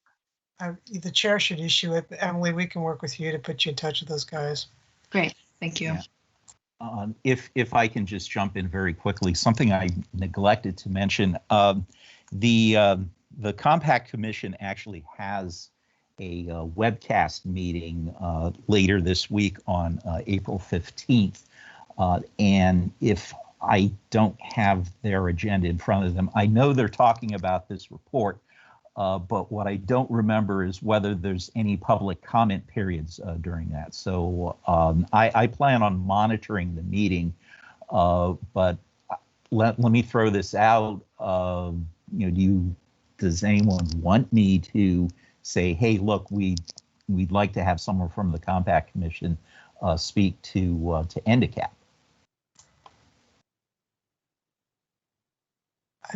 The chair should issue it. Emily, we can work with you to put you in touch with those guys. Great, thank you. Yeah. If I can just jump in very quickly, something I neglected to mention, the Compact Commission actually has a webcast meeting later this week on April 15th. And if I don't have their agenda in front of them, I know they're talking about this report, but what I don't remember is whether there's any public comment periods during that. So I plan on monitoring the meeting, but let me throw this out. Does anyone want me to say, hey, look, we'd like to have someone from the Compact Commission speak to NDCAP?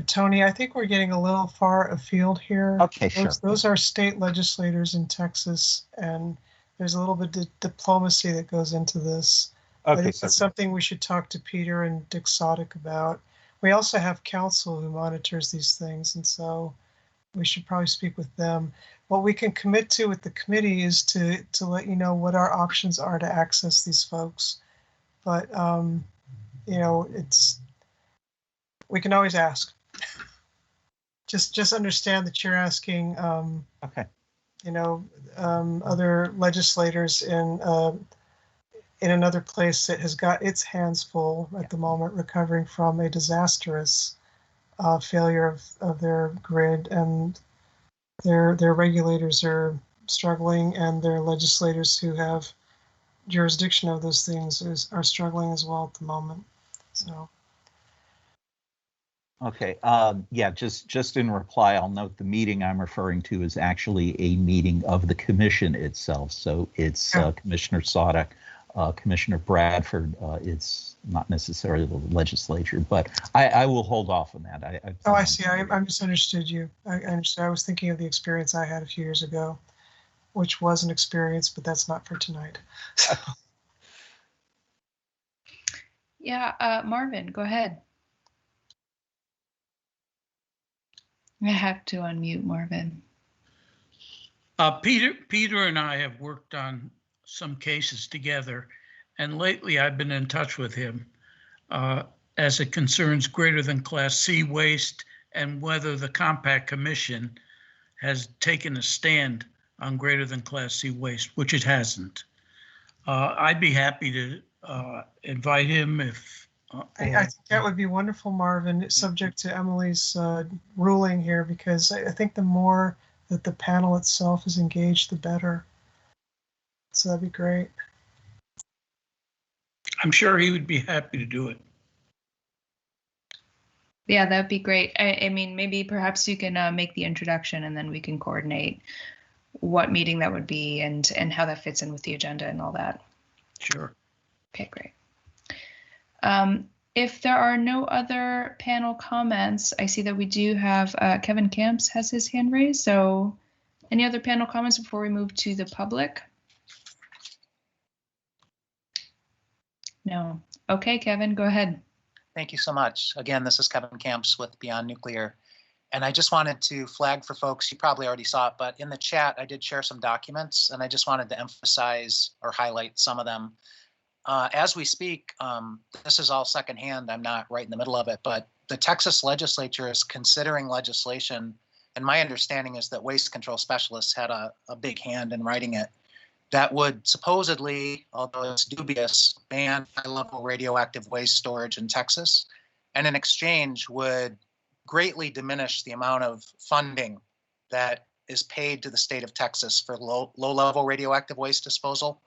Tony, I think we're getting a little far afield here. Okay, sure. Those are state legislators in Texas, and there's a little bit of diplomacy that goes into this. Okay, I think that's something we should talk to Peter and Dick Sodek about. We also have counsel who monitors these things, and so we should probably speak with them. What we can commit to with the committee is to let you know what our options are to access these folks. But, we can always ask. Just understand that you're asking, okay. Other legislators in another place that has got its hands full at the moment, recovering from a disastrous failure of their grid, and their regulators are struggling, and their legislators who have jurisdiction of those things are struggling as well at the moment. So. Okay, yeah, just in reply, I'll note the meeting I'm referring to is actually a meeting of the commission itself. So it's Commissioner Sodek, Commissioner Bradford. It's not necessarily the legislature, but I will hold off on that. I see. I misunderstood you. I understand. I was thinking of the experience I had a few years ago, which was an experience, but that's not for tonight. Yeah, Marvin, go ahead. I have to unmute Marvin. Peter and I have worked on some cases together, and lately I've been in touch with him as it concerns greater than Class C waste and whether the Compact Commission has taken a stand on greater than Class C waste, which it hasn't. I'd be happy to invite him if I think that would be wonderful, Marvin, subject to Emily's ruling here, because I think the more that the panel itself is engaged, the better. So that'd be great. I'm sure he would be happy to do it. Yeah, that'd be great. I mean, maybe perhaps you can make the introduction, and then we can coordinate what meeting that would be and how that fits in with the agenda and all that. Sure. Okay, great. If there are no other panel comments, I see that we do have Kevin Camps has his hand raised. So any other panel comments before we move to the public? No. Okay, Kevin, go ahead. Thank you so much. Again, this is Kevin Camps with Beyond Nuclear. And I just wanted to flag for folks, you probably already saw it, but in the chat, I did share some documents, and I just wanted to emphasize or highlight some of them. As we speak, this is all secondhand. I'm not right in the middle of it, but the Texas legislature is considering legislation and my understanding is that waste control specialists had a big hand in writing it, that would supposedly, although it's dubious, ban high-level radioactive waste storage in Texas, and in exchange would greatly diminish the amount of funding that is paid to the state of Texas for low-level radioactive waste disposal.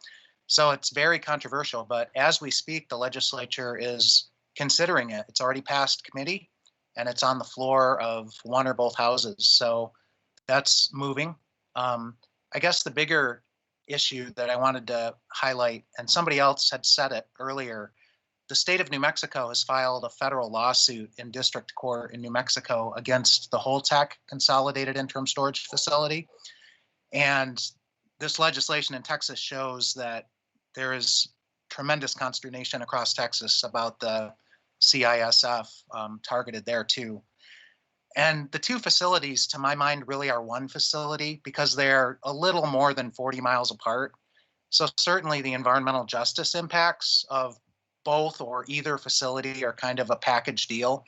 So it's very controversial, but as we speak, the legislature is considering it. It's already passed committee, and it's on the floor of one or both houses. So that's moving. I guess the bigger issue that I wanted to highlight, and somebody else had said it earlier, the state of New Mexico has filed a federal lawsuit in district court in New Mexico against the Holtec Consolidated Interim Storage Facility. And this legislation in Texas shows that there is tremendous consternation across Texas about the CISF targeted there too. And the two facilities, to my mind, really are one facility because they're a little more than 40 miles apart. So certainly the environmental justice impacts of both or either facility are kind of a package deal.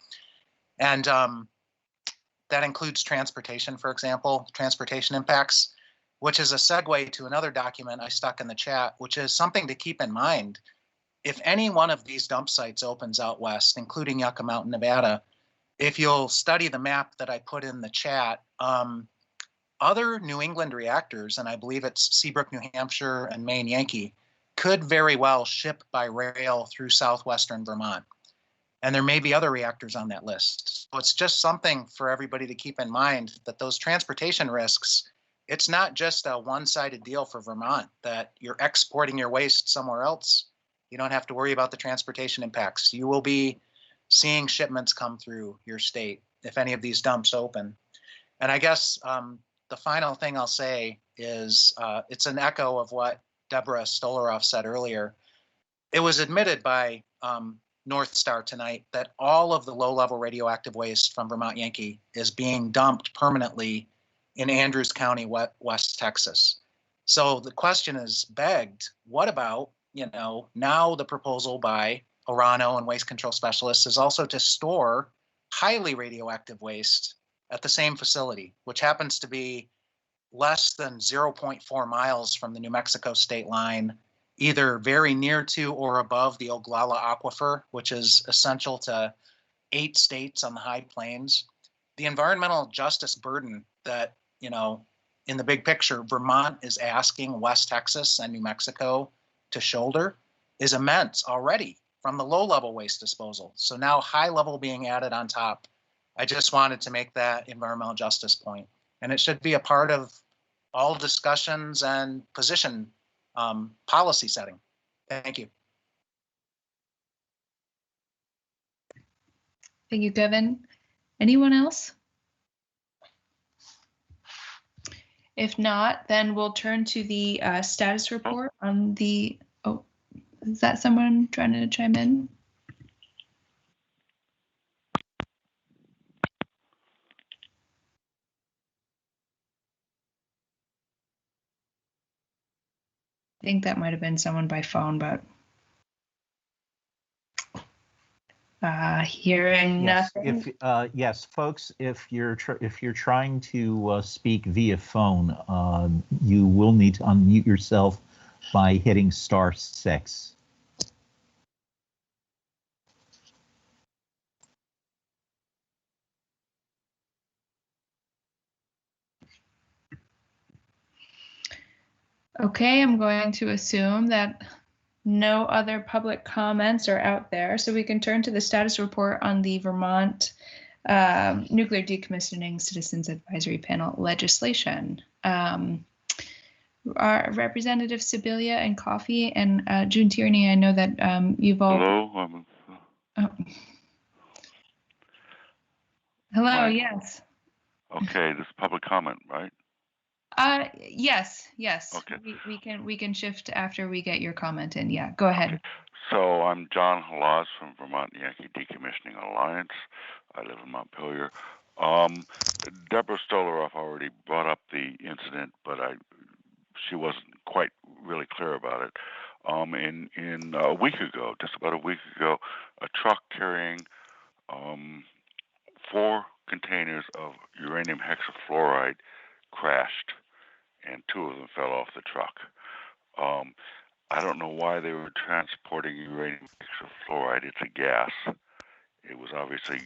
And that includes transportation, for example, transportation impacts, which is a segue to another document I stuck in the chat, which is something to keep in mind. If any one of these dump sites opens out west, including Yucca Mountain, Nevada, if you'll study the map that I put in the chat, other New England reactors, and I believe it's Seabrook, New Hampshire, and Maine Yankee, could very well ship by rail through southwestern Vermont. And there may be other reactors on that list. So it's just something for everybody to keep in mind that those transportation risks, it's not just a one-sided deal for Vermont, that you're exporting your waste somewhere else. You don't have to worry about the transportation impacts. You will be seeing shipments come through your state if any of these dumps open. And I guess the final thing I'll say is it's an echo of what Deborah Stolaroff said earlier. It was admitted by NorthStar tonight that all of the low-level radioactive waste from Vermont Yankee is being dumped permanently in Andrews County, West Texas. So the question is begged, what about, now the proposal by Orano and waste control specialists is also to store highly radioactive waste at the same facility, which happens to be less than 0.4 miles from the New Mexico state line, either very near to or above the Oglala Aquifer, which is essential to 8 states on the high plains. The environmental justice burden that, in the big picture, Vermont is asking West Texas and New Mexico to shoulder is immense already from the low-level waste disposal. So now high-level being added on top. I just wanted to make that environmental justice point. And it should be a part of all discussions and position policy setting. Thank you. Thank you, Kevin. Anyone else? If not, then we'll turn to the status report on the, is that someone trying to chime in? I think that might have been someone by phone, but hearing nothing. Yes, folks, if you're trying to speak via phone, you will need to unmute yourself by hitting *6. Okay, I'm going to assume that no other public comments are out there, so we can turn to the status report on the Vermont Nuclear Decommissioning Citizens Advisory Panel legislation. Our Representative Sibilia and Coffey and June Tierney, I know that you've all. Hello. Hello. Hi. Yes. Okay, this is public comment, right? Yes. Okay. We can shift after we get your comment in. Yeah, go ahead. Okay. So I'm John Halas from Vermont Yankee Decommissioning Alliance. I live in Montpelier. Deborah Stolaroff already brought up the incident, but she wasn't quite really clear about it. In a week ago, just about a week ago, a truck carrying 4 containers of uranium hexafluoride crashed, and 2 of them fell off the truck. I don't know why they were transporting uranium hexafluoride. It's a gas. It was obviously,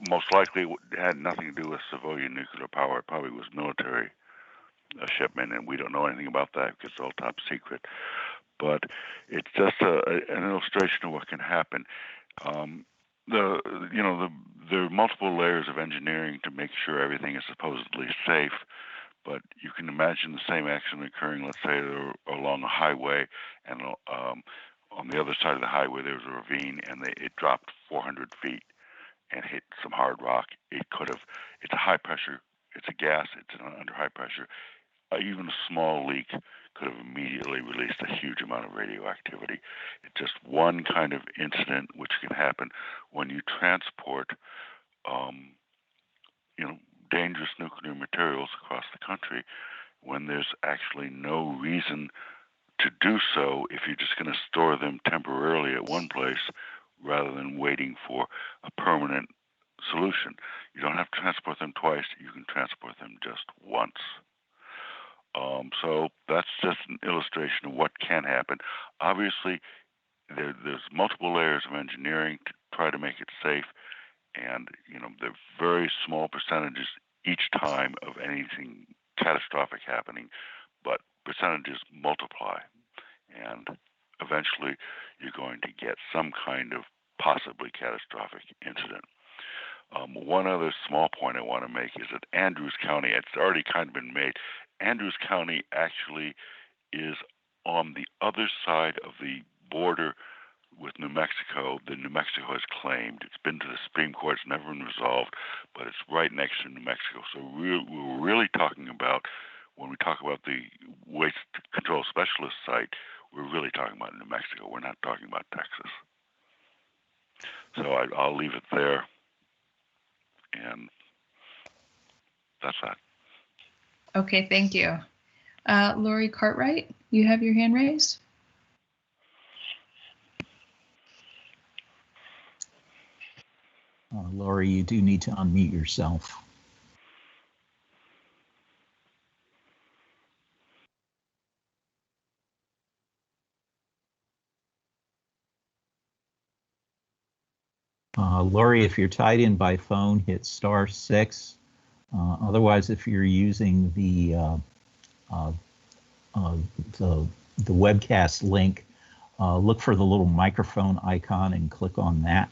most likely it had nothing to do with civilian nuclear power. It probably was military shipment, and we don't know anything about that because it's all top secret. But it's just an illustration of what can happen. There are multiple layers of engineering to make sure everything is supposedly safe. But you can imagine the same accident occurring, let's say, along a highway, and on the other side of the highway there was a ravine, and it dropped 400 feet and hit some hard rock. It could have. It's a high pressure. It's a gas. It's under high pressure. Even a small leak could have immediately released a huge amount of radioactivity. It's just one kind of incident which can happen when you transport, dangerous nuclear materials across the country, when there's actually no reason to do so if you're just going to store them temporarily at one place rather than waiting for a permanent solution. You don't have to transport them twice. You can transport them just once. So that's just an illustration of what can happen. Obviously, there's multiple layers of engineering to try to make it safe, and there are very small percentages each time of anything catastrophic happening, but percentages multiply, and eventually you're going to get some kind of possibly catastrophic incident. One other small point I want to make is that Andrews County, it's already kind of been made, Andrews County actually is on the other side of the border with New Mexico that New Mexico has claimed. It's been to the Supreme Court, it's never been resolved, but it's right next to New Mexico. So we're really talking about, when we talk about the Waste Control Specialist site, we're really talking about New Mexico. We're not talking about Texas. So I'll leave it there. And that's that. Okay, thank you. Lori Cartwright, you have your hand raised. Lori, you do need to unmute yourself. Lori, if you're tied in by phone, hit *6. Otherwise, if you're using the webcast link, look for the little microphone icon and click on that.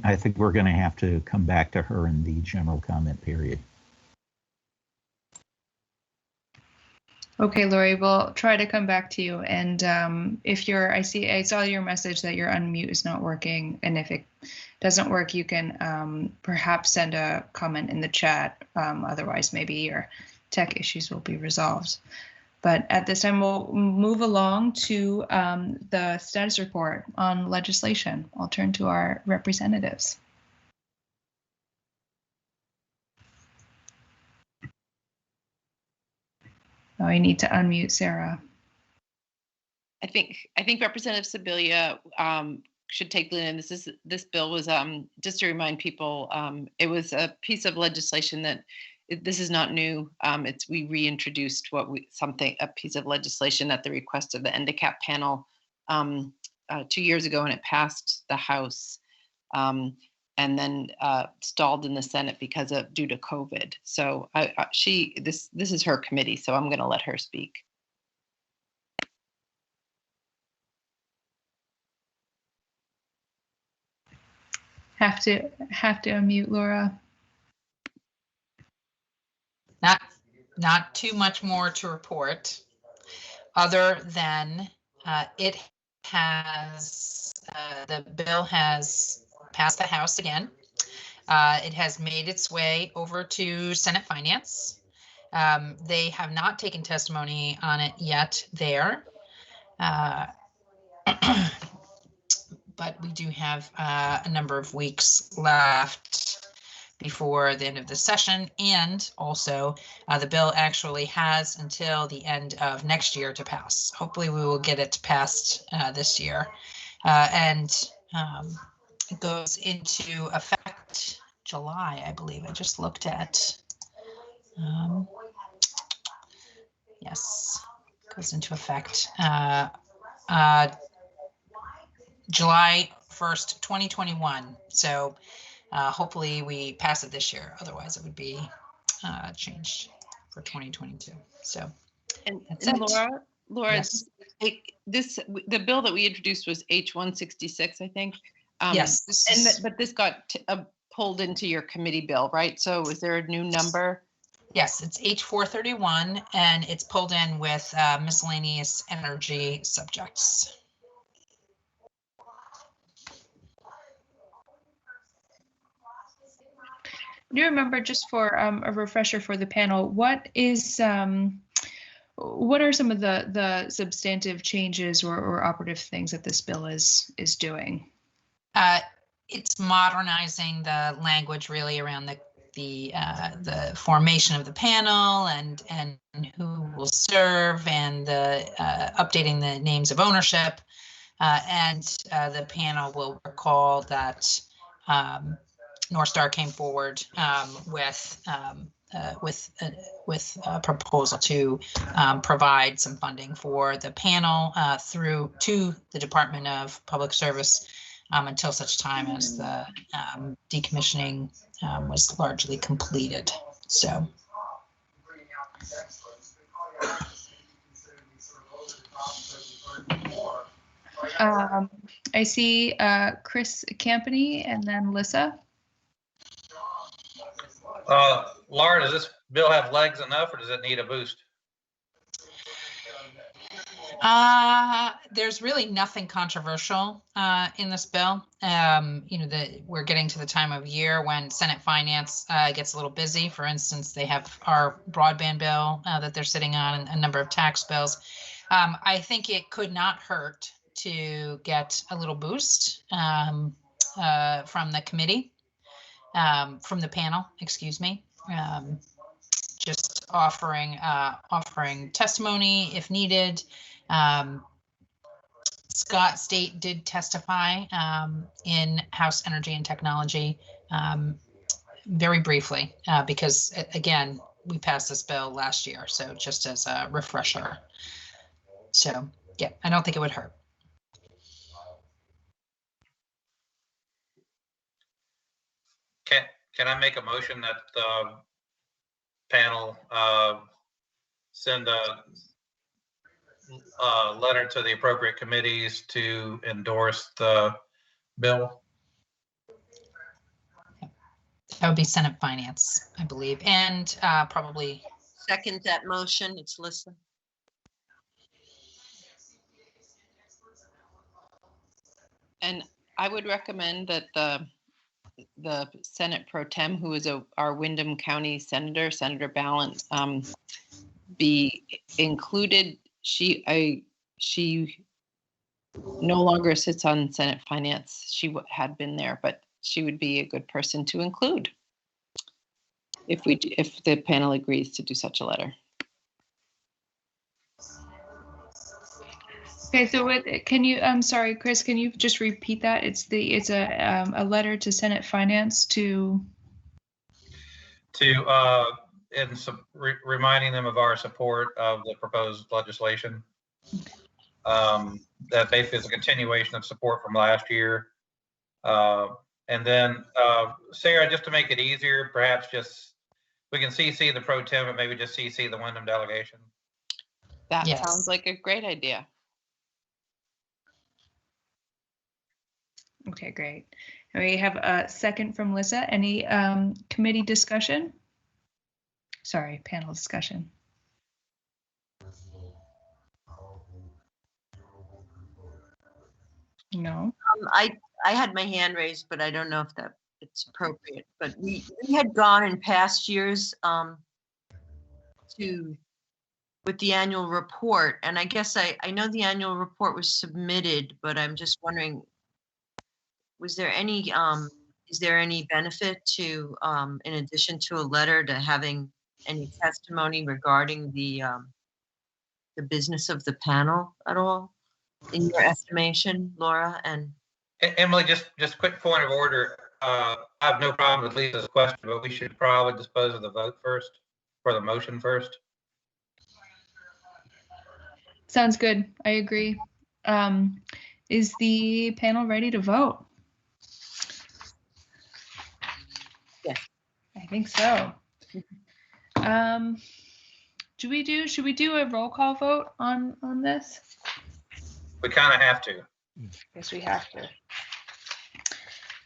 I think we're going to have to come back to her in the general comment period. Okay, Lori, we'll try to come back to you. And if I saw your message that your unmute is not working, and if it doesn't work, you can perhaps send a comment in the chat. Otherwise, maybe your tech issues will be resolved. But at this time, we'll move along to the status report on legislation. I'll turn to our representatives. Oh, I need to unmute Sarah. I think Representative Sibilia should take lead in. This bill was just to remind people, it was a piece of legislation that this is not new. We reintroduced a piece of legislation at the request of the NDCAP panel 2 years ago, and it passed the House and then stalled in the Senate due to COVID. So this is her committee, so I'm going to let her speak. Have to unmute Laura. Not too much more to report, other than the bill has passed the House again. It has made its way over to Senate Finance. They have not taken testimony on it yet there. But we do have a number of weeks left before the end of the session. And also the bill actually has until the end of next year to pass. Hopefully we will get it passed this year. And it goes into effect July, I believe. I just looked at. Yes, goes into effect July 1st, 2021. So hopefully we pass it this year. Otherwise, it would be changed for 2022. So that's it. Laura, Yes. the bill that we introduced was H166, I think. Yes. But this got pulled into your committee bill, right? So is there a new number? Yes, it's H431, and it's pulled in with miscellaneous energy subjects. Do you remember, just for a refresher for the panel, what are some of the substantive changes or operative things that this bill is doing? It's modernizing the language really around the formation of the panel and who will serve, and the updating the names of ownership, and the panel will recall that NorthStar came forward with a proposal to provide some funding for the panel to the Department of Public Service until such time as the decommissioning was largely completed. So. I see Chris Campany and then Lissa. Laura, does this bill have legs enough, or does it need a boost? There's really nothing controversial in this bill. We're getting to the time of year when Senate Finance gets a little busy. For instance, they have our broadband bill that they're sitting on, and a number of tax bills. I think it could not hurt to get a little boost from the committee, from the panel, excuse me. Just offering testimony if needed. Scott State did testify in House Energy and Technology very briefly because, again, we passed this bill last year. So just as a refresher. So, yeah, I don't think it would hurt. Can I make a motion that the panel send a letter to the appropriate committees to endorse the bill? That would be Senate Finance, I believe, and probably. Second that motion. It's Lissa. And I would recommend that the Senate Pro Tem, who is our Windham County Senator, Senator Ballant, be included. She no longer sits on Senate Finance. She had been there, but she would be a good person to include if the panel agrees to do such a letter. Okay, so can you? I'm sorry, Chris. Can you just repeat that? It's a letter to Senate Finance reminding them of our support of the proposed legislation. That basically is a continuation of support from last year. And then Sarah, just to make it easier, perhaps we can CC the Pro Tem, but maybe just CC the Windham delegation. That sounds like a great idea. Okay, great. We have a second from Lissa. Any committee discussion? Sorry, panel discussion. No. I had my hand raised, but I don't know if it's appropriate. But we had gone in past years with the annual report, and I guess I know the annual report was submitted, but I'm just wondering, was there any is there any benefit to, in addition to a letter, to having any testimony regarding the business of the panel at all, in your estimation, Laura? And Emily, just quick point of order. I have no problem with Lisa's question, but we should probably dispose of the vote first, for the motion first. Sounds good. I agree. Is the panel ready to vote? Yes. I think so. Should we do a roll call vote on this? We kind of have to. Yes, we have to.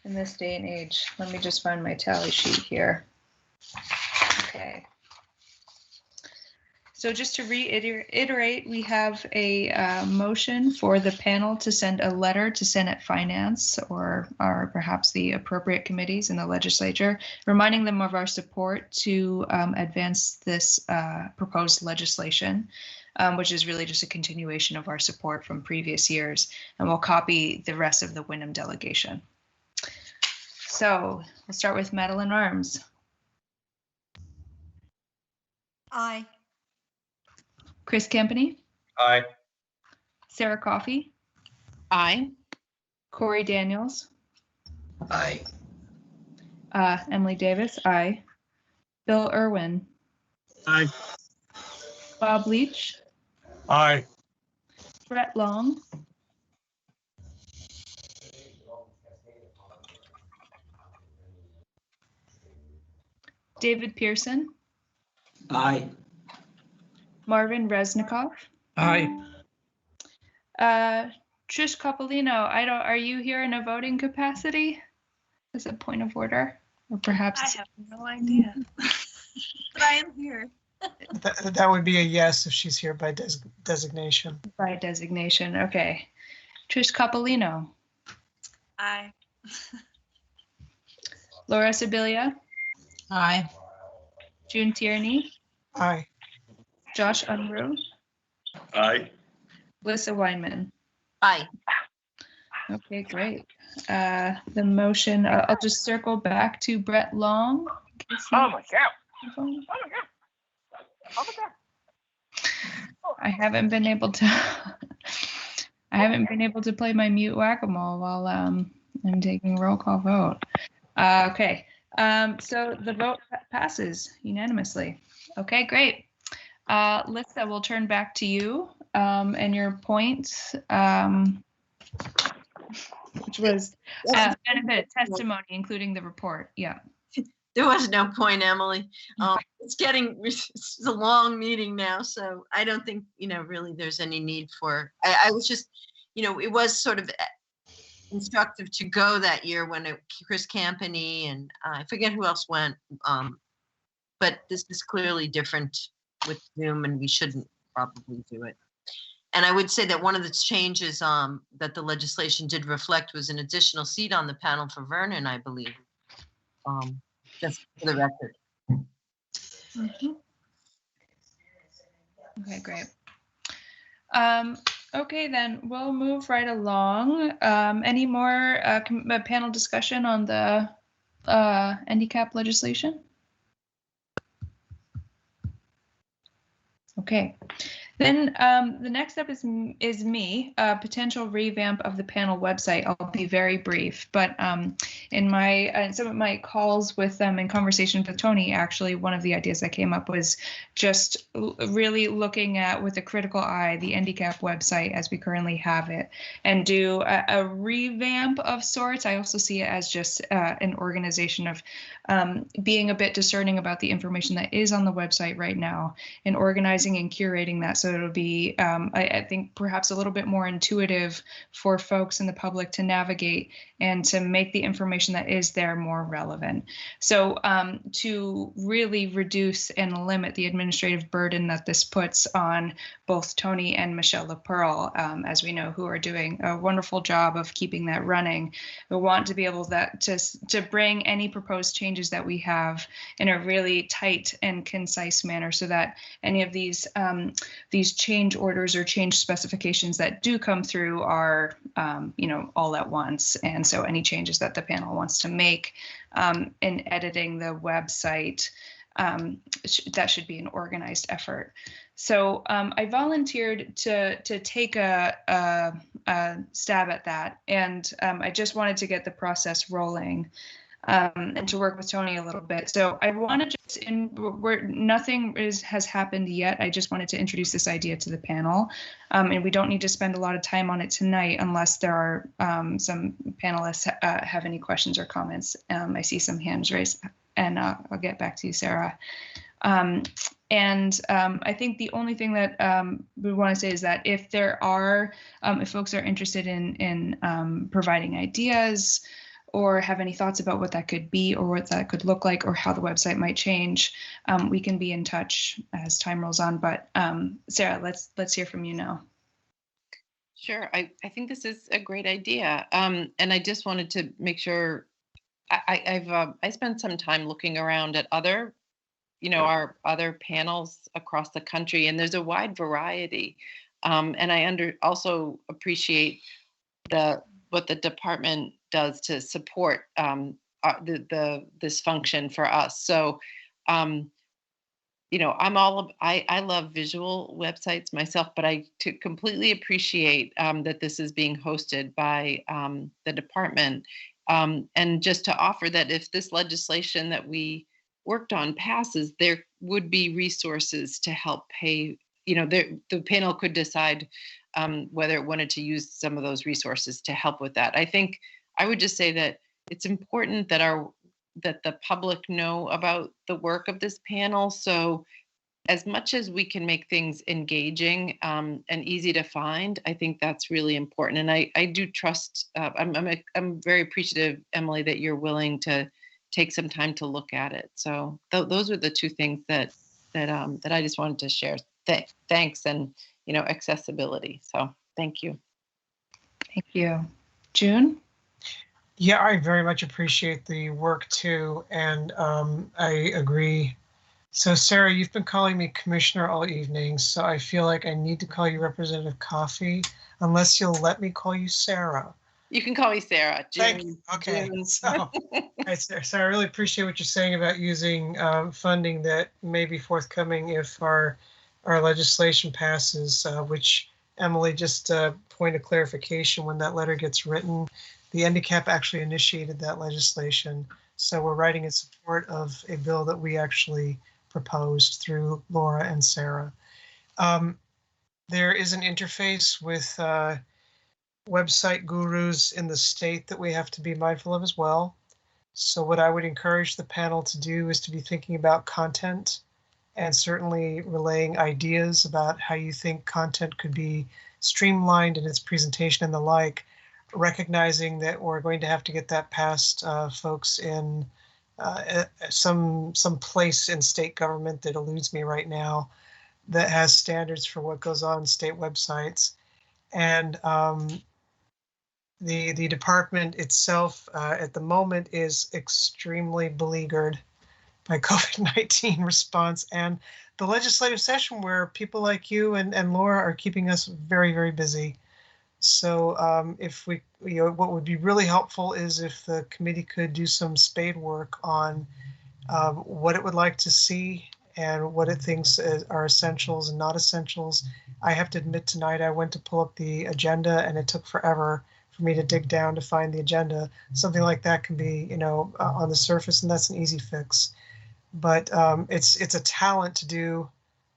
In this day and age, let me just find my tally sheet here. Okay. So just to reiterate, we have a motion for the panel to send a letter to Senate Finance or perhaps the appropriate committees in the legislature, reminding them of our support to advance this proposed legislation, which is really just a continuation of our support from previous years. And we'll copy the rest of the Wyndham delegation. So we'll start with Madeline Arms. Aye. Chris Campany. Aye. Sarah Coffey. Aye. Corey Daniels. Aye. Emily Davis. Aye. Bill Irwin. Aye. Bob Leach. Aye. Brett Long. David Pearson. Aye. Marvin Resnikoff. Aye. Trish Coppolino, are you here in a voting capacity? As a point of order? Or perhaps I have no idea, but I am here. That would be a yes if she's here by designation. By designation, okay. Trish Coppolino. Aye. Laura Sibilia. Aye. June Tierney. Aye. Josh Unruh. Aye. Lissa Weinman. Aye. Okay, great. The motion, I'll just circle back to Brett Long. Oh my God. I haven't been able to play my mute whack-a-mole while I'm taking a roll call vote. Okay. So the vote passes unanimously. Okay, great. Lissa, we'll turn back to you and your points, which was benefit testimony, including the report. Yeah. There was no point, Emily. It's a long meeting now, so I don't think, really there's any need for, I was just, it was sort of instructive to go that year when Chris Campany and I forget who else went, but this is clearly different with Zoom and we shouldn't probably do it. And I would say that one of the changes that the legislation did reflect was an additional seat on the panel for Vernon, I believe. Just for the record. Mm-hmm. Okay, great. Okay, then we'll move right along. Any more panel discussion on the NDCAP legislation? Okay. Then the next step is me, potential revamp of the panel website. I'll be very brief, but in some of my calls with them and conversations with Tony, actually, one of the ideas that came up was just really looking at, with a critical eye, the NDCAP website as we currently have it, and do a revamp of sorts. I also see it as just an organization of being a bit discerning about the information that is on the website right now and organizing and curating that so it'll be, I think, perhaps a little bit more intuitive for folks in the public to navigate and to make the information that is there more relevant. So to really reduce and limit the administrative burden that this puts on both Tony and Michelle LaPearl, as we know, who are doing a wonderful job of keeping that running. We want to be able to bring any proposed changes that we have in a really tight and concise manner so that any of these these change orders or change specifications that do come through are, all at once. And so any changes that the panel wants to make in editing the website, that should be an organized effort. So I volunteered to take a stab at that, and I just wanted to get the process rolling and to work with Tony a little bit. So I want to just, nothing has happened yet. I just wanted to introduce this idea to the panel, and we don't need to spend a lot of time on it tonight unless there are some panelists have any questions or comments. I see some hands raised, and I'll get back to you, Sarah. I think the only thing that we want to say is that if there are, if folks are interested in providing ideas or have any thoughts about what that could be or what that could look like or how the website might change, we can be in touch as time rolls on. But Sarah, let's hear from you now. Sure, I think this is a great idea, and I just wanted to make sure I spent some time looking around at other, our other panels across the country, and there's a wide variety. And I also appreciate what the department does to support this function for us. So, I love visual websites myself, but I completely appreciate that this is being hosted by the department. And just to offer that if this legislation that we worked on passes, there would be resources to help pay, the panel could decide whether it wanted to use some of those resources to help with that. I think I would just say that it's important that the public know about the work of this panel. So as much as we can make things engaging and easy to find, I think that's really important. And I do trust, I'm very appreciative, Emily, that you're willing to take some time to look at it. So those are the two things that I just wanted to share. Thanks, and accessibility. So thank you. Thank you. June? Yeah, I very much appreciate the work too, and I agree. So Sarah, you've been calling me Commissioner all evening, so I feel like I need to call you Representative Coffey, unless you'll let me call you Sarah. You can call me Sarah. June, thank you. Okay. So I really appreciate what you're saying about using funding that may be forthcoming if our legislation passes, which Emily, just point of clarification, when that letter gets written, the NDCAP actually initiated that legislation. So we're writing in support of a bill that we actually proposed through Laura and Sarah. There is an interface with website gurus in the state that we have to be mindful of as well. So what I would encourage the panel to do is to be thinking about content and certainly relaying ideas about how you think content could be streamlined in its presentation and the like, recognizing that we're going to have to get that past folks in some place in state government that eludes me right now that has standards for what goes on state websites. And the department itself at the moment is extremely beleaguered by COVID-19 response and the legislative session where people like you and Laura are keeping us very, very busy. So if we, what would be really helpful is if the committee could do some spade work on what it would like to see and what it thinks are essentials and not essentials. I have to admit tonight I went to pull up the agenda and it took forever for me to dig down to find the agenda. Something like that can be, on the surface, and that's an easy fix. But it's a talent to do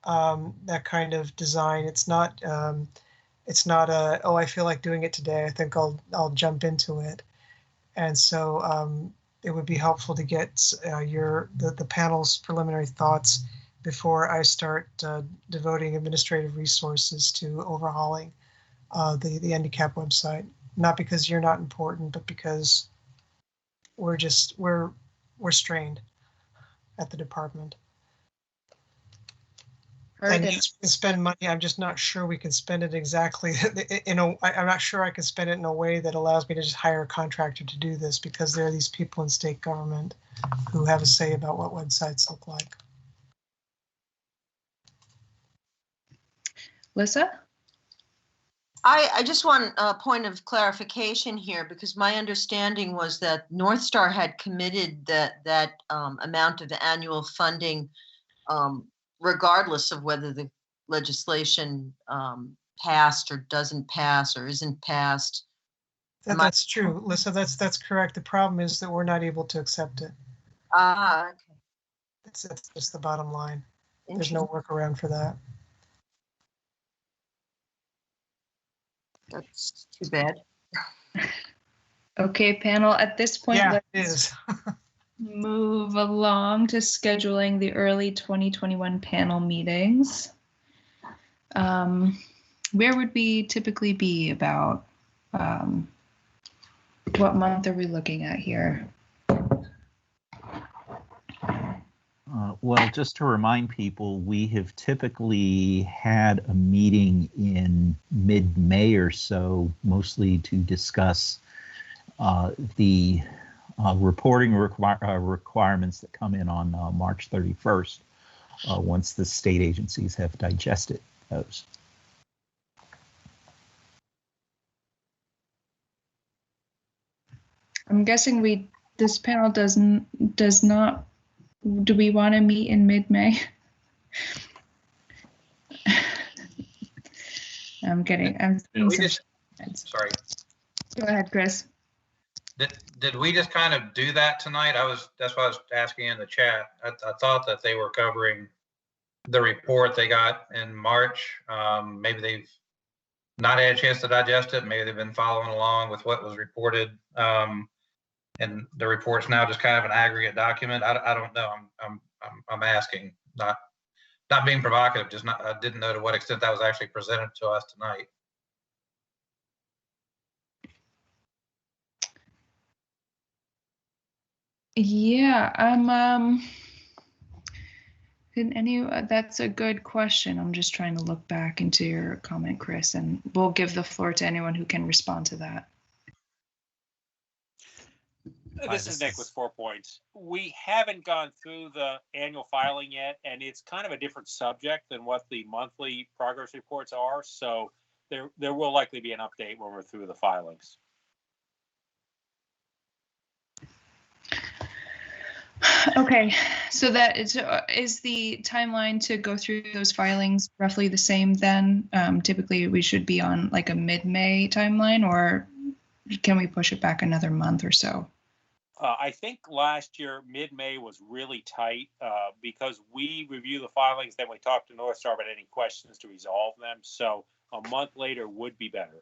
that kind of design. It's not a, oh, I feel like doing it today, I think I'll jump into it. And so it would be helpful to get the panel's preliminary thoughts before I start devoting administrative resources to overhauling the NDCAP website. Not because you're not important, but because we're strained at the department. And we can spend money. I'm just not sure we can spend it exactly. I'm not sure I can spend it in a way that allows me to just hire a contractor to do this, because there are these people in state government who have a say about what websites look like. Lissa? I just want a point of clarification here, because my understanding was that NorthStar had committed that amount of annual funding regardless of whether the legislation passed or doesn't pass or isn't passed. That's true, Lissa. That's correct. The problem is that we're not able to accept it. Okay. That's just the bottom line. There's no workaround for that. That's too bad. Okay, panel, at this point, Yeah, it let's is. move along to scheduling the early 2021 panel meetings. Where would we typically be about? What month are we looking at here? Well, just to remind people, we have typically had a meeting in mid-May or so, mostly to discuss the reporting requirements that come in on March 31st, once the state agencies have digested those. I'm guessing this panel does not. Do we want to meet in mid-May? I'm sorry. Go ahead, Chris. Did we just kind of do that tonight? That's why I was asking in the chat. I thought that they were covering the report they got in March. Maybe they've not had a chance to digest it. Maybe they've been following along with what was reported. And the report's now just kind of an aggregate document. I don't know. I'm asking, not being provocative. Just I didn't know to what extent that was actually presented to us tonight. Yeah, that's a good question. I'm just trying to look back into your comment, Chris, and we'll give the floor to anyone who can respond to that. This is Nick with 4 Points. We haven't gone through the annual filing yet, and it's kind of a different subject than what the monthly progress reports are. So there will likely be an update when we're through the filings. Okay, so that is the timeline to go through those filings roughly the same then? Typically we should be on like a mid-May timeline, or can we push it back another month or so? I think last year, mid-May was really tight because we review the filings, then we talk to NorthStar about any questions to resolve them. So a month later would be better.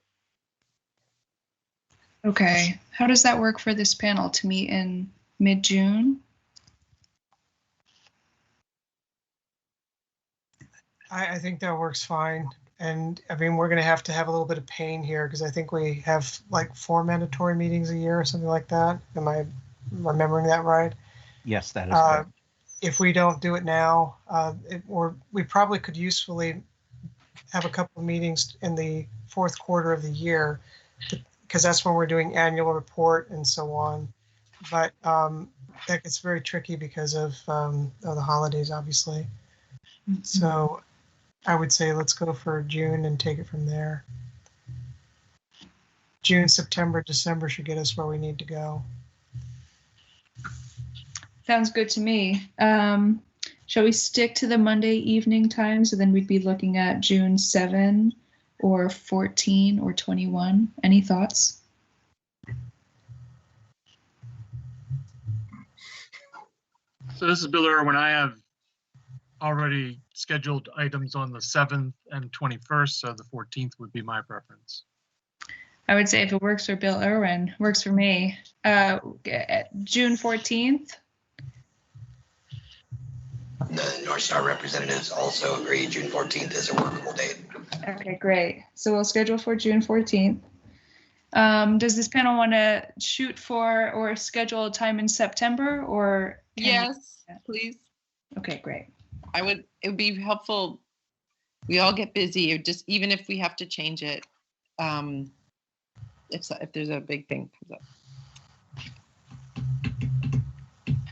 Okay, how does that work for this panel to meet in mid-June? I think that works fine. And I mean, we're going to have a little bit of pain here because I think we have like 4 mandatory meetings a year or something like that. Am I remembering that right? Yes, that is right. If we don't do it now, we probably could usefully have a couple of meetings in the 4th quarter of the year, because that's when we're doing annual report and so on. But that gets very tricky because of the holidays, obviously. Mm-hmm. So I would say let's go for June and take it from there. June, September, December should get us where we need to go. Sounds good to me. Shall we stick to the Monday evening time? So then we'd be looking at June 7 or 14 or 21. Any thoughts? So this is Bill Irwin. I have already scheduled items on the 7th and 21st, so the 14th would be my preference. I would say if it works for Bill Irwin, works for me. June 14th. The NorthStar representatives also agree June 14th is a workable date. Okay, great. So we'll schedule for June 14th. Does this panel want to shoot for or schedule a time in September, or? Yes, please. Okay, great. It would be helpful. We all get busy, or just even if we have to change it, if there's a big thing comes up.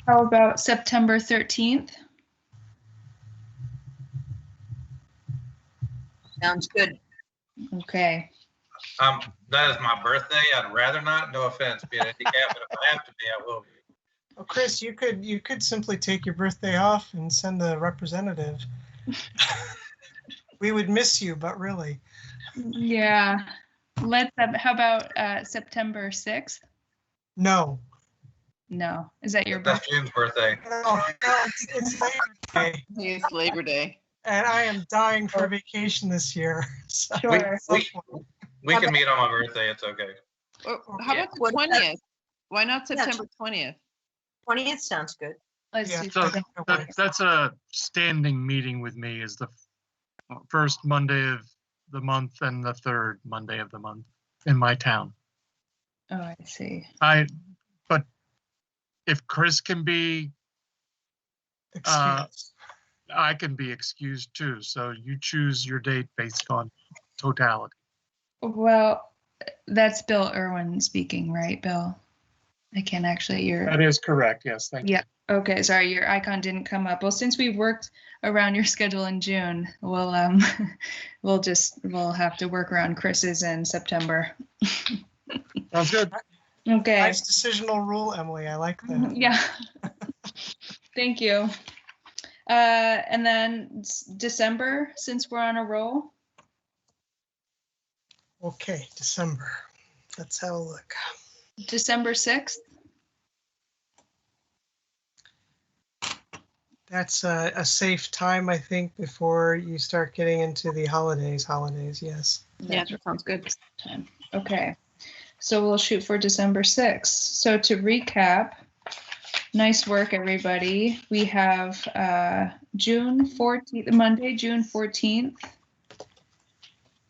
How about September 13th? Sounds good. Okay. That is my birthday. I'd rather not, no offense, be an NDCAP, but if I have to be, I will be. Well, Chris, you could simply take your birthday off and send a representative. We would miss you, but really. Yeah. How about September 6th? No. No. Is that your That's birthday? June's birthday. No, it's Labor Day. It's Labor Day. And I am dying for vacation this year. So Sure. We can meet on my birthday. It's okay. How about the 20th? Why not September 20th? 20th sounds good. Let's Yeah, do So September. that's a standing meeting with me, is the first Monday of the month and the third Monday of the month in my town. Oh, I see. But if Chris can be, excused. I can be excused too. So you choose your date based on totality. Well, that's Bill Irwin speaking, right, Bill? I can't actually, That is correct. Yes, thank you. Yeah. Okay, sorry, your icon didn't come up. Well, since we worked around your schedule in June, we'll have to work around Chris's in September. Sounds good. Okay. Nice decisional rule, Emily. I like that. Yeah. Thank you. And then December, since we're on a roll. Okay, December. Let's have a look. December 6th. That's a safe time, I think, before you start getting into the holidays. Yes. Yeah, that sounds good. Time. Okay. So we'll shoot for December 6th. So to recap, nice work, everybody. We have June 14th, Monday, June 14th,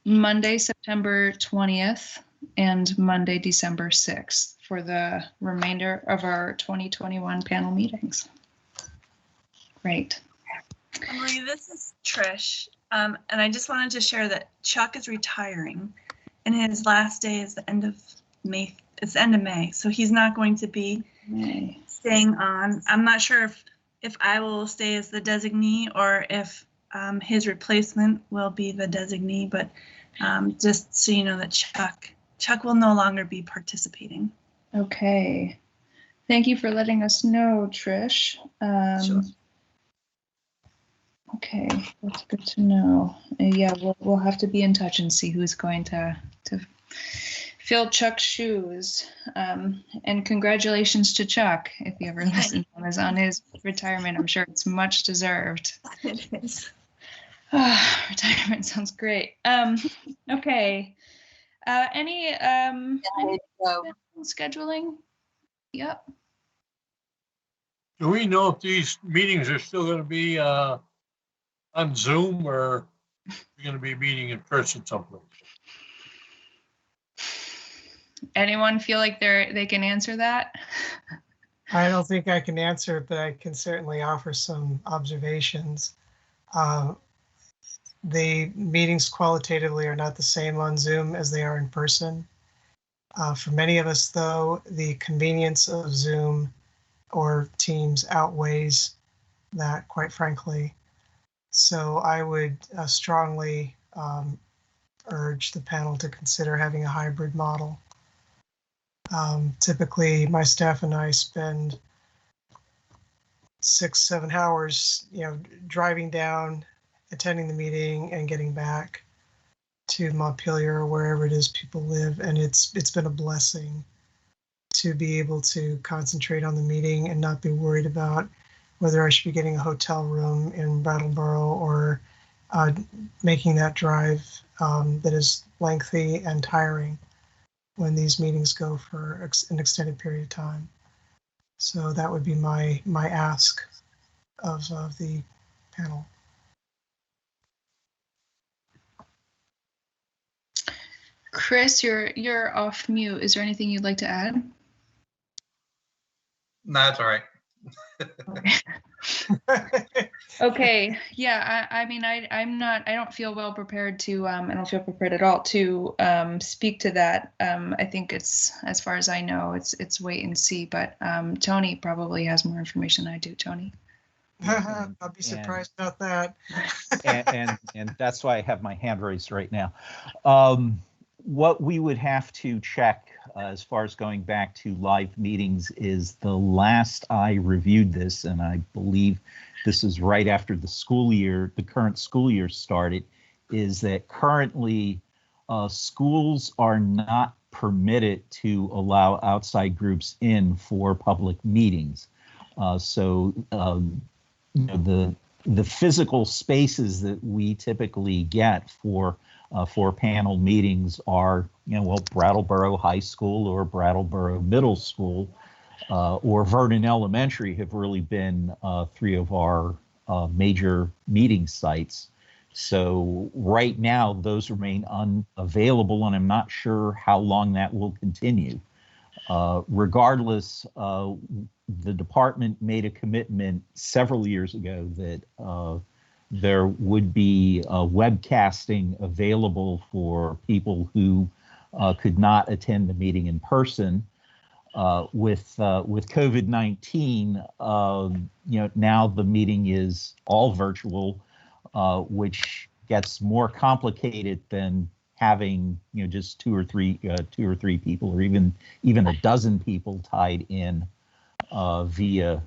Monday, September 20th, and Monday, December 6th for the remainder of our 2021 panel meetings. Great. Emily, this is Trish. And I just wanted to share that Chuck is retiring and his last day is the end of May. It's the end of May. So he's not going to be staying on. I'm not sure if I will stay as the designee or if his replacement will be the designee, but just so you know that Chuck will no longer be participating. Okay. Thank you for letting us know, Trish. Sure. Okay, that's good to know. Yeah, we'll have to be in touch and see who's going to fill Chuck's shoes. And congratulations to Chuck, if he ever listens on his retirement. I'm sure it's much deserved. It is. Retirement sounds great. Okay. Any scheduling? Yep. Do we know if these meetings are still going to be on Zoom or we're going to be meeting in person someplace? Anyone feel like they can answer that? I don't think I can answer it, but I can certainly offer some observations. The meetings qualitatively are not the same on Zoom as they are in person. For many of us, though, the convenience of Zoom or Teams outweighs that, quite frankly. So I would strongly urge the panel to consider having a hybrid model. Typically, my staff and I spend 6-7 hours, driving down, attending the meeting, and getting back to Montpelier or wherever it is people live, and it's been a blessing to be able to concentrate on the meeting and not be worried about whether I should be getting a hotel room in Brattleboro or making that drive that is lengthy and tiring when these meetings go for an extended period of time. So that would be my ask of the panel. Chris, you're off mute. Is there anything you'd like to add? No, that's all right. Okay. Yeah. I mean, I don't feel well prepared to. I don't feel prepared at all to speak to that. I think it's, as far as I know, it's wait and see. But Tony probably has more information than I do. Tony. I'll be surprised about that. and that's why I have my hand raised right now. What we would have to check as far as going back to live meetings is the last I reviewed this, and I believe this is right after the school year, the current school year started, is that currently schools are not permitted to allow outside groups in for public meetings. So the physical spaces that we typically get for panel meetings are, Brattleboro High School or Brattleboro Middle School or Vernon Elementary have really been three of our major meeting sites. So right now, those remain unavailable, and I'm not sure how long that will continue. Regardless, the department made a commitment several years ago that there would be webcasting available for people who could not attend the meeting in person. With COVID-19, now the meeting is all virtual, which gets more complicated than having just two or three people, or even a dozen people tied in via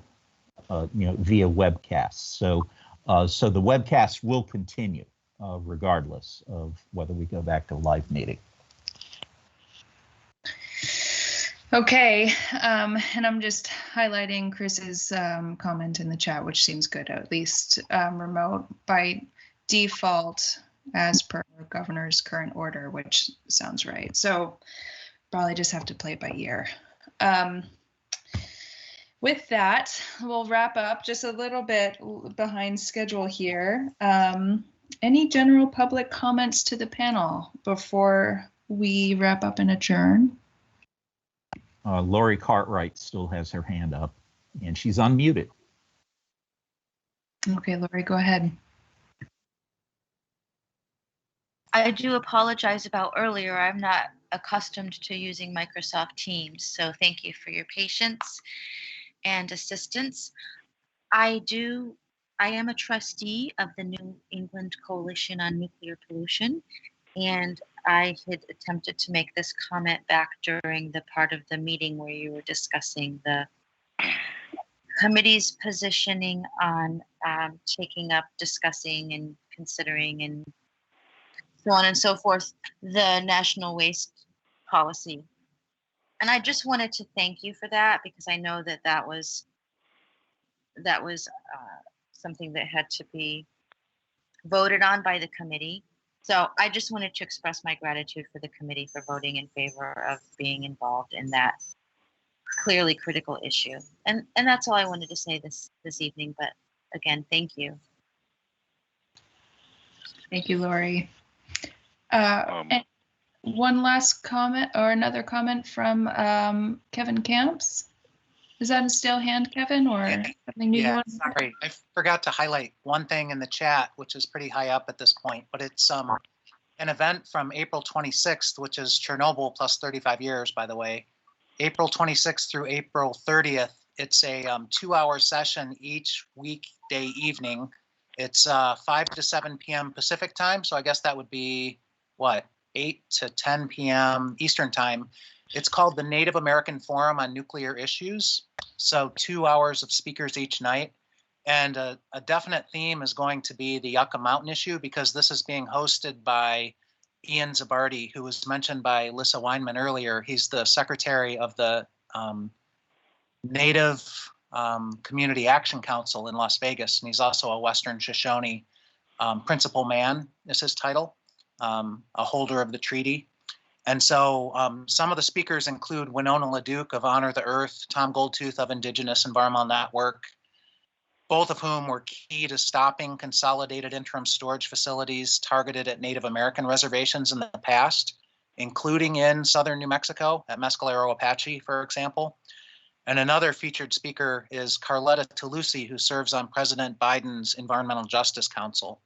webcasts. So the webcast will continue regardless of whether we go back to live meeting. Okay, and I'm just highlighting Chris's comment in the chat, which seems good, at least remote by default as per governor's current order, which sounds right. So probably just have to play it by ear. With that, we'll wrap up just a little bit behind schedule here. Any general public comments to the panel before we wrap up and adjourn? Lori Cartwright still has her hand up, and she's unmuted. Okay, Lori, go ahead. I do apologize about earlier. I'm not accustomed to using Microsoft Teams, so thank you for your patience and assistance. I am a trustee of the New England Coalition on Nuclear Pollution, and I had attempted to make this comment back during the part of the meeting where you were discussing the committee's positioning on taking up, discussing, and considering, and so on and so forth, the national waste policy. And I just wanted to thank you for that, because I know that that was something that had to be voted on by the committee. So I just wanted to express my gratitude for the committee for voting in favor of being involved in that clearly critical issue. And that's all I wanted to say this evening. But again, thank you. Thank you, Lori. And one last comment or another comment from Kevin Camps. Is that a still hand, Kevin, or something new? Yeah, sorry, I forgot to highlight one thing in the chat, which is pretty high up at this point, but it's an event from April 26th, which is Chernobyl plus 35 years, by the way. April 26th through April 30th. It's a 2-hour session each weekday evening. It's 5 to 7 p.m. Pacific time, so I guess that would be, what, 8 to 10 p.m. Eastern time. It's called the Native American Forum on Nuclear Issues. So 2 hours of speakers each night. And a definite theme is going to be the Yucca Mountain issue, because this is being hosted by Ian Zabardi, who was mentioned by Lissa Weinman earlier. He's the secretary of the Native Community Action Council in Las Vegas. And he's also a Western Shoshone principal man is his title, a holder of the treaty. And so some of the speakers include Winona LaDuke of Honor the Earth, Tom Goldtooth of Indigenous Environmental Network, both of whom were key to stopping consolidated interim storage facilities targeted at Native American reservations in the past, including in southern New Mexico at Mescalero Apache, for example. And another featured speaker is Carletta Toulouse, who serves on President Biden's Environmental Justice Council.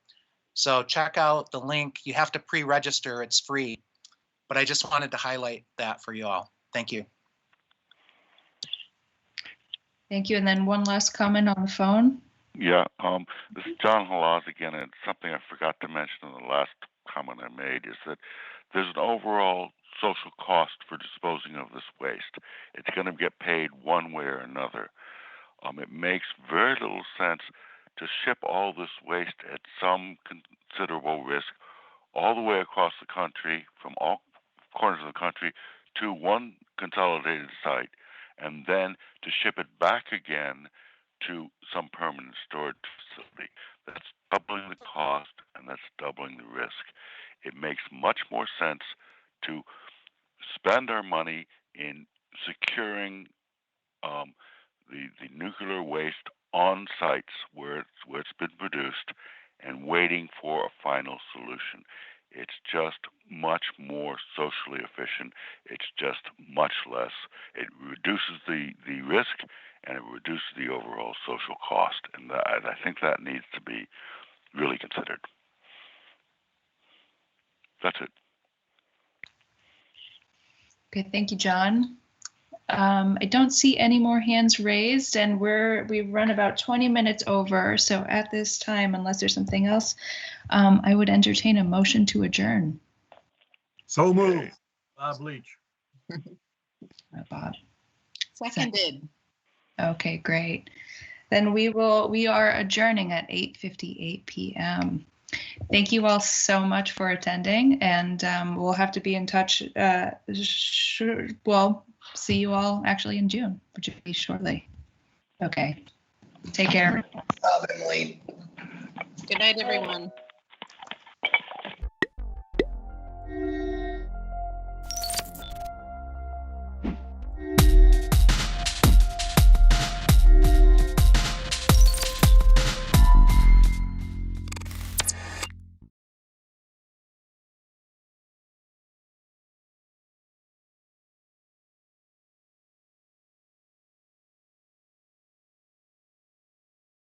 So check out the link. You have to pre-register, it's free. But I just wanted to highlight that for you all. Thank you. Thank you. And then one last comment on the phone. Yeah, this is John Halaz again, and something I forgot to mention in the last comment I made is that there's an overall social cost for disposing of this waste. It's going to get paid one way or another. It makes very little sense to ship all this waste at some considerable risk all the way across the country, from all corners of the country, to one consolidated site, and then to ship it back again to some permanent storage facility. That's doubling the cost and that's doubling the risk. It makes much more sense to spend our money in securing the nuclear waste on sites where it's been produced and waiting for a final solution. It's just much more socially efficient. It's just much less. It reduces the risk and it reduces the overall social cost. And I think that needs to be really considered. That's it. Okay, thank you, John. I don't see any more hands raised, and we've run about 20 minutes over. So at this time, unless there's something else, I would entertain a motion to adjourn. So moved. Bob Leach. Bob. Seconded. Okay, great. Then we are adjourning at 8:58 p.m. Thank you all so much for attending, and we'll have to be in touch. Well, see you all actually in June, which will be shortly. Okay, take care. Emily. Good night, everyone.